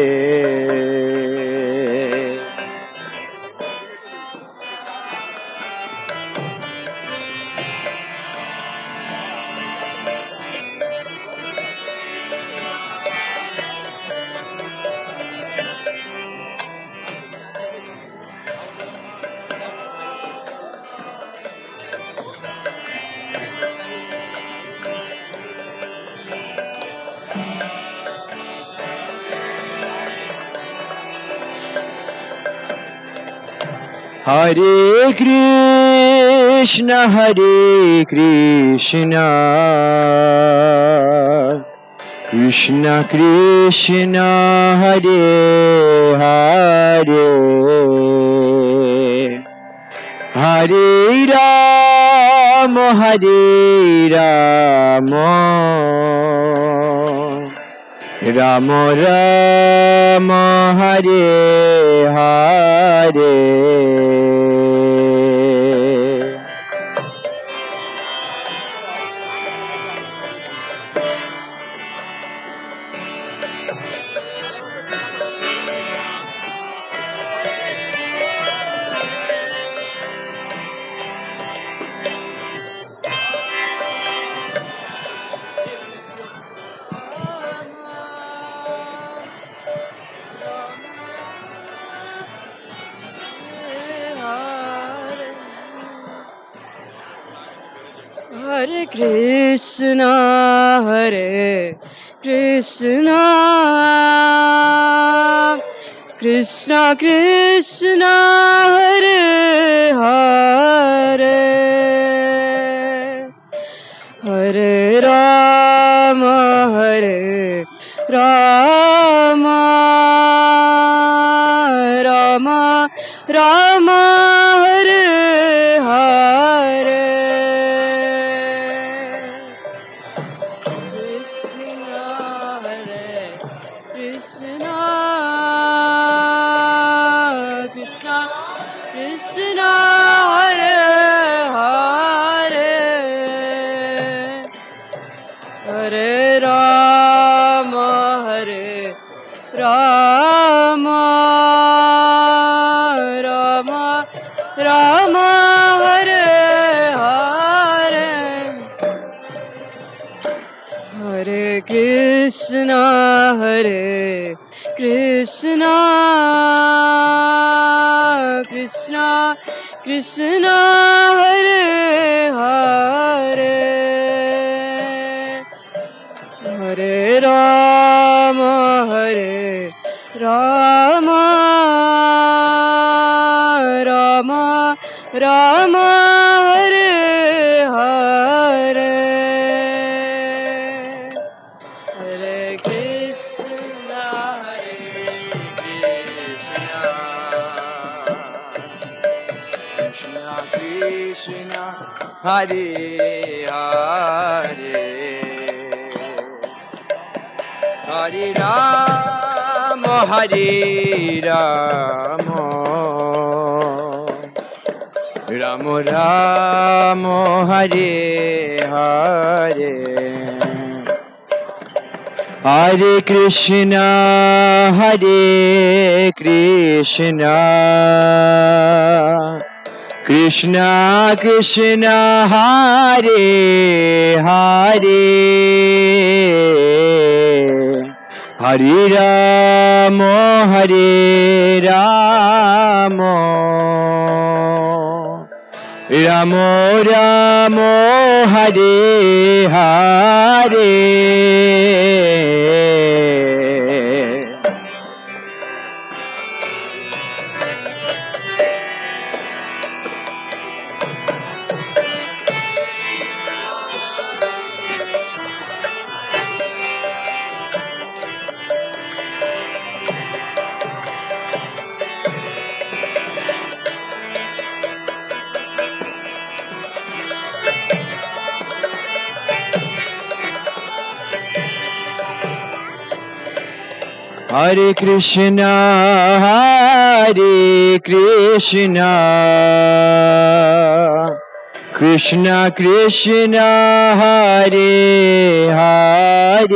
Hare Krishna, Hare Krishna, Krishna Krishna, Hare Hare, Hare Rama, Hare Rama, Rama Rama, Hare Hare. Hare Krishna, Hare Krishna, Krishna Krishna, Hare Hare, Hare Rama, Hare Rama, Rama Rama, Hare Hare. Krishna, Krishna, Hare Hare, Hare Rama, Hare Rama, Rama Rama, Hare Hare, Hare Krishna, Hare Krishna, Krishna Krishna, Hare Hare, Hare Rama, Hare Rama, Rama Rama, Hare Hare, Hare Krishna, Hare Krishna, Krishna Krishna, Hare Hare, Hare Rama, Hare Rama, Rama Rama, Hare Hare, Hare Krishna, Hare Krishna, Krishna Krishna, Hare Hare, Hare Rama, Hare Rama, Rama Rama, Hare Hare. Hare Krishna, Hare Krishna, Krishna Krishna, Hare Hare,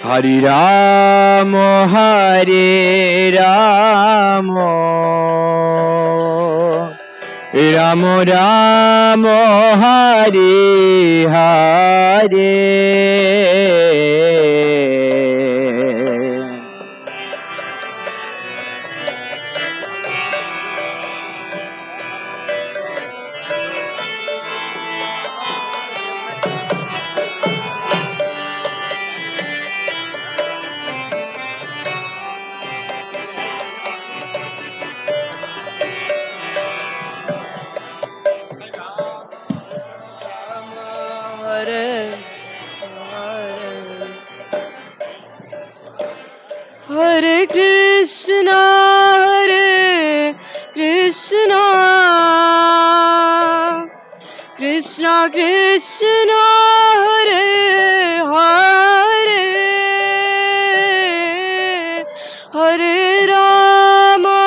Hare Rama, Hare Rama, Rama Rama, Hare Hare. Hare Krishna, Krishna Krishna, Hare Hare, Hare Rama,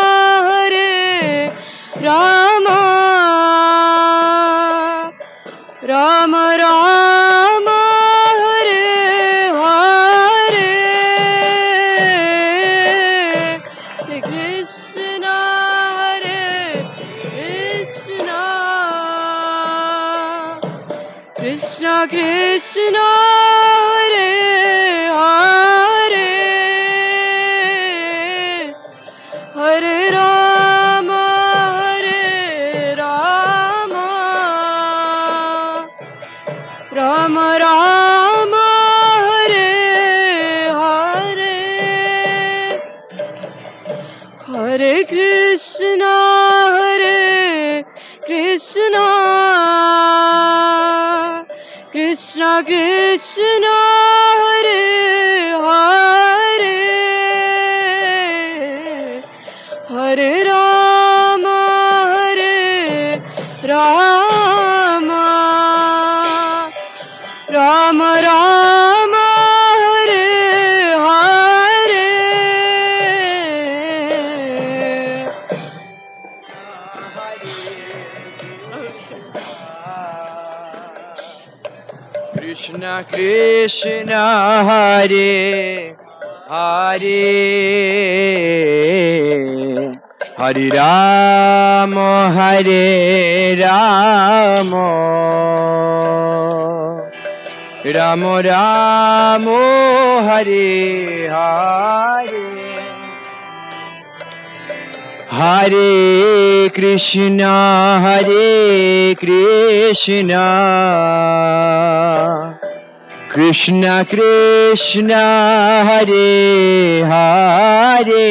Rama Rama, Hare Hare, Hare Krishna, Krishna Krishna, Hare Hare, Hare Rama, Rama Rama, Hare Hare, Hare Krishna, Krishna Krishna, Hare Hare, Hare Rama, Rama Rama, Hare Hare. Krishna Krishna Hare Hare, Hare Rama Hare Rama, Rama Rama Hare Hare, Hare Krishna Krishna Krishna Hare Hare,